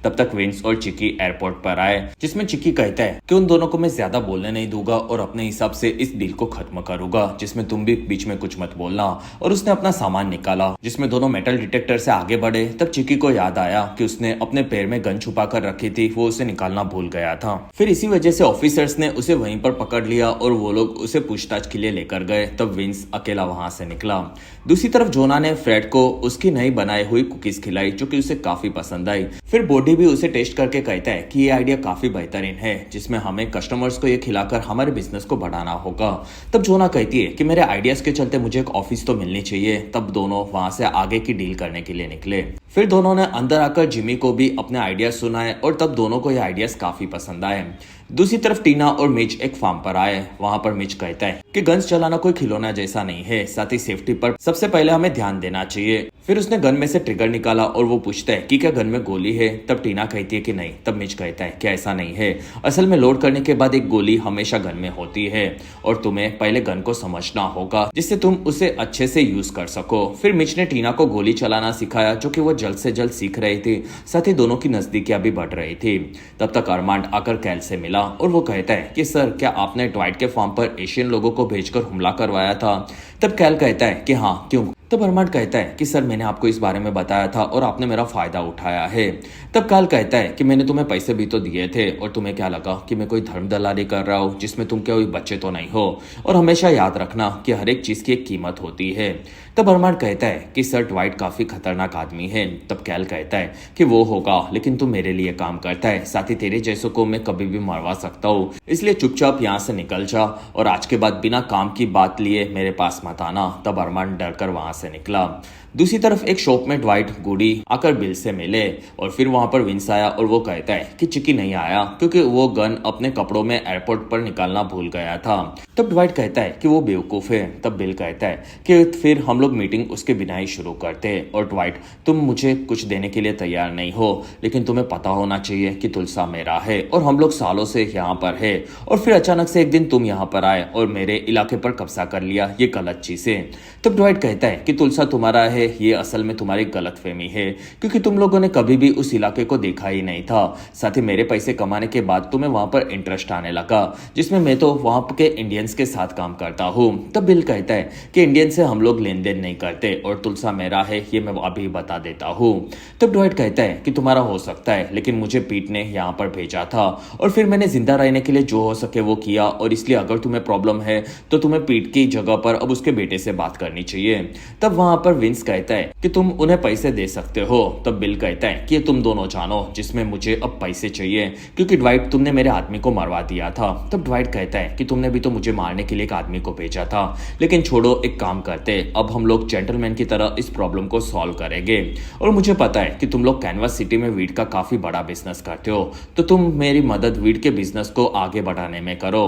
तब तक विंस और चिक्की एयरपोर्ट पर आए, जिसमें चिक्की कहता है कि उन दोनों को मैं ज्यादा बोलने नहीं दूंगा और अपने हिसाब से इस डील को खत्म करूंगा, जिसमें तुम भी बीच में कुछ मत बोलना। और उसने अपना सामान निकाला, जिसमें दोनों मेटल डिटेक्टर से आगे बढ़े। तब चिक्की को याद आया कि उसने अपने पैर में गन छुपा कर रखी थी, वो उसे निकालना भूल गया था। फिर इसी वजह से ऑफिसर्स ने उसे वहीं पर पकड़ लिया और वो लोग उसे पूछताछ के लिए लेकर गए। तब विंस अकेला वहां से निकला। दूसरी तरफ जोना ने फ्रेड को उसकी नई बनाई हुई कुकीज खिलाई, जो कि उसे काफी पसंद आई। फिर बॉडी भी उसे टेस्ट करके कहता है कि ये आइडिया काफी बेहतरीन है, जिसमें हमें कस्टमर्स को ये खिलाकर हमारे बिजनेस को बढ़ाना होगा। तब जोना कहती है कि मेरे आइडियाज के चलते मुझे एक ऑफिस तो मिलनी चाहिए। तब दोनों वहां से आगे की डील करने के लिए निकले। फिर दोनों ने अंदर आकर जिमी को भी अपने आइडियाज सुनाए और तब दोनों को ये आइडियाज काफी पसंद आए। दूसरी तरफ टीना और मिच एक फार्म पर आए। वहां पर मिच कहता है कि गन्स चलाना कोई खिलौना जैसा नहीं है, साथ ही सेफ्टी पर सबसे पहले हमें ध्यान देना चाहिए। फिर उसने गन में से ट्रिगर निकाला और वो पूछता है कि क्या गन में गोली है। तब टीना कहती है कि नहीं। तब मिच कहता है कि ऐसा नहीं है, असल में लोड करने के बाद एक गोली हमेशा गन में होती है और तुम्हें पहले गन को समझना होगा, जिससे तुम उसे अच्छे से यूज कर सको। फिर मिच ने टीना को गोली चलाना सिखाया, जो कि वो जल्द से जल्द सीख रही थी। साथ ही दोनों की नजदीकियां भी बढ़ रही थी। तब तक अरमांड आकर कैल से मिला और वो कहता है कि सर, क्या आपने ट्वाइट के फार्म पर एशियन लोगों को भेजकर हमला करवाया था। तब कैल कहता है कि हाँ, क्यों। तब अरमांड कहता है कि सर, मैंने आपको इस बारे में बताया था और आपने मेरा फायदा उठाया है। तब काल कहता है कि मैंने तुम्हें पैसे भी तो दिए थे और तुम्हें क्या लगा कि मैं कोई धर्म दलाली कर रहा हूँ, जिसमें तुम कोई बच्चे तो नहीं हो। और हमेशा याद रखना कि हर एक चीज की एक कीमत होती है। तब अरमांड कहता है कि सर, ट्वाइट काफी खतरनाक आदमी है। तब कैल कहता है कि वो होगा, लेकिन तू मेरे लिए काम करता है, साथ ही तेरे जैसों को मैं कभी भी मरवा सकता हूँ, इसलिए चुपचाप यहाँ से निकल जा और आज के बाद बिना काम की बात लिए मेरे पास मत आना। तब अरमांड डरकर वहां से निकला। दूसरी तरफ एक शॉप में ड्वाइट गुडी आकर बिल से मिले और फिर वहां पर विंस आया और वो कहता है कि चिक्की नहीं आया क्योंकि वो गन अपने कपड़ों में एयरपोर्ट पर निकालना भूल गया था। तब ड्वाइट कहता है कि वो बेवकूफ है। तब बिल कहता है कि फिर हम लोग मीटिंग उसके बिना ही शुरू करते हैं। और ड्वाइट, तुम मुझे कुछ देने के लिए तैयार नहीं हो, लेकिन तुम्हें पता होना चाहिए कि तुलसा मेरा है और हम लोग सालों से यहाँ पर है, और फिर अचानक से एक दिन तुम यहाँ पर आए और मेरे इलाके पर कब्जा कर लिया, ये गलत चीज है। तब ड्वाइट कहता है कि तुलसा तुम्हारा है, ये असल में तुम्हारी गलतफहमी है, क्योंकि तुम लोगों ने कभी भी उस इलाके को देखा ही नहीं था। साथ ही मेरे पैसे कमाने के बाद तुम्हें वहां पर इंटरेस्ट आने लगा, जिसमें मैं तो वहां के इंडियंस के साथ काम करता हूँ। तब बिल कहता है कि इंडियन से हम लोग लेन देन नहीं करते और तुलसा मेरा है, ये मैं अभी बता देता हूँ। तब ड्वाइट कहता है कि तुम्हारा हो सकता है, लेकिन मुझे पीट ने यहाँ पर भेजा था और फिर मैंने जिंदा रहने के लिए जो हो सके वो किया, और इसलिए अगर तुम्हें प्रॉब्लम है तो तुम्हें पीट की जगह पर अब उसके बेटे से बात करनी चाहिए। तब वहां पर विंस कहता है कि तुम उन्हें पैसे दे सकते हो। तब बिल कहता है कि तुम दोनों जानो, जिसमें मुझे अब पैसे चाहिए, क्योंकि ड्वाइट तुमने मेरे आदमी को मरवा दिया था। तब ड्वाइट कहता है कि तुमने भी तो मुझे मारने के लिए एक आदमी को भेजा था, लेकिन छोड़ो, एक काम करते, अब हम लोग जेंटलमैन की तरह इस प्रॉब्लम को सॉल्व करेंगे। और मुझे पता है कि तुम लोग कैनवास सिटी में वीड का काफी बड़ा बिजनेस करते हो, तो तुम मेरी मदद वीड के बिजनेस को आगे बढ़ाने में करो।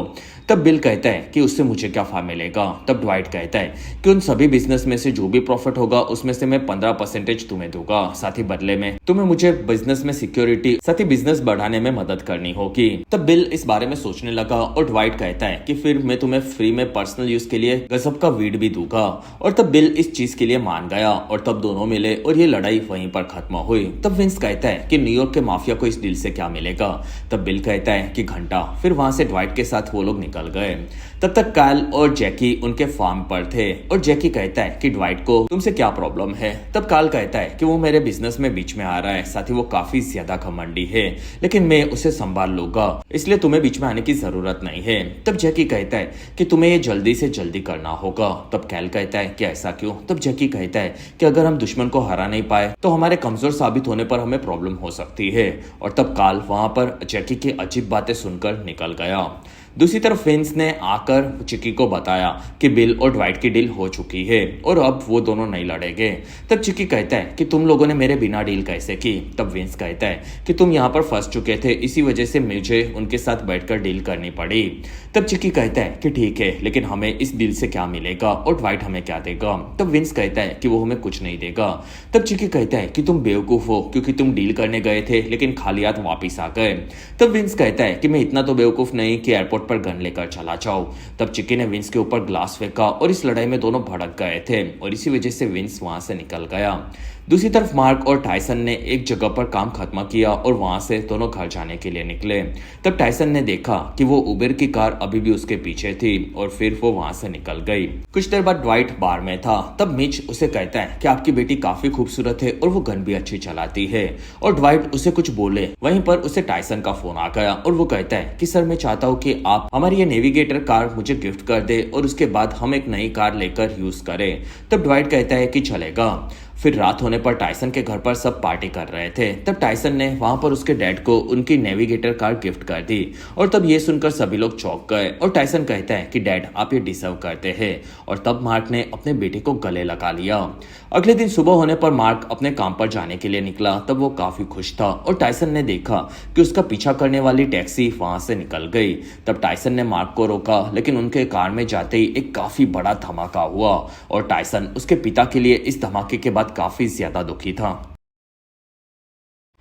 तब बिल कहता है कि उससे मुझे क्या फायदा मिलेगा। तब ड्वाइट कहता है कि उन सभी बिजनेस में से जो भी प्रॉफिट होगा उसमें से मैं 15% तुम्हें दूंगा, साथ ही बदले में तुम्हें मुझे बिजनेस में सिक्योरिटी, साथ ही बिजनेस बढ़ाने में मदद करनी होगी। तब बिल इस बारे में सोचने लगा और ड्वाइट कहता है कि फिर मैं तुम्हें फ्री में पर्सनल यूज के लिए गजब का वीड भी दूंगा। और तब बिल इस चीज के लिए मान गया और तब दोनों मिले और ये लड़ाई वहीं पर खत्म हुई। तब विंस कहता है कि न्यूयॉर्क के माफिया को इस डील से क्या मिलेगा। तब बिल कहता है कि घंटा। फिर वहां से ड्वाइट के साथ वो लोग निकल गए। तब तक कायल और जैकी उनके फार्म पर थे और जैकी कहता है कि ड्वाइट को तुमसे क्या प्रॉब्लम है। तब कायल कहता है कि वो मेरे बिजनेस में बीच में आ रहा है, साथ ही वो काफी ज्यादा घमंडी है, लेकिन मैं उसे संभाल लूंगा, इसलिए तुम्हें बीच में आने की जरूरत नहीं है। तब जैकी कहता है कि तुम्हें ये जल्दी से जल्दी करना होगा। तब कायल कहता है कि ऐसा क्यों। तब जैकी कहता है कि अगर हम दुश्मन को हरा नहीं पाए तो हमारे कमजोर साबित होने पर हमें प्रॉब्लम हो सकती है। और तब कायल वहां पर जैकी की अजीब बातें सुनकर निकल गया। दूसरी तरफ विंस ने आकर चिकी को बताया कि बिल और ड्वाइट की डील हो चुकी है और अब वो दोनों नहीं लड़ेंगे। तब चिकी कहता है कि तुम लोगों ने मेरे बिना डील कैसे की। तब विंस कहता है कि तुम यहाँ पर फंस चुके थे, इसी वजह से मुझे उनके साथ बैठकर डील करनी पड़ी। तब चिकी कहता है कि ठीक है, लेकिन हमें इस डील से क्या मिलेगा और ड्वाइट हमें क्या देगा। तब विंस कहता है कि वो हमें कुछ नहीं देगा। तब चिकी कहता है कि तुम बेवकूफ हो, क्योंकि तुम डील करने गए थे लेकिन खाली हाथ वापिस आ गए। तब विंस कहता है कि मैं इतना तो बेवकूफ नहीं कि एयरपोर्ट पर गन लेकर चला जाऊं। तब चिकी ने विंस के ऊपर ग्लास फेंका और इस लड़ाई में दोनों भड़क गए थे और इसी वजह से विंस वहां से निकल गया। दूसरी तरफ मार्क और टाइसन ने एक जगह पर काम खत्म किया और वहां से दोनों घर जाने के लिए निकले। तब टाइसन ने देखा कि वो उबर की कार अभी भी उसके पीछे थी और फिर वो वहां से निकल गई। कुछ देर बाद ड्वाइट बार में था। तब मिच उसे कहता है कि आपकी बेटी काफी खूबसूरत है और वो गन भी अच्छी चलाती है। और ड्वाइट उसे कुछ बोले, वहीं पर उसे टाइसन का फोन आ गया और वो कहता है कि सर, मैं चाहता हूँ कि आप हमारी ये नेविगेटर कार मुझे गिफ्ट कर दे और उसके बाद हम एक नई कार लेकर यूज करें। तब ड्वाइट कहता है कि चलेगा। फिर रात होने पर टाइसन के घर पर सब पार्टी कर रहे थे। तब टाइसन ने वहां पर उसके डैड को उनकी नेविगेटर कार गिफ्ट कर दी और तब ये सुनकर सभी लोग चौंक गए और टाइसन कहता है कि डैड, आप ये डिजर्व करते हैं। और तब मार्क ने अपने बेटे को गले लगा लिया। अगले दिन सुबह होने पर मार्क अपने काम पर जाने के लिए निकला। तब वो काफी खुश था और टाइसन ने देखा कि उसका पीछा करने वाली टैक्सी वहां से निकल गई। तब टाइसन ने मार्क को रोका, लेकिन उनके कार में जाते ही एक काफी बड़ा धमाका हुआ और टाइसन उसके पिता के लिए इस धमाके के बाद काफी ज्यादा दुखी था।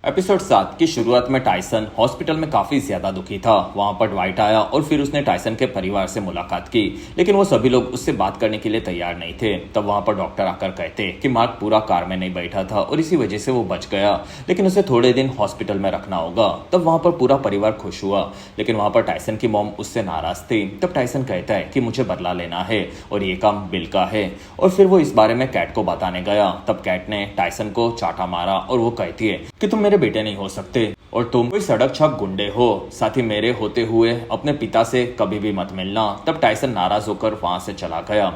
एपिसोड 7 की शुरुआत में टाइसन हॉस्पिटल में काफी ज्यादा दुखी था। वहां पर ड्वाइट आया और फिर उसने टाइसन के परिवार से मुलाकात की, लेकिन वो सभी लोग उससे बात करने के लिए तैयार नहीं थे। तब वहां पर डॉक्टर आकर कहते कि मार्क पूरा कार में नहीं बैठा था और इसी वजह से वो बच गया, लेकिन उसे थोड़े दिन हॉस्पिटल में रखना होगा। तब वहां पर पूरा परिवार खुश हुआ, लेकिन वहां पर टाइसन की मॉम उससे नाराज थी। तब टाइसन कहता है कि मुझे बदला लेना है और ये काम बिल का है। और फिर वो इस बारे में कैट को बताने गया। तब कैट ने टाइसन को चाटा मारा और वो कहती है कि तुम मेरे बेटे नहीं हो सकते और तुम कोई सड़क छाप गुंडे हो, साथ ही मेरे होते हुए अपने पिता से कभी भी मत मिलना। तब टाइसन नाराज होकर वहां से चला गया।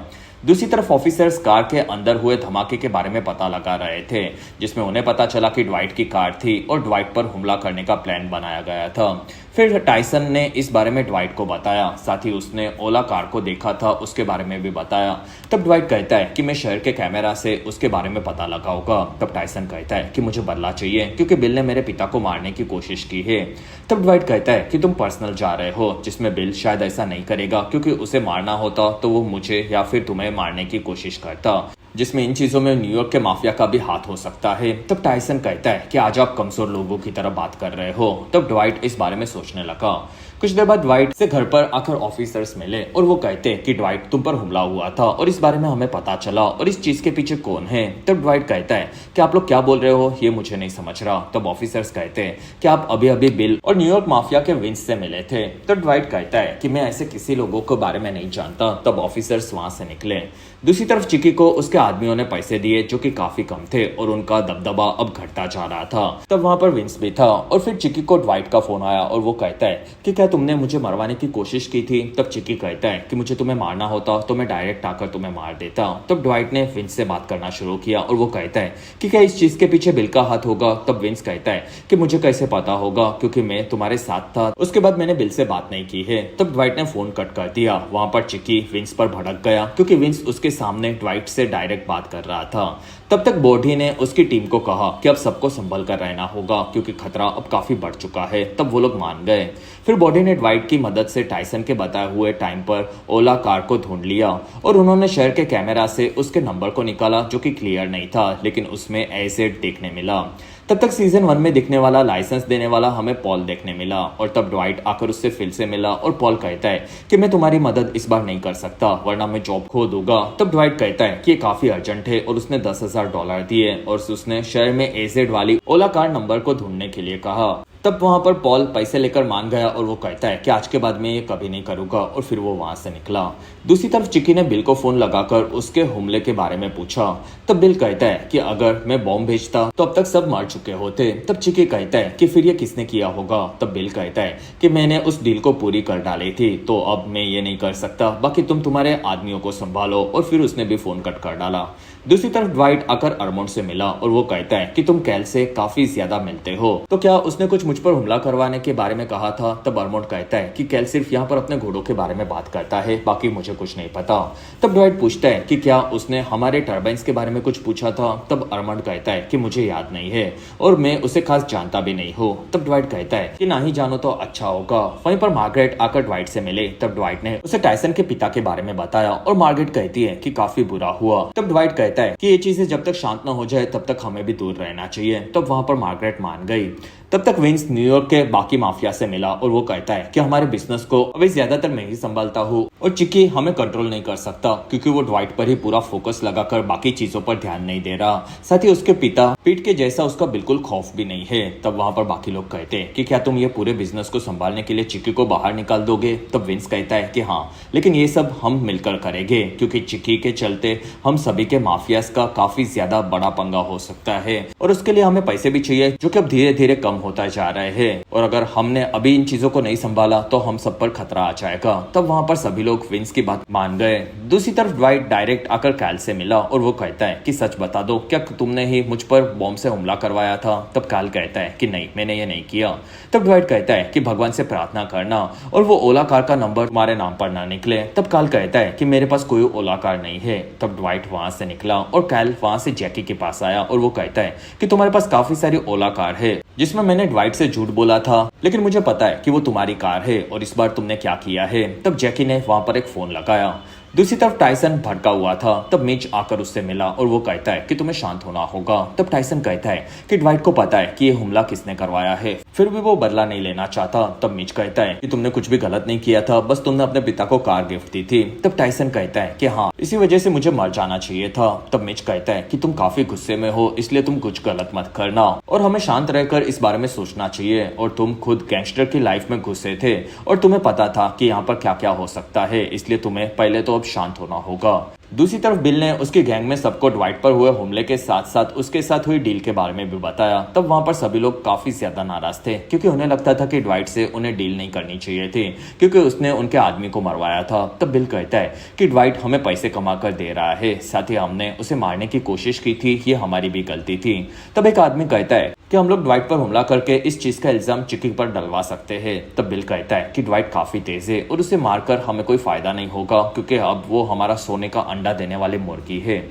दूसरी तरफ ऑफिसर्स कार के अंदर हुए धमाके के बारे में पता लगा रहे थे, जिसमें उन्हें पता चला कि ड्वाइट की कार थी और ड्वाइट पर हमला करने का प्लान बनाया गया था। फिर टाइसन ने इस बारे में ड्वाइट को बताया, साथ ही उसने ओला कार को देखा था, उसके बारे में भी बताया। तब ड्वाइट कहता है कि मैं शहर के कैमरा से उसके बारे में पता लगाऊंगा। तब टाइसन कहता है कि मुझे बदला चाहिए, क्योंकि बिल ने मेरे पिता को मारने की कोशिश की है। तब ड्वाइट कहता है कि तुम पर्सनल जा रहे हो, जिसमें बिल शायद ऐसा नहीं करेगा, क्योंकि उसे मारना होता तो वो मुझे या फिर तुम्हें मारने की कोशिश करता, जिसमें इन चीजों में न्यूयॉर्क के माफिया का भी हाथ हो सकता है। तब टाइसन कहता है कि आज आप कमजोर लोगों की तरह बात कर रहे हो। तब ड्वाइट इस बारे में सोचने लगा। कुछ देर बाद ड्वाइट से घर पर आकर ऑफिसर्स मिले और वो कहते हैं कि ड्वाइट, तुम पर हमला हुआ था और इस बारे में हमें पता चला और इस चीज के पीछे कौन है। तब ड्वाइट कहता है कि आप लोग क्या बोल रहे हो, ये मुझे नहीं समझ रहा। तब ऑफिसर्स कहते हैं कि आप अभी अभी बिल और न्यूयॉर्क माफिया के विंस से मिले थे। तब ड्वाइट कहता है कि मैं ऐसे किसी लोगों के बारे में नहीं जानता। तब ऑफिसर्स वहां से निकले। दूसरी तरफ चिकी को उसके आदमियों ने पैसे दिए, जो कि काफी कम थे और उनका दबदबा अब घटता जा रहा था। तब वहां पर विंस भी था और फिर चिकी को ड्वाइट का फोन आया और वो कहता है कि क्या तुमने मुझे मरवाने की कोशिश की थी। तब चिकी कहता है कि मुझे तुम्हें मारना होता तो मैं डायरेक्ट आकर तुम्हें मार देता। तब ड्वाइट ने विंस से बात करना शुरू किया और वो कहता है कि क्या इस चीज के पीछे बिल का हाथ होगा। तब विंस कहता है कि मुझे कैसे पता होगा, क्योंकि मैं तुम्हारे साथ था, उसके बाद मैंने बिल से बात नहीं की है। तब ड्वाइट ने फोन कट कर दिया। वहां पर चिकी विंस पर भड़क गया, क्योंकि विंस उसके सामने ड्वाइट से डायरेक्ट बात कर रहा था। तब तक बॉडी ने उसकी टीम को कहा कि अब सबको संभल कर रहना होगा, क्योंकि खतरा अब काफी बढ़ चुका है। तब वो लोग मान गए। फिर बॉडी ने ड्वाइट की मदद से टाइसन के बताए हुए टाइम पर ओला कार को ढूंढ लिया और उन्होंने शहर के कैमरा से उसके नंबर को निकाला, जो कि क्लियर नहीं था, लेकिन उसमें एजेड देखने मिला। तब तक सीजन 1 में दिखने वाला लाइसेंस देने वाला हमें पॉल देखने मिला और तब ड्वाइट आकर उससे फिर से मिला और पॉल कहता है कि मैं तुम्हारी मदद इस बार नहीं कर सकता, वरना मैं जॉब खो दूंगा। तब ड्वाइट कहता है कि ये काफी अर्जेंट है और उसने $10,000 दिए और उसने शहर में एजेड वाली ओला कार नंबर को ढूंढने के लिए कहा। तब वहां पर पॉल पैसे लेकर मान गया और वो कहता है कि आज के बाद मैं ये कभी नहीं करूंगा और फिर वो वहां से निकला। दूसरी तरफ चिकी ने बिल को फोन लगाकर उसके हमले के बारे में पूछा। तब बिल कहता है कि अगर मैं बॉम्ब भेजता तो अब तक सब मर चुके होते। तब चिकी कहता है कि फिर ये किसने किया होगा। तब बिल कहता है कि मैंने उस डील को पूरी कर डाली थी, तो अब मैं ये नहीं कर सकता, बाकी तुम तुम्हारे आदमियों को संभालो। और फिर उसने भी फोन कट कर डाला। दूसरी तरफ ड्वाइट आकर अर्मोंड से मिला और वो कहता है कि तुम कैल से काफी ज्यादा मिलते हो, तो क्या उसने कुछ मुझ पर हमला करवाने के बारे में कहा था, तब अर्मोंड कहता है कि कैल सिर्फ यहाँ पर अपने घोड़ों के बारे में बात करता है, बाकी मुझे कुछ नहीं पता। तब ड्वाइट पूछता है कि क्या उसने हमारे टर्बाइन्स के बारे में कुछ पूछा था। तब अर्मोंड कहता है कि मुझे याद नहीं है और मैं उसे खास जानता भी नहीं हूँ। तब ड्वाइट कहता है कि ना ही जानो तो अच्छा होगा। वहीं पर मार्गरेट आकर ड्वाइट से मिले। तब ड्वाइट ने उसे टायसन के पिता के बारे में बताया और मार्गरेट कहती है कि काफी बुरा हुआ। तब ड्वाइट कहता है कि ये चीजें जब तक शांत न हो जाए तब तक हमें भी दूर रहना चाहिए। तब वहां पर मार्गरेट मान गई। तब तक विंस न्यूयॉर्क के बाकी माफिया से मिला और वो कहता है कि हमारे बिजनेस को अभी ज्यादातर मैं ही संभालता हूँ और चिक्की हमें कंट्रोल नहीं कर सकता क्योंकि वो ड्वाइट पर ही पूरा फोकस लगाकर बाकी चीजों पर ध्यान नहीं दे रहा। साथ ही उसके पिता पीट के जैसा उसका बिल्कुल खौफ भी नहीं है। तब वहां पर बाकी लोग कहते हैं कि क्या तुम ये पूरे बिजनेस को संभालने के लिए चिक्की को बाहर निकाल दोगे। तब विंस कहता है कि हाँ, लेकिन ये सब हम मिलकर करेंगे क्योंकि चिक्की के चलते हम सभी के माफियाज का काफी ज्यादा बड़ा पंगा हो सकता है और उसके लिए हमें पैसे भी चाहिए जो कि अब धीरे धीरे कम होता जा रहे हैं और अगर हमने अभी इन चीजों को नहीं संभाला तो हम सब पर खतरा आ जाएगा। तब वहां पर सभी लोग विंस की बात मान गए। दूसरी तरफ ड्वाइट डायरेक्ट आकर कैल से मिला और वो कहता है कि सच बता दो, क्या तुमने ही मुझ पर बॉम्ब से हमला करवाया था। तब कैल कहता है कि नहीं, मैंने ये नहीं किया। तब ड्वाइट कहता है कि भगवान से प्रार्थना करना और वो ओला कार का नंबर तुम्हारे नाम पर ना निकले। तब कैल कहता है कि मेरे पास कोई ओला कार नहीं है। तब ड्वाइट वहां से निकला और कैल वहां से जैकी के पास आया और वो कहता है कि तुम्हारे पास काफी सारी ओला कार है जिसमें मैंने ड्वाइट से झूठ बोला था, लेकिन मुझे पता है कि वो तुम्हारी कार है और इस बार तुमने क्या किया है। तब जैकी ने वहां पर एक फोन लगाया। दूसरी तरफ टायसन भड़का हुआ था। तब मिच आकर उससे मिला और वो कहता है कि तुम्हें शांत होना होगा। तब टायसन कहता है कि ड्वाइट को पता है कि ये हमला किसने करवाया है, फिर भी वो बदला नहीं लेना चाहता। तब मिच कहता है कि तुमने कुछ भी गलत नहीं किया था, बस तुमने अपने पिता को कार गिफ्ट दी थी। तब टायसन कहता है कि हाँ, इसी वजह से मुझे मर जाना चाहिए था। तब मिच कहता है कि तुम काफी गुस्से में हो, इसलिए तुम कुछ गलत मत करना और हमें शांत रहकर इस बारे में सोचना चाहिए और तुम खुद गैंगस्टर की लाइफ में घुसे थे और तुम्हें पता था कि यहाँ पर क्या क्या हो सकता है, इसलिए तुम्हें पहले तो अब शांत होना होगा। दूसरी तरफ बिल ने उसकी गैंग में सबको ड्वाइट पर हुए हमले के साथ साथ उसके साथ हुई डील के बारे में भी बताया। तब वहां पर सभी लोग काफी ज्यादा नाराज थे क्योंकि उन्हें लगता था कि ड्वाइट से उन्हें डील नहीं करनी चाहिए थी क्योंकि उसने उनके आदमी को मरवाया था। तब बिल कहता है कि ड्वाइट हमें पैसे कमा कर दे रहा है, साथ ही हमने उसे मारने की कोशिश की थी, ये हमारी भी गलती थी। तब एक आदमी कहता है कि हम लोग ड्वाइट पर हमला करके इस चीज का इल्जाम चिक्की पर डलवा सकते हैं। तब बिल कहता है कि ड्वाइट काफी तेज है और उसे मारकर हमें कोई फायदा नहीं होगा क्योंकि अब वो हमारा सोने का अंडा देने वाली मुर्गी है।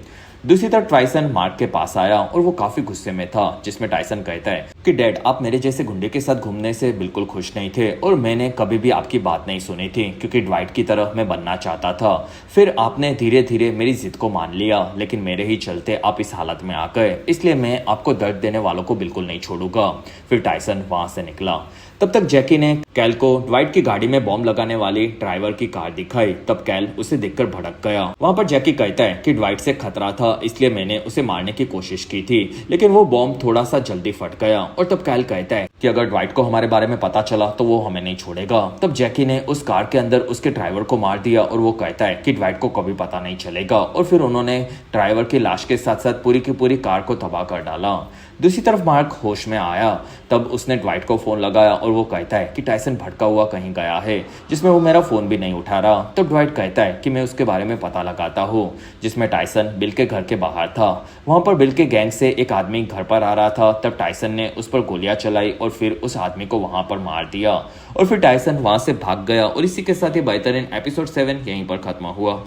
दूसरी तरफ टायसन मार्क के पास आया और वो काफी गुस्से में था, जिसमें टायसन कहता है कि डैड, आप मेरे जैसे गुंडे के साथ घूमने से बिल्कुल खुश नहीं थे और मैंने कभी भी आपकी बात नहीं सुनी थी क्योंकि ड्वाइट की तरह मैं बनना चाहता था। फिर आपने धीरे धीरे मेरी जिद को मान लिया, लेकिन मेरे ही चलते आप इस हालत में आ गए, इसलिए मैं आपको दर्द देने वालों को बिल्कुल नहीं छोड़ूंगा। फिर टायसन वहां से निकला। तब तक जैकी ने कैल को ड्वाइट की गाड़ी में बॉम्ब लगाने वाली ड्राइवर की कार दिखाई। तब कैल उसे देखकर भड़क गया। वहां पर जैकी कहता है कि ड्वाइट से खतरा था, इसलिए मैंने उसे मारने की कोशिश की थी, लेकिन वो बॉम्ब थोड़ा सा जल्दी फट गया। और तब कैल कहता है कि अगर ड्वाइट को हमारे बारे में पता चला तो वो हमें नहीं छोड़ेगा। तब जैकी ने उस कार के अंदर उसके ड्राइवर को मार दिया और वो कहता है कि ड्वाइट को कभी पता नहीं चलेगा और फिर उन्होंने ड्राइवर की लाश के साथ साथ पूरी की पूरी कार को तबाह कर डाला। दूसरी तरफ मार्क होश में आया। तब उसने ड्वाइट को फोन लगाया और वो कहता है कि टायसन भटका हुआ कहीं गया है, जिसमें वो मेरा फोन भी नहीं उठा रहा। तब ड्वाइट कहता है कि मैं उसके बारे में पता लगाता हूँ, जिसमें टायसन बिल के घर के बाहर था। वहां पर बिल के गैंग से एक आदमी घर पर आ रहा था। तब टायसन ने उस पर गोलियां चलाई और फिर उस आदमी को वहां पर मार दिया और फिर टायसन वहां से भाग गया। और इसी के साथ ही बेहतरीन एपिसोड 7 यहीं पर खत्म हुआ।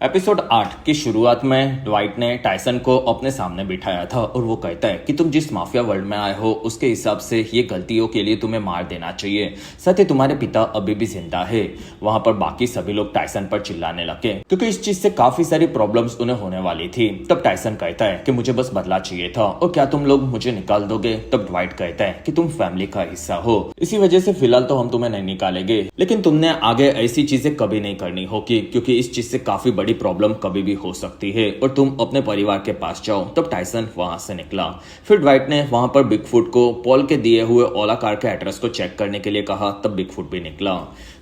एपिसोड 8 की शुरुआत में ड्वाइट ने टायसन को अपने सामने बिठाया था और वो कहता है कि तुम जिस माफिया वर्ल्ड में आए हो उसके हिसाब से ये गलतियों के लिए तुम्हें मार देना चाहिए, साथ ही तुम्हारे पिता अभी भी जिंदा है। वहां पर बाकी सभी लोग टायसन पर चिल्लाने लगे क्योंकि इस चीज से काफी सारी प्रॉब्लम्स उन्हें होने वाली थी। तब टायसन कहता है कि मुझे बस बदला चाहिए था और क्या तुम लोग मुझे निकाल दोगे। तब ड्वाइट कहता है कि तुम फैमिली का हिस्सा हो, इसी वजह से फिलहाल तो हम तुम्हें नहीं निकालेंगे, लेकिन तुमने आगे ऐसी चीजें कभी नहीं करनी होगी क्योंकि इस चीज से काफी बड़ी प्रॉब्लम कभी भी हो सकती है और तुम अपने परिवार के पास जाओ। तब टायसन वहां से निकला। फिर ड्वाइट ने वहां पर बिगफुट को पॉल के दिए हुए ओला कार के एड्रेस को चेक करने के लिए कहा। तब बिगफुट भी निकला।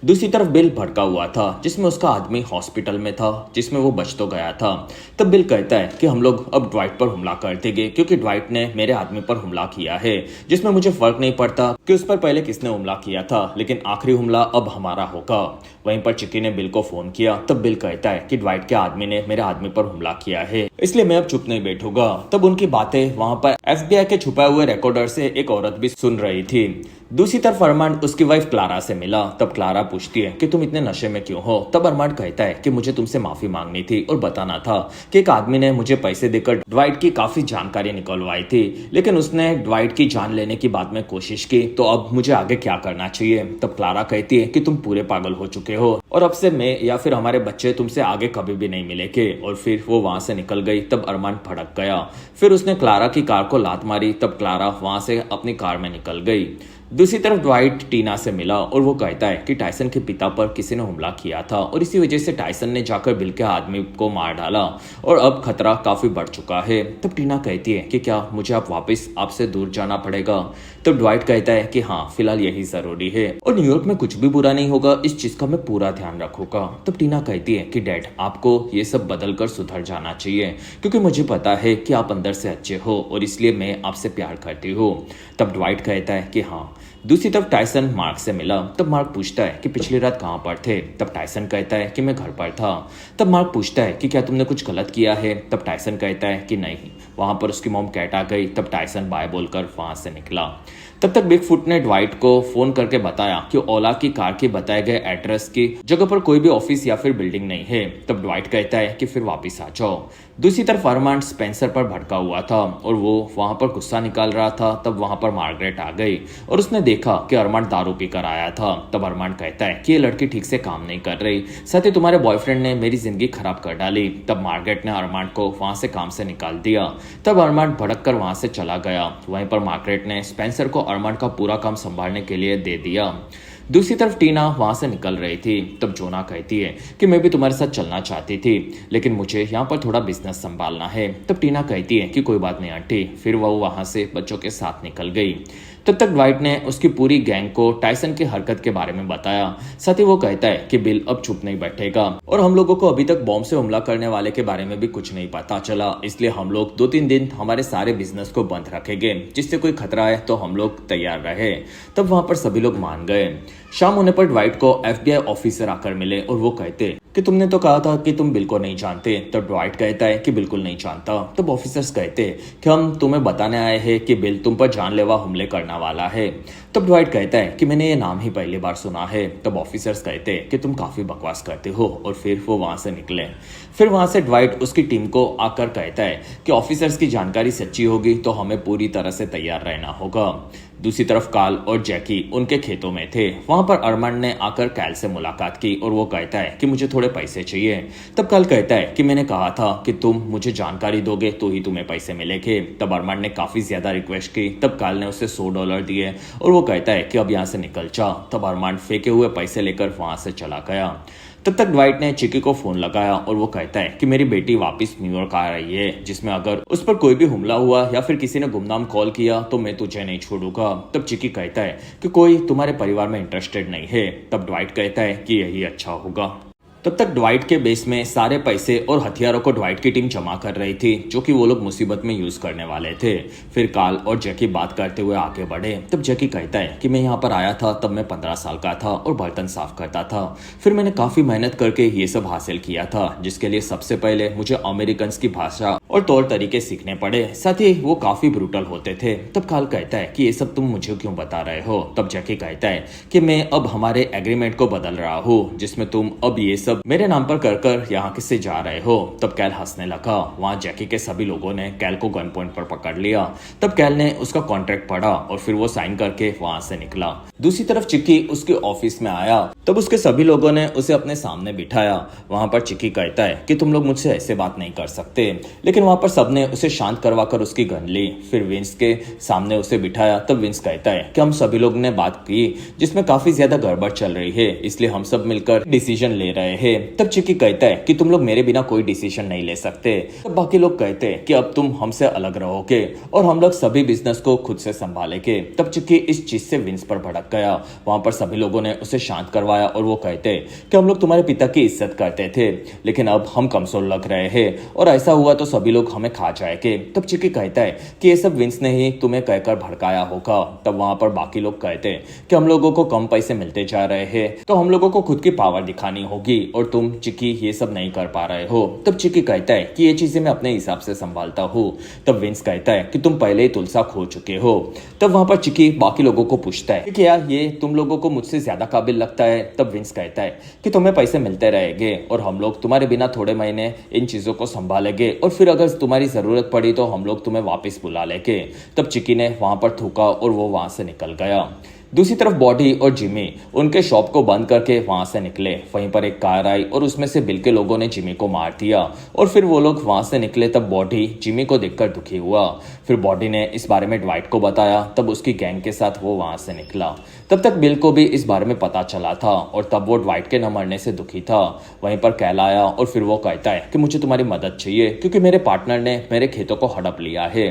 दूसरी तरफ बिल भड़का हुआ था जिसमें उसका आदमी हॉस्पिटल में था, जिसमें वो बच तो गया था। तब बिल कहता है कि हम लोग अब ड्वाइट पर हमला कर देंगे क्योंकि ड्वाइट ने मेरे आदमी पर हमला किया है, जिसमें मुझे फर्क नहीं पड़ता कि उस पर पहले किसने हमला किया था, लेकिन आखिरी हमला अब हमारा होगा। वहीं पर चिक्की ने बिल को फोन किया। तब बिल कहता है कि ड्वाइट के आदमी ने मेरे आदमी पर हमला किया है, इसलिए मैं अब चुप नहीं बैठूंगा। तब उनकी बातें वहां पर FBI के छुपाए हुए रिकॉर्डर से एक औरत भी सुन रही थी। दूसरी तरफ अरमांड उसकी वाइफ क्लारा से मिला। तब क्लारा पूछती है कि तुम इतने नशे में क्यों हो। तब अरमांड कहता है कि मुझे तुमसे माफी मांगनी थी और बताना था कि एक आदमी ने मुझे पैसे देकर ड्वाइट की काफी जानकारी निकलवाई थी, लेकिन उसने ड्वाइट की जान लेने की बाद में कोशिश की, तो अब मुझे आगे क्या करना चाहिए। तब क्लारा कहती है कि तुम पूरे पागल हो चुके हो और अब से मैं या फिर हमारे बच्चे तुमसे आगे कभी भी नहीं मिलेंगे। और फिर वो वहां से निकल गई। तब अरमांड भड़क गया। फिर उसने क्लारा की कार को लात मारी। तब क्लारा वहां से अपनी कार में निकल गई। दूसरी तरफ ड्वाइट टीना से मिला और वो कहता है कि टायसन के पिता पर किसी ने हमला किया था और इसी वजह से टायसन ने जाकर बिल के आदमी को मार डाला और अब खतरा काफी बढ़ चुका है। तब टीना कहती है कि क्या मुझे अब वापस आपसे दूर जाना पड़ेगा। तब ड्वाइट कहता है कि हाँ, फिलहाल यही जरूरी है और न्यूयॉर्क में कुछ भी बुरा नहीं होगा, इस चीज का मैं पूरा ध्यान रखूंगा। तब टीना कहती है कि डैड, आपको ये सब बदल कर सुधर जाना चाहिए क्योंकि मुझे पता है कि आप अंदर से अच्छे हो और इसलिए मैं आपसे प्यार करती हूँ। तब ड्वाइट कहता है कि हाँ। दूसरी तरफ टायसन मार्क से मिला। तब मार्क पूछता है कि पिछली रात कहाँ पर थे। तब टायसन कहता है कि मैं घर पर था। तब मार्क पूछता है कि क्या तुमने कुछ गलत किया है। तब टायसन कहता है कि नहीं। वहां पर उसकी मॉम कैट आ गई। तब टायसन बाय बोलकर वहां से निकला। तब तक बिगफुट ने ड्वाइट को फोन करके बताया कि ओला की कार के बताए गए एड्रेस की जगह पर कोई भी ऑफिस या फिर बिल्डिंग नहीं है। तब ड्वाइट कहता है कि फिर वापस आ जाओ। दूसरी तरफ अरमांड स्पेंसर पर भड़का हुआ था और वो वहां पर गुस्सा निकाल रहा था। तब वहां पर मार्गरेट आ गई और उसने देखा कि अरमांड दारू पीकर आया था। तब अरमांड कहता है कि ये लड़की ठीक से काम नहीं कर रही, साथ ही तुम्हारे बॉयफ्रेंड ने मेरी जिंदगी खराब कर डाली। तब मार्गरेट ने अरमांड को वहां से काम से निकाल दिया। तब अरमांड भड़क कर वहां से चला गया। वहीं पर मार्गरेट ने स्पेंसर को अरमांड का पूरा काम संभालने के लिए दे दिया। दूसरी तरफ टीना वहां से निकल रही थी। तब जोना कहती है कि मैं भी तुम्हारे साथ चलना चाहती थी, लेकिन मुझे यहाँ पर थोड़ा बिजनेस संभालना है। तब टीना कहती है कि कोई बात नहीं आंटी। फिर वो वहां से बच्चों के साथ निकल गई। तब तक ड्वाइट ने उसकी पूरी गैंग को टायसन की हरकत के बारे में बताया। साथ ही वो कहता है कि बिल अब चुप नहीं बैठेगा और हम लोगों को अभी तक बॉम्ब से हमला करने वाले के बारे में भी कुछ नहीं पता चला, इसलिए हम लोग 2-3 दिन हमारे सारे बिजनेस को बंद रखेंगे, जिससे कोई खतरा है तो हम लोग तैयार रहे। तब वहां पर सभी लोग मान गए। शाम होने पर ड्वाइट को FBI ऑफिसर आकर मिले और वो कहते कि तुमने तो कहा था कि तुम बिल को नहीं जानते। तब ड्वाइट कहता है कि बिल्कुल नहीं जानता। तब ऑफिसर्स कहते कि हम तुम्हें बताने आए हैं कि बिल तुम पर जानलेवा हमले करने वाला है। तब ड्वाइट कहता है कि मैंने ये नाम ही पहली बार सुना है। तब ऑफिसर्स कहते कि तुम काफी बकवास करते हो और फिर वो वहां से निकले। फिर वहां से ड्वाइट उसकी टीम को आकर कहता है कि ऑफिसर्स की जानकारी सच्ची होगी तो हमें पूरी तरह से तैयार रहना होगा। दूसरी तरफ कार्ल और जैकी उनके खेतों में थे। वहां पर अरमांड ने आकर कैल से मुलाकात की और वो कहता है कि मुझे थोड़े पैसे चाहिए। तब कार्ल कहता है कि मैंने कहा था कि तुम मुझे जानकारी दोगे तो ही तुम्हें पैसे मिलेंगे। तब अरमांड ने काफी ज्यादा रिक्वेस्ट की। तब कार्ल ने उसे $100 दिए और वो कहता है कि अब यहाँ से निकल जा। तब अरमांड फेंके हुए पैसे लेकर वहां से चला गया। तब तक ड्वाइट ने चिक्की को फोन लगाया और वो कहता है कि मेरी बेटी वापस न्यूयॉर्क आ रही है, जिसमें अगर उस पर कोई भी हमला हुआ या फिर किसी ने गुमनाम कॉल किया तो मैं तुझे नहीं छोड़ूंगा। तब चिक्की कहता है कि कोई तुम्हारे परिवार में इंटरेस्टेड नहीं है। तब ड्वाइट कहता है कि यही अच्छा होगा। तब तक ड्वाइट के बेस में सारे पैसे और हथियारों को ड्वाइट की टीम जमा कर रही थी, जो कि वो लोग मुसीबत में यूज करने वाले थे। फिर कार्ल और जैकी बात करते हुए आगे बढ़े। तब जैकी कहता है कि मैं यहाँ पर आया था तब मैं 15 साल का था और बर्तन साफ करता था। फिर मैंने काफी मेहनत करके ये सब हासिल किया था, जिसके लिए सबसे पहले मुझे अमेरिकन की भाषा और तौर तरीके सीखने पड़े, साथ ही वो काफी ब्रूटल होते थे। तब कार्ल कहता है कि ये सब तुम मुझे क्यों बता रहे हो। तब जैकी कहता है कि मैं अब हमारे एग्रीमेंट को बदल रहा हूँ, जिसमें तुम अब ये सब मेरे नाम पर कर यहाँ किससे जा रहे हो। तब कैल हंसने लगा। वहां जैकी के सभी लोगों ने कैल को गन पॉइंट पर पकड़ लिया। तब कैल ने उसका कॉन्ट्रैक्ट पढ़ा और फिर वो साइन करके वहां से निकला। दूसरी तरफ चिक्की उसके ऑफिस में आया। तब उसके सभी लोगों ने उसे अपने सामने बिठाया। वहां पर चिक्की कहता है कि तुम लोग मुझसे ऐसे बात नहीं कर सकते, लेकिन लेकिन वहां पर सबने उसे शांत करवाकर उसकी गन ली। फिर विंस के सामने उसे बिठाया। तब विंस कहता है कि हम सभी लोग ने बात की जिसमें काफी ज्यादा गड़बड़ चल रही है, इसलिए हम सब मिलकर डिसीजन ले रहे हैं। तब चिकी कहता है कि तुम लोग मेरे बिना कोई डिसीजन नहीं ले सकते। तब बाकी लोग कहते हैं कि अब तुम हमसे अलग रहोगे और हम लोग सभी बिजनेस को खुद से संभालेंगे। तब चिकी इस चीज से विंस पर भड़क गया। वहां पर सभी लोगों ने उसे शांत करवाया और वो कहते कि हम लोग तुम्हारे पिता की इज्जत करते थे, लेकिन अब हम कमजोर लग रहे हैं और ऐसा हुआ तो सभी लोग हमें खा जाएंगे। तब चिकी कहता है कि ये सब विंस ने ही तुम्हें कहकर भड़काया होगा। तब वहां पर बाकी लोग कहते हैं कि हम लोगों को कम पैसे मिलते जा रहे हैं, तो हम लोगों को खुद की पावर दिखानी होगी और तुम चिकी ये सब नहीं कर पा रहे हो। तब चिकी कहता है कि ये चीजें मैं अपने हिसाब से संभालता हूँ। तब विंस कहता है कि तुम पहले ही तुलसा खो चुके हो। तब वहां पर चिकी बाकी लोगों को पूछता है कि क्या ये तुम लोगों को मुझसे ज्यादा काबिल लगता है। तब विंस कहता है कि तुम्हें पैसे मिलते रहेंगे और हम लोग तुम्हारे बिना थोड़े महीने इन चीजों को संभालेंगे और फिर अगर तुम्हारी जरूरत पड़ी तो हम लोग तुम्हें वापस बुला लेंगे। तब चिकी ने वहां पर थूका और वो वहां से निकल गया। दूसरी तरफ बॉडी और जिमी उनके शॉप को बंद करके वहां से निकले। वहीं पर एक कार आई और उसमें से बिल के लोगों ने जिमी को मार दिया और फिर वो लोग वहां से निकले। तब बॉडी जिमी को देखकर दुखी हुआ। फिर बॉडी ने इस बारे में ड्वाइट को बताया। तब उसकी गैंग के साथ वो वहां से निकला। तब तक बिल को भी इस बारे में पता चला था और तब वो ड्वाइट के न मरने से दुखी था। वहीं पर कैल आया और फिर वो कहता है कि मुझे तुम्हारी मदद चाहिए क्योंकि मेरे पार्टनर ने मेरे खेतों को हड़प लिया है।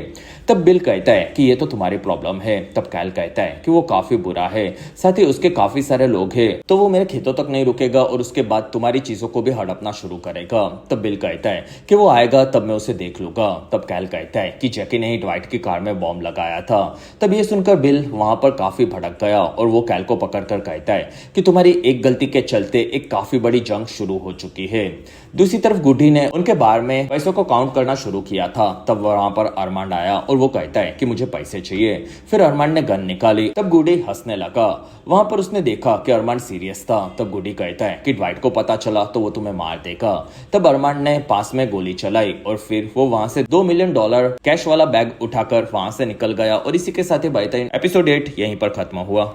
तब बिल कहता है कि ये तो तुम्हारी प्रॉब्लम है। तब कैल कहता है कि वो काफी बुरा है, साथ ही उसके काफी सारे लोग हैं, तो वो मेरे खेतों तक नहीं रुकेगा और उसके बाद तुम्हारी चीजों को भी हड़पना शुरू करेगा। तब बिल कहता है कि वो आएगा तब मैं उसे देख लूंगा। तब कैल कहता है कि जैकी ने ही ड्वाइट की कार में बॉम्ब लगाया था। तब ये सुनकर बिल वहां पर काफी भड़क गया और वो कैल को पकड़कर कहता है कि तुम्हारी एक गलती के चलते एक काफी बड़ी जंग शुरू हो चुकी है। दूसरी तरफ गुड्डी ने उनके बार में पैसों को काउंट करना शुरू किया था। तब वहां पर अरमांड आया और वो कहता है कि मुझे पैसे चाहिए। फिर अरमांड ने गन निकाली। तब गुड्डी हंसने लगा। वहां पर उसने देखा कि अरमांड सीरियस था। तब गुड्डी कहता है कि ड्वाइट को पता चला तो वो तुम्हें मार देगा। तब अरमांड ने पास में गोली चलाई और फिर वो वहां से $2 मिलियन कैश वाला बैग उठाकर वहां से निकल गया। और इसी के साथ ही बेहतरीन एपिसोड 8 यहीं पर खत्म हुआ।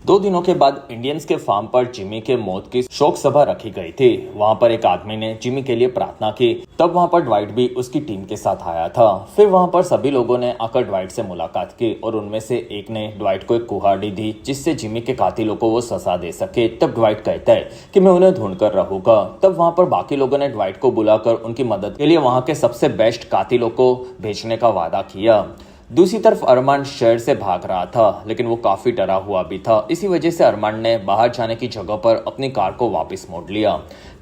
2 दिनों के बाद इंडियंस के फार्म पर जिमी के मौत की शोक सभा रखी गई थी। वहां पर एक आदमी ने जिमी के लिए प्रार्थना की। तब वहां पर ड्वाइट भी उसकी टीम के साथ आया था। फिर वहां पर सभी लोगों ने आकर ड्वाइट से मुलाकात की और उनमें से एक ने ड्वाइट को एक कुल्हाड़ी दी जिससे जिमी के कातिलों को वो सजा दे सके। तब ड्वाइट कहता है कि मैं उन्हें ढूंढ कर रहूंगा। तब वहां पर बाकी लोगों ने ड्वाइट को बुलाकर उनकी मदद के लिए वहां के सबसे बेस्ट कातिलों को भेजने का वादा किया। दूसरी तरफ अरमांड शहर से भाग रहा था, लेकिन वो काफी डरा हुआ भी था। इसी वजह से अरमांड ने बाहर जाने की जगह पर अपनी कार को वापस मोड़ लिया।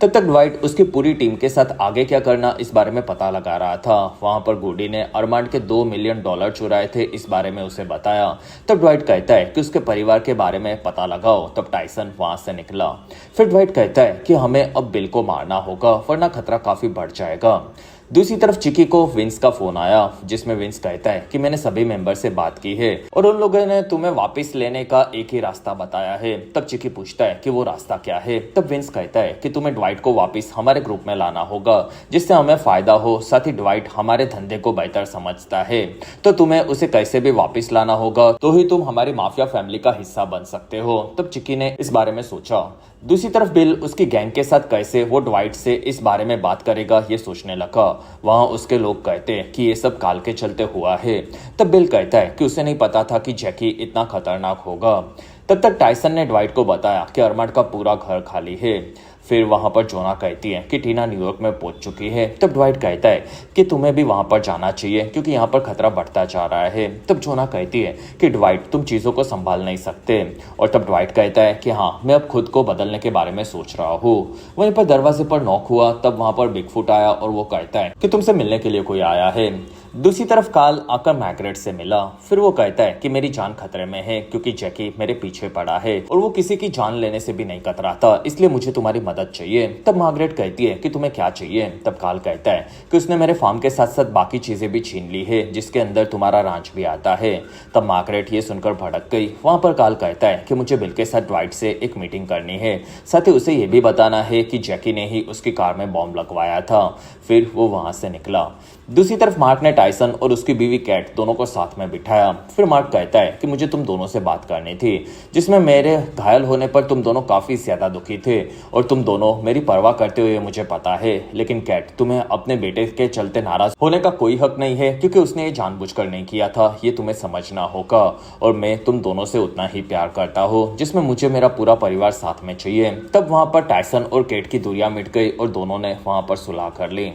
तब तक ड्वाइट उसकी पूरी टीम के साथ आगे क्या करना इस बारे में पता लगा रहा था। वहां पर गुडी ने अरमांड के $2 मिलियन चुराए थे इस बारे में उसे बताया। तब ड्वाइट कहता है कि उसके परिवार के बारे में पता लगाओ। तब टाइसन वहां से निकला। फिर ड्वाइट कहता है कि हमें अब बिल को मारना होगा वरना खतरा काफी बढ़ जाएगा। दूसरी तरफ चिकी को विंस का फोन आया जिसमें विंस कहता है कि मैंने सभी मेंबर से बात की है और उन लोगों ने तुम्हें वापस लेने का एक ही रास्ता बताया है। तब चिकी पूछता है कि वो रास्ता क्या है। तब विंस कहता है कि तुम्हें ड्वाइट को वापस हमारे ग्रुप में लाना होगा जिससे हमें फायदा हो। साथ ही ड्वाइट हमारे धंधे को बेहतर समझता है, तो तुम्हें उसे कैसे भी वापस लाना होगा, तो ही तुम हमारी माफिया फैमिली का हिस्सा बन सकते हो। तब चिकी ने इस बारे में सोचा। दूसरी तरफ बिल उसकी गैंग के साथ कैसे वो ड्वाइट से इस बारे में बात करेगा ये सोचने लगा। वहां उसके लोग कहते हैं कि ये सब काल के चलते हुआ है। तब बिल कहता है कि उसे नहीं पता था कि जैकी इतना खतरनाक होगा। तब तक टाइसन ने ड्वाइट को बताया कि अरमांड का पूरा घर खाली है। फिर वहां पर जोना कहती है कि टीना न्यूयॉर्क में पहुंच चुकी है। तब ड्वाइट कहता है कि तुम्हें भी वहां पर जाना चाहिए क्योंकि यहाँ पर खतरा बढ़ता जा रहा है। तब जोना कहती है कि ड्वाइट तुम चीजों को संभाल नहीं सकते। और तब ड्वाइट कहता है कि हाँ मैं अब खुद को बदलने के बारे में सोच रहा हूँ। वहीं पर दरवाजे पर नॉक हुआ। तब वहां पर बिगफुट आया और वो कहता है कि तुमसे मिलने के लिए कोई आया है। दूसरी तरफ कार्ल आकर मैग्रेट से मिला। फिर वो कहता है कि मेरी जान खतरे में है क्योंकि जैकी मेरे पीछे पड़ा है और वो किसी की जान लेने से भी नहीं कतराता, इसलिए मुझे तुम्हारी मदद चाहिए। तब मार्गरेट कहती है कि तुम्हें क्या चाहिए। तब कार्ल कहता है कि उसने मेरे फार्म के साथ साथ बाकी चीजें भी छीन ली है जिसके अंदर तुम्हारा रांच भी आता है। तब मार्गरेट ये सुनकर भड़क गई। वहां पर कार्ल कहता है कि मुझे बिल के साथ ड्वाइट से एक मीटिंग करनी है, साथ ही उसे ये भी बताना है कि जैकी ने ही उसकी कार में बॉम्ब लगवाया था। फिर वो वहां से निकला। दूसरी तरफ मार्क ने टाइसन और उसकी बीवी कैट दोनों को साथ में बिठाया। फिर मार्क कहता है कि मुझे तुम दोनों से बात करनी थी, जिसमें मेरे घायल होने पर तुम दोनों काफी ज्यादा दुखी थे और तुम दोनों मेरी परवाह करते हुए मुझे पता है। लेकिन कैट, तुम्हें अपने बेटे के चलते नाराज होने का कोई हक नहीं है, क्योंकि उसने ये जानबूझकर नहीं किया था, ये तुम्हें समझना होगा। और मैं तुम दोनों से उतना ही प्यार करता हूँ जिसमें मुझे मेरा पूरा परिवार साथ में चाहिए। तब वहां पर टाइसन और केट की दूरियां मिट गई और दोनों ने वहां पर सुलह कर ली।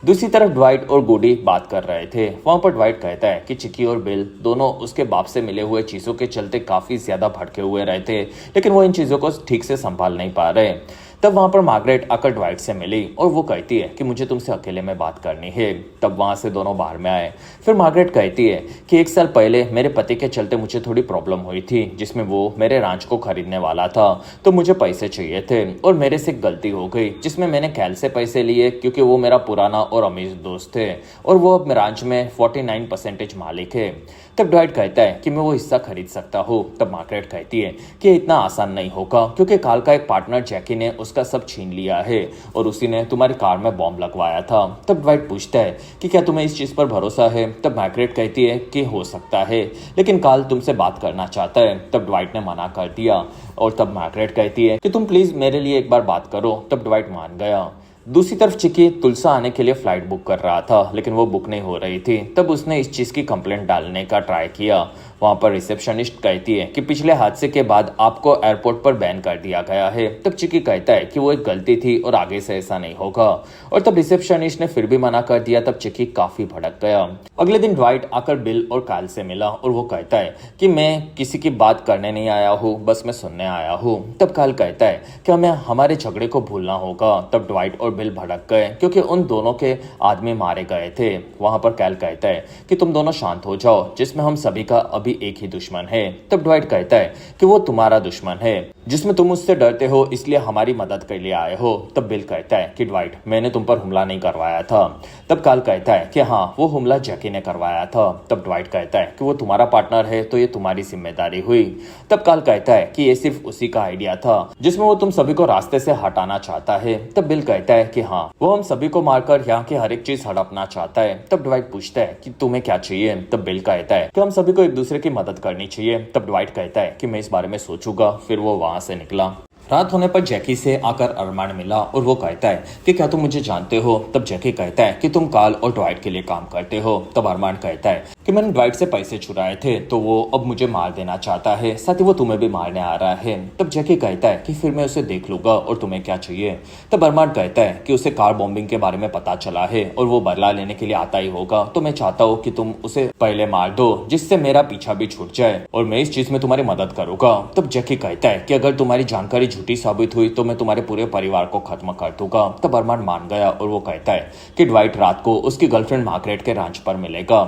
दूसरी तरफ ड्वाइट और गुडी बात कर रहे थे। वहां पर ड्वाइट कहता है कि चिकी और बिल दोनों उसके बाप से मिले हुए चीजों के चलते काफी ज्यादा भटके हुए रहते, लेकिन वो इन चीजों को ठीक से संभाल नहीं पा रहे। तब वहां पर मार्गरेट आकर ड्वाइट से मिली और वो कहती है कि मुझे तुमसे अकेले में बात करनी है। तब वहां से दोनों बाहर में आए। फिर मार्गरेट कहती है कि 1 साल पहले मेरे पति के चलते मुझे थोड़ी प्रॉब्लम हुई थी, जिसमें वो मेरे रांच को खरीदने वाला था, तो मुझे पैसे चाहिए थे और मेरे से एक गलती हो गई, जिसमें मैंने कैल से पैसे लिए, क्योंकि वो मेरा पुराना और अमीर दोस्त थे और वो अब रांच में 49% मालिक है। तब ड्वाइट कहता है कि मैं वो हिस्सा खरीद सकता हूँ। तब मार्गरेट कहती है कि इतना आसान नहीं होगा, क्योंकि काल का एक पार्टनर जैकी ने उसका सब छीन लिया है और उसी ने तुम्हारी कार में बॉम्ब लगवाया था। तब ड्वाइट पूछता है कि क्या तुम्हें इस चीज पर भरोसा है। तब मार्गरेट कहती है कि हो सकता है, लेकिन काल तुमसे बात करना चाहता है। तब ड्वाइट ने मना कर दिया और तब मार्गरेट कहती है कि तुम प्लीज मेरे लिए एक बार बात करो। तब ड्वाइट मान गया। दूसरी तरफ चिकी तुलसा आने के लिए फ्लाइट बुक कर रहा था, लेकिन वो बुक नहीं हो रही थी। तब उसने इस चीज की कंप्लेंट डालने का ट्राई किया। वहां पर रिसेप्शनिस्ट कहती है कि पिछले हादसे के बाद आपको एयरपोर्ट पर बैन कर दिया गया है। तब चिकी कहता है कि वो एक गलती थी और आगे से ऐसा नहीं होगा, और तब रिसेप्शनिस्ट ने फिर भी मना कर दिया। तब चिकी काफी भड़क गया। अगले दिन ड्वाइट आकर बिल और काल से मिला और वो कहता है कि मैं किसी की बात करने नहीं आया हूँ, बस मैं सुनने आया हूँ। तब काल कहता है कि हमें हमारे झगड़े को भूलना होगा। तब ड्वाइट और बिल भड़क गए, क्योंकि उन दोनों के आदमी मारे गए थे। वहां पर कैल कहता है कि तुम दोनों शांत हो जाओ, जिसमें हम सभी का अभी एक ही दुश्मन है। तब ड्वाइट कहता है कि वो तुम्हारा दुश्मन है, जिसमें तुम उससे डरते हो, इसलिए हमारी मदद के लिए आए हो। तब बिल कहता है कि ड्वाइट, मैंने तुम पर हमला नहीं करवाया था। तब काल कहता है कि हाँ, वो हमला जैकी ने करवाया था। तब ड्वाइट कहता है कि वो तुम्हारा पार्टनर है, तो ये तुम्हारी जिम्मेदारी हुई। तब काल कहता है कि ये सिर्फ उसी का आइडिया था, जिसमें वो तुम सभी को रास्ते से हटाना चाहता है। तब बिल कहता है कि हाँ, वो हम सभी को मारकर यहाँ की हर एक चीज हड़पना चाहता है। तब ड्वाइट पूछता है कि तुम्हें क्या चाहिए। तब बिल कहता है कि हम सभी को एक दूसरे की मदद करनी चाहिए। तब ड्वाइट कहता है कि मैं इस बारे में सोचूंगा। फिर वो वहां से निकला। रात होने पर जैकी से आकर अरमान मिला और वो कहता है कि क्या तुम मुझे जानते हो। तब जैकी कहता है कि तुम काल और ड्वाइट के लिए काम करते हो। तब अरमान कहता है कि मैंने ड्वाइट से पैसे चुराए थे, तो वो अब मुझे मार देना चाहता है, साथ ही वो तुम्हें भी मारने आ रहा है। तब जैकी कहता है कि फिर मैं उसे देख लूंगा और तुम्हें क्या चाहिए। तब अरमान कहता है कि उसे कार बॉम्बिंग के बारे में पता चला है और वो बदला लेने के लिए आता ही होगा, तो मैं चाहता हूँ कि तुम उसे पहले मार दो, जिससे मेरा पीछा भी छूट जाए और मैं इस चीज में तुम्हारी मदद करूंगा। तब जैकी कहता है कि अगर तुम्हारी जानकारी झूठी साबित हुई तो मैं तुम्हारे पूरे परिवार को खत्म कर दूंगा। तब अरमान मान गया और वो कहता है कि ड्वाइट रात को उसकी गर्लफ्रेंड मार्गरेट के रांच पर मिलेगा।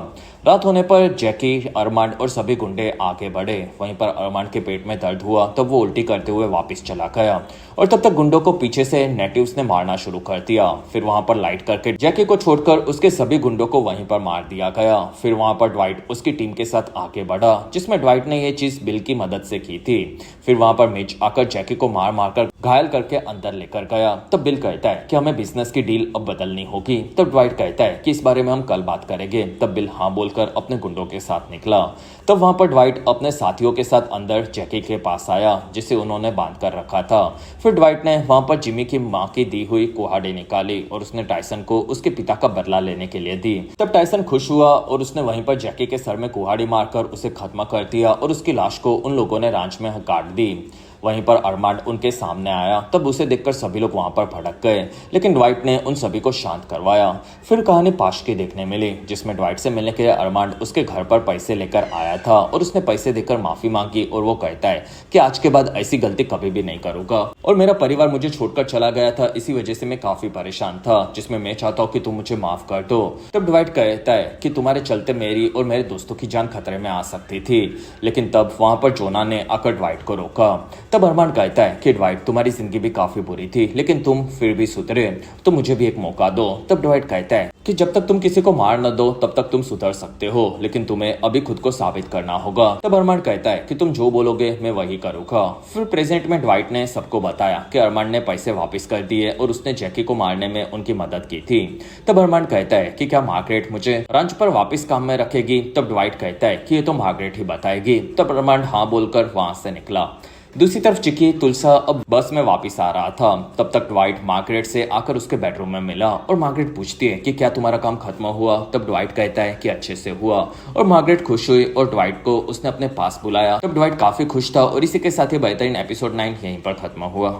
रात होने पर जैकी, अरमान और सभी गुंडे आगे बढ़े। वहीं पर अरमान के पेट में दर्द हुआ, तब वो उल्टी करते हुए वापस चला गया और तब तक गुंडों को पीछे से नेटिव्स ने मारना शुरू कर दिया। फिर वहां पर लाइट करके जैकी को छोड़कर उसके सभी गुंडों को वहीं पर मार दिया गया। फिर वहां पर ड्वाइट उसकी टीम के साथ आगे बढ़ा, जिसमें ड्वाइट ने ये चीज बिल की मदद से की थी। फिर वहां पर मिच आकर जैकी को मार मारकर घायल करके अंदर लेकर गया। तब बिल कहता है कि हमें बिजनेस की डील अब बदलनी होगी। तब ड्वाइट कहता है कि इस बारे में हम कल बात करेंगे। तब बिल हाँ बोलकर अपने गुंडों के साथ निकला। तब वहां पर ड्वाइट अपने साथियों के साथ अंदर जैकी के पास आया, जिसे उन्होंने बांध कर रखा था। फिर ड्वाइट ने वहां पर जिमी की मां की दी हुई कुहाड़ी निकाली और उसने टाइसन को उसके पिता का बदला लेने के लिए दी। तब टाइसन खुश हुआ और उसने वहीं पर जैकी के सर में कुहाड़ी मारकर उसे खत्म कर दिया और उसकी लाश को उन लोगों ने रांच में गाड़ दी। वहीं पर अरमान उनके सामने आया। तब उसे देखकर सभी लोग वहां पर भड़क गए, लेकिन ड्वाइट ने उन सभी को शांत करवाया। फिर कहानी पाश की देखने मिली, जिसमें ड्वाइट से मिलने के लिए अरमान उसके घर पर पैसे लेकर आया था और उसने पैसे देकर माफी मांगी और वो कहता है कि आज के बाद ऐसी गलती कभी भी नहीं करूंगा और मेरा परिवार मुझे छोड़कर चला गया था, इसी वजह से मैं काफी परेशान था, जिसमें मैं चाहता हूँ कि तुम मुझे माफ कर दो। तब ड्वाइट कहता है कि तुम्हारे चलते मेरी और मेरे दोस्तों की जान खतरे में आ सकती थी, लेकिन तब वहां पर जोना ने आकर ड्वाइट को रोका। तब अरमांड कहता है कि ड्वाइट तुम्हारी जिंदगी भी काफी बुरी थी लेकिन तुम फिर भी सुधरे, तो मुझे भी एक मौका दो। तब ड्वाइट कहता है कि जब तक तुम किसी को मार न दो तब तक तुम सुधर सकते हो, लेकिन तुम्हें अभी खुद को साबित करना होगा। तब अरमांड कहता है कि तुम जो बोलोगे मैं वही करूंगा। फिर प्रेजेंट में ड्वाइट ने सबको बताया कि अरमांड ने पैसे वापस कर दिए और उसने जैकी को मारने में उनकी मदद की थी। तब अरमांड कहता है कि क्या मार्गरेट मुझे रंच पर वापस काम में रखेगी। तब ड्वाइट कहता है कि ये तो मार्गरेट ही बताएगी। तब अरमांड हाँ बोलकर वहां से निकला। दूसरी तरफ चिकी तुलसा अब बस में वापस आ रहा था। तब तक ड्वाइट मार्गरेट से आकर उसके बेडरूम में मिला और मार्गरेट पूछती है कि क्या तुम्हारा काम खत्म हुआ। तब ड्वाइट कहता है कि अच्छे से हुआ और मार्गरेट खुश हुई और ड्वाइट को उसने अपने पास बुलाया। तब ड्वाइट काफी खुश था और इसी के साथ ही बेहतरीन एपिसोड 9 यहीं पर खत्म हुआ।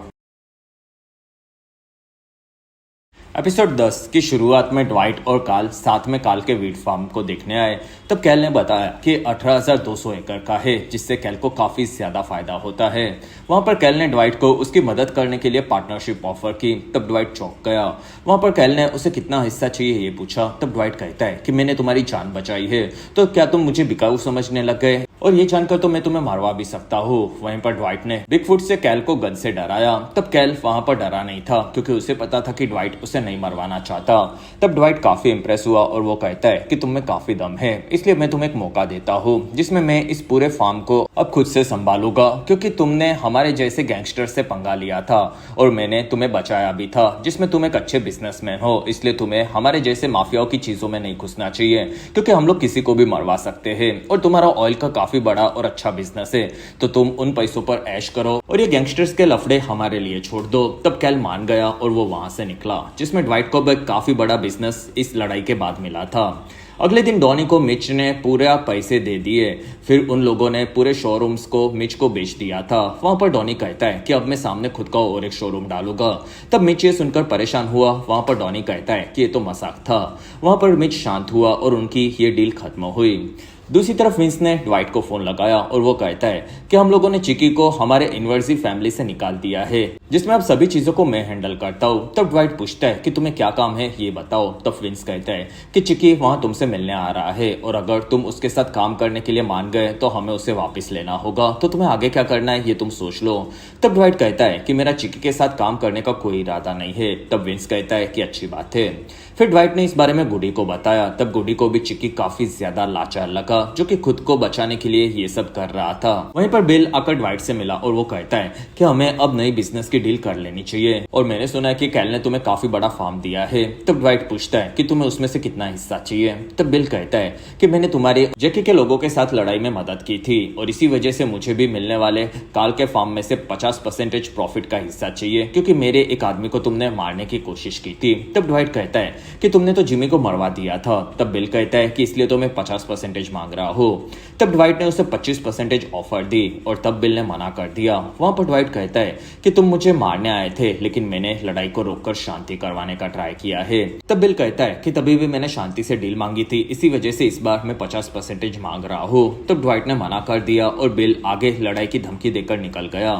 एपिसोड 10 की शुरुआत में ड्वाइट और काल साथ में काल के वीट फार्म को देखने आए। तब कैल ने बताया कि 18,200 एकड़ का है, जिससे कैल को काफी ज्यादा फायदा होता है। वहां पर कैल ने ड्वाइट को उसकी मदद करने के लिए पार्टनरशिप ऑफर की। तब ड्वाइट चौंक गया। वहां पर कैल ने उसे कितना हिस्सा चाहिए ये पूछा। तब ड्वाइट कहता है कि मैंने तुम्हारी जान बचाई है, तो क्या तुम मुझे बिकाऊ समझने लग गए, और ये जानकर तो मैं तुम्हें मारवा भी सकता हूँ। वहीं पर ड्वाइट ने बिगफुट से कैल को गन से डराया। तब कैल वहां पर डरा नहीं था क्योंकि उसे पता था कि ड्वाइट उसे नहीं मरवाना चाहता। तब ड्वाइट काफी इंप्रेस हुआ और वो कहता है कि तुम में काफी दम है, इसलिए मैं तुम्हें एक मौका देता हूँ जिसमें मैं इस पूरे फार्म को अब खुद से संभालूंगा, क्योंकि तुमने हमारे जैसे गैंगस्टर से पंगा लिया था और मैंने तुम्हें बचाया भी था, जिसमें तुम एक अच्छे बिजनेसमैन हो, इसलिए तुम्हें हमारे जैसे माफियाओं की चीजों में नहीं घुसना चाहिए, क्योंकि हम लोग किसी को भी मरवा सकते हैं और तुम्हारा ऑयल का काफी बड़ा और अच्छा बिजनेस है, तो तुम उन पैसों पर ऐश करो और ये गैंगस्टर्स के लफड़े हमारे लिए छोड़ दो। तब कैल मान गया और वो वहां से निकला, जिसमें ड्वाइट को काफी बड़ा बिजनेस इस लड़ाई के बाद मिला था। अगले दिन डॉनी को मिच ने पूरे पैसे दे दिए। फिर उन लोगों ने पूरे शोरूम्स को मिच को बेच दिया था। वहां पर डॉनी कहता है कि अब मैं सामने खुद का और एक शोरूम डालूंगा। तब मिच ये सुनकर परेशान हुआ। वहां पर डॉनी कहता है कि ये तो मजाक था। वहां पर मिच शांत हुआ और उनकी ये डील खत्म हुई। दूसरी तरफ विंस ने ड्वाइट को फोन लगाया और वो कहता है कि हम लोगों ने चिकी को हमारे इन्वर्सिव फैमिली से निकाल दिया है, जिसमें अब सभी चीजों को मैं हैंडल करता हूँ। तब ड्वाइट पूछता है कि तुम्हें क्या काम है ये बताओ। तब विंस कहता है कि चिकी वहां तुमसे मिलने आ रहा है और अगर तुम उसके साथ काम करने के लिए मान गए तो हमें उसे वापस लेना होगा, तो तुम्हें आगे क्या करना है ये तुम सोच लो। तब ड्वाइट कहता है कि मेरा चिकी के साथ काम करने का कोई इरादा नहीं है। तब विंस कहता है कि अच्छी बात है। फिर ड्वाइट ने इस बारे में गुडी को बताया। तब गुडी को भी चिकी काफी ज्यादा लाचार लगा, जो कि खुद को बचाने के लिए ये सब कर रहा था। वहीं पर बिल आकर ड्वाइट से मिला और वो कहता है कि हमें अब नई बिजनेस की डील कर लेनी चाहिए और मैंने सुना है कि कैल ने तुम्हें काफी बड़ा फार्म दिया है। तब ड्वाइट पूछता है कि तुम्हें उसमें से कितना हिस्सा चाहिए। तब बिल कहता है कि मैंने तुम्हारे जैकी के लोगों के साथ लड़ाई में मदद की थी और इसी वजह से मुझे भी मिलने वाले काल के फार्म में से 50% प्रॉफिट का हिस्सा चाहिए, क्योंकि मेरे एक आदमी को तुमने मारने की कोशिश की थी। तब ड्वाइट कहता है कि तुमने तो जिमी को मरवा दिया था। तब बिल कहता है कि इसलिए तो मैं 50% मांग रहा हूँ। तब ड्वाइट ने उसे 25% ऑफर दी और तब बिल ने मना कर दिया। वहां पर ड्वाइट कहता है कि तुम मुझे मारने आए थे, लेकिन मैंने लड़ाई को रोककर शांति करवाने का ट्राई किया है। तब बिल कहता है कि तभी भी मैंने शांति से डील मांगी थी, इसी वजह से इस बार मैं 50% मांग रहा हूँ। तब ड्वाइट ने मना कर दिया और बिल आगे लड़ाई की धमकी देकर निकल गया।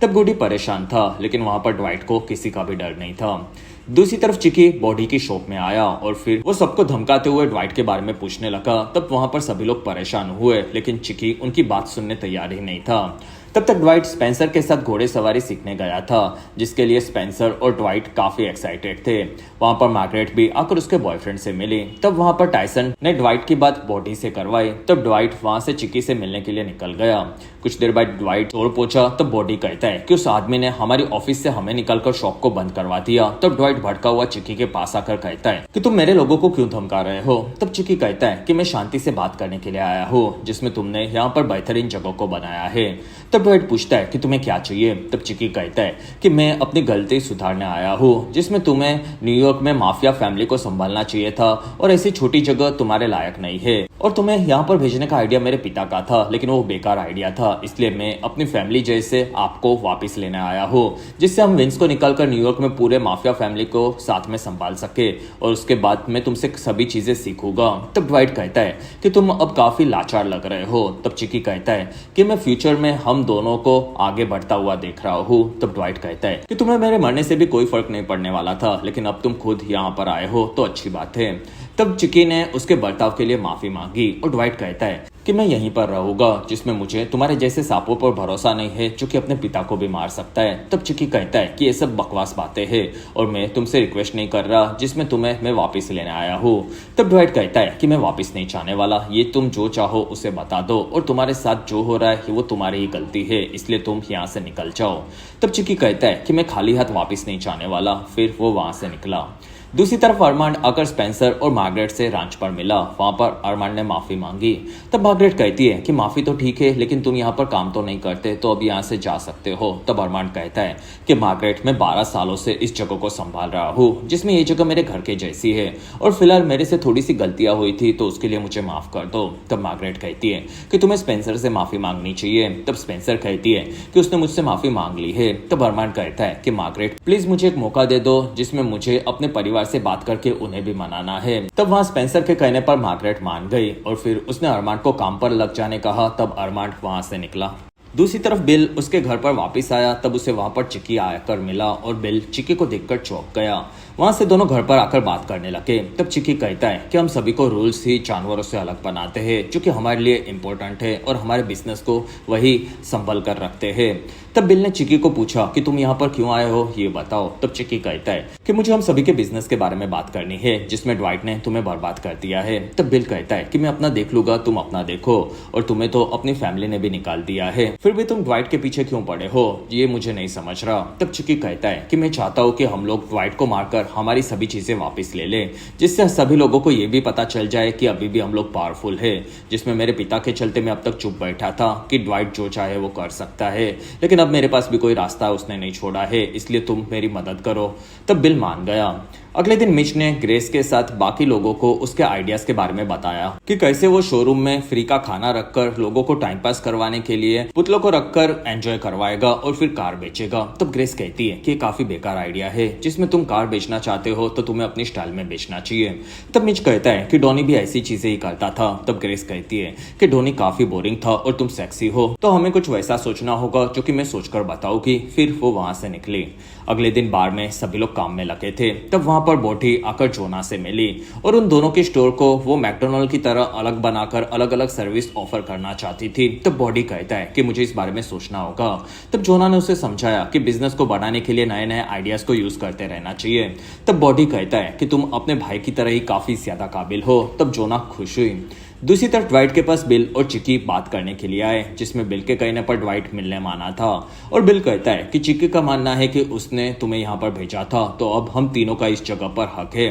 तब गुडी परेशान था, लेकिन वहां पर ड्वाइट को किसी का भी डर नहीं था। दूसरी तरफ चिकी बॉडी की शॉप में आया और फिर वो सबको धमकाते हुए ड्वाइट के बारे में पूछने लगा। तब वहां पर सभी लोग परेशान हुए, लेकिन चिकी उनकी बात सुनने तैयार ही नहीं था। तब तक ड्वाइट स्पेंसर के साथ घोड़े सवारी सीखने गया था, जिसके लिए स्पेंसर और ड्वाइट काफी एक्साइटेड थे। वहां पर मार्गरेट भी आकर उसके बॉयफ्रेंड से मिली। तब वहां पर टाइसन ने ड्वाइट की बात बॉडी से करवाई। तब ड्वाइट वहां से चिकी से मिलने के लिए निकल गया। कुछ देर बाद ड्वाइट और पहुंचा। तब बॉडी कहता है कि उस आदमी ने हमारी ऑफिस से हमें निकालकर शॉप को बंद करवा दिया। तब ड्वाइट भड़का हुआ चिकी के पास आकर कहता है कि तुम मेरे लोगों को क्यों धमका रहे हो। तब चिकी कहता है कि मैं शांति से बात करने के लिए आया हूँ, जिसमें तुमने यहाँ पर बेहतरीन जगह को बनाया है। तब ड्वाइट पूछता है कि तुम्हें क्या चाहिए। तब चिकी कहता है कि मैं अपनी गलती सुधारने आया हूँ, जिसमें तुम्हें न्यूयॉर्क में माफिया फैमिली को संभालना चाहिए था और ऐसी छोटी जगह तुम्हारे लायक नहीं है, और तुम्हें यहाँ पर भेजने का आइडिया मेरे पिता का था, लेकिन वो बेकार आइडिया था, इसलिए मैं अपनी फैमिली जैसे आपको वापस लेने आया हूँ, जिससे हम विंस को निकालकर न्यूयॉर्क में पूरे माफिया फैमिली को साथ में संभाल सके, और उसके बाद मैं तुमसे सभी चीजें सीखूंगा। तब ड्वाइट कहता है कि तुम अब काफी लाचार लग रहे हो। तब चिकी कहता है कि मैं फ्यूचर में हम दोनों को आगे बढ़ता हुआ देख रहा हूँ। तब ड्वाइट कहता है कि तुम्हें मेरे मरने से भी कोई फर्क नहीं पड़ने वाला था, लेकिन अब तुम खुद यहाँ पर आए हो तो अच्छी बात है। तब चिकी ने उसके बर्ताव के लिए माफी मांगी और ड्वाइट कहता है कि मैं यहीं पर रहूंगा, जिसमें मुझे तुम्हारे जैसे सांपों पर भरोसा नहीं है जो कि अपने पिता को भी मार सकता है। तब चिकी कहता है कि ये सब बकवास बातें हैं और मैं तुमसे रिक्वेस्ट नहीं कर रहा जिसमें तुम्हें मैं वापस लेने आया हूँ। तब ड्वाइट कहता है कि मैं वापस नहीं चाहने वाला, ये तुम जो चाहो उसे बता दो और तुम्हारे साथ जो हो रहा है वो तुम्हारी ही गलती है, इसलिए तुम यहाँ से निकल जाओ। तब चिकी कहता है कि मैं खाली हाथ वापस नहीं चाहने वाला। फिर वो वहां से निकला। दूसरी तरफ अरमांड आकर स्पेंसर और मार्गरेट से रांच पर मिला। वहां पर अरमांड ने माफी मांगी। तब मार्गरेट कहती है कि माफी तो ठीक है, लेकिन तुम यहाँ पर काम तो नहीं करते, तो अब यहाँ से जा सकते हो। तब अरमांड कहता है कि मार्गरेट, मैं 12 सालों से इस जगह को संभाल रहा हूँ, जिसमें ये जगह मेरे घर के जैसी है और फिलहाल मेरे से थोड़ी सी गलतियां हुई थी, तो उसके लिए मुझे माफ कर दो। तब मार्गरेट कहती है कि तुम्हें स्पेंसर से माफी मांगनी चाहिए। तब स्पेंसर कहती है कि उसने मुझसे माफी मांग ली है। तब अरमांड कहता है कि मार्गरेट, प्लीज मुझे एक मौका दे दो जिसमें मुझे अपने परिवार से बात करके उन्हें भी मनाना है। तब वहां स्पेंसर के कहने पर मार्गरेट मान गई और फिर उसने अरमांड को काम पर लग जाने कहा। तब अरमांड वहां से निकला। दूसरी तरफ बिल उसके घर पर वापस आया। तब उसे वहां पर चिकी आकर मिला और बिल चिकी को देखकर चौंक गया। वहां से दोनों घर पर आकर बात करने लगे। तब चिकी कहता है कि हम सभी को रूल्स ही जानवरों से अलग बनाते हैं, जो कि हमारे लिए इम्पोर्टेंट है और हमारे बिजनेस को वही संभल कर रखते हैं। तब बिल ने चिकी को पूछा कि तुम यहाँ पर क्यों आए हो, ये बताओ। तब चिकी कहता है कि मुझे हम सभी के बिजनेस के बारे में बात करनी है, जिसमें ड्वाइट ने तुम्हें बर्बाद कर दिया है। तब बिल कहता है कि मैं अपना देख लूंगा, तुम अपना देखो, और तुम्हें तो अपनी फैमिली ने भी निकाल दिया है, फिर भी तुम ड्वाइट के पीछे क्यों पड़े हो, ये मुझे नहीं समझ रहा। तब चिकी कहता है कि मैं चाहता हूँ कि हम लोग ड्वाइट को मारकर हमारी सभी चीजें वापस ले लें, जिससे सभी लोगों को ये भी पता चल जाए कि अभी भी हम लोग पावरफुल है। जिसमें मेरे पिता के चलते मैं अब तक चुप बैठा था कि ड्वाइट जो चाहे वो कर सकता है, लेकिन अब मेरे पास भी कोई रास्ता उसने नहीं छोड़ा है, इसलिए तुम मेरी मदद करो। तब बिल मान गया। अगले दिन मिच ने ग्रेस के साथ बाकी लोगों को उसके आइडियाज के बारे में बताया कि कैसे वो शोरूम में फ्री का खाना रखकर लोगों को टाइम पास करवाने के लिए पुतलों को रखकर एंजॉय करवाएगा और फिर कार बेचेगा। तब ग्रेस कहती है कि काफी बेकार आइडिया है, जिसमें तुम कार बेचना चाहते हो तो तुम्हें अपनी स्टाइल में बेचना चाहिए। तब मिच कहता है कि डोनी भी ऐसी चीजें ही करता था। तब ग्रेस कहती है कि डोनी काफी बोरिंग था और तुम सेक्सी हो, तो हमें कुछ वैसा सोचना होगा जो कि मैं सोचकर बताऊंगी। फिर वो वहां से निकली। अगले दिन बार में सभी लोग काम में लगे थे। तब वहां पर बोटी आकर जोना से मिली और उन दोनों के स्टोर को वो मैकडोनल्ड की तरह अलग बनाकर अलग अलग सर्विस ऑफर करना चाहती थी। तब बॉडी कहता है कि मुझे इस बारे में सोचना होगा। तब जोना ने उसे समझाया कि बिजनेस को बढ़ाने के लिए नए नए आइडियाज को यूज करते रहना चाहिए। तब बॉडी कहता है कि तुम अपने भाई की तरह ही काफी ज्यादा काबिल हो। तब जोना खुश हुई। दूसरी तरफ ड्वाइट के पास बिल और चिकी बात करने के लिए आए, जिसमें बिल के कहने पर ड्वाइट मिलने माना था और बिल कहता है कि चिकी का मानना है कि उसने तुम्हें यहाँ पर भेजा था, तो अब हम तीनों का इस जगह पर हक है।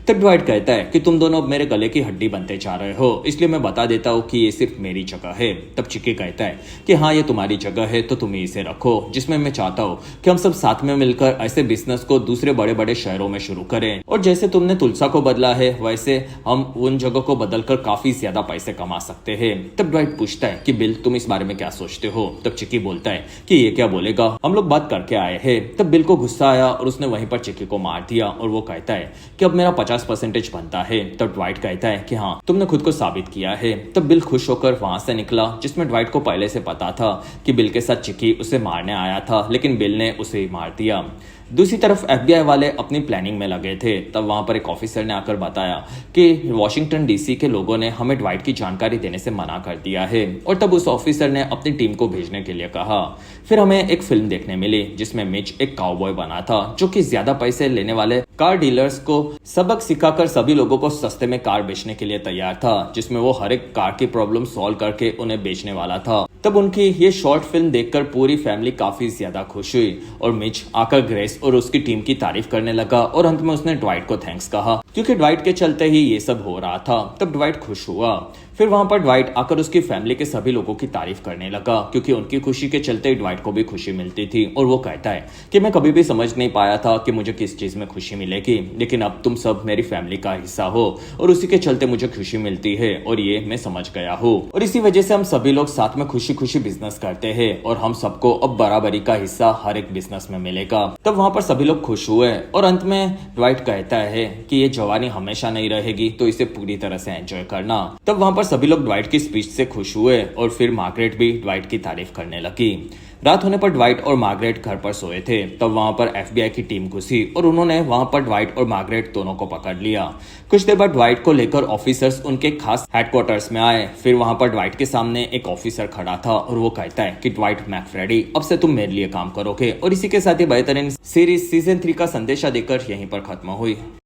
तब ड्वाइट कहता है कि तुम दोनों अब मेरे गले की हड्डी बनते जा रहे हो, इसलिए मैं बता देता हूँ कि ये सिर्फ मेरी जगह है। तब चिकी कहता है कि हाँ, ये तुम्हारी जगह है तो तुम इसे रखो, जिसमें मैं चाहता हूँ कि हम सब साथ में मिलकर ऐसे बिजनेस को दूसरे बड़े बड़े शहरों में शुरू करें, और जैसे तुमने तुलसा को बदला है वैसे हम उन जगह को बदलकर काफी ज्यादा पैसे कमा सकते हैं। तब ड्वाइट पूछता है कि बिल, तुम इस बारे में क्या सोचते हो। तब चिकी बोलता है कि ये क्या बोलेगा, हम लोग बात करके आए हैं। तब बिल को गुस्सा आया और उसने वहीं पर चिकी को मार दिया और वो कहता है कि अब मेरा 50% बनता है। तब ड्वाइट कहता है कि हाँ, तुमने खुद को साबित किया है। तब बिल खुश होकर वहां से निकला, जिसमें ड्वाइट को पहले से पता था कि बिल के साथ चिकी उसे मारने आया था, लेकिन बिल ने उसे ही मार दिया। दूसरी तरफ FBI वाले अपनी प्लानिंग में लगे थे। तब वहां पर एक ऑफिसर ने आकर बताया कि वॉशिंगटन DC के लोगों ने हमें ड्वाइट की जानकारी देने से मना कर दिया है, और तब उस ऑफिसर ने अपनी टीम को भेजने के लिए कहा। फिर हमें एक फिल्म देखने मिली जिसमें मिच एक काउबॉय बना था, जो कि ज्यादा पैसे लेने वाले कार डीलर्स को सबक सिखाकर सभी लोगों को सस्ते में कार बेचने के लिए तैयार था, जिसमें वो हर एक कार की प्रॉब्लम सॉल्व करके उन्हें बेचने वाला था। तब उनकी ये शॉर्ट फिल्म देखकर पूरी फैमिली काफी ज्यादा खुश हुई और मिच आकर ग्रेस और उसकी टीम की तारीफ करने लगा, और अंत में उसने ड्वाइट को थैंक्स कहा, क्योंकि ड्वाइट के चलते ही ये सब हो रहा था। तब ड्वाइट खुश हुआ। फिर वहां पर ड्वाइट आकर उसकी फैमिली के सभी लोगों की तारीफ करने लगा, क्योंकि उनकी खुशी के चलते ड्वाइट को भी खुशी मिलती थी। और वो कहता है कि मैं कभी भी समझ नहीं पाया था कि मुझे किस चीज में खुशी मिलेगी, लेकिन अब तुम सब मेरी फैमिली का हिस्सा हो और उसी के चलते मुझे खुशी मिलती है, और ये मैं समझ गया हूँ, और इसी वजह से हम सभी लोग साथ में खुशी खुशी बिजनेस करते हैं, और हम सबको अब बराबरी का हिस्सा हर एक बिजनेस में मिलेगा। तब वहां पर सभी लोग खुश हुए, और अंत में ड्वाइट कहता है कि ये जवानी हमेशा नहीं रहेगी, तो इसे पूरी तरह से एंजॉय करना। तब वहां पर सभी लोग ड्वाइट की स्पीच से खुश हुए, और फिर मार्गरेट भी ड्वाइट की तारीफ करने लगी। रात होने पर ड्वाइट और मार्गरेट घर पर सोए थे। तब वहां पर FBI की टीम घुसी और उन्होंने वहां पर ड्वाइट और मार्गरेट दोनों को पकड़ लिया। कुछ देर बाद ड्वाइट को लेकर ऑफिसर्स उनके खास हेडक्वार्टर्स में आए। फिर वहां पर ड्वाइट के सामने एक ऑफिसर खड़ा था और वो कहता है कि ड्वाइट मैकफ्रेडी, अब से तुम मेरे लिए काम करोगे। और इसी के साथ ही बेहतरीन सीरीज सीजन 3 का संदेशा देकर यहीं पर खत्म हुई।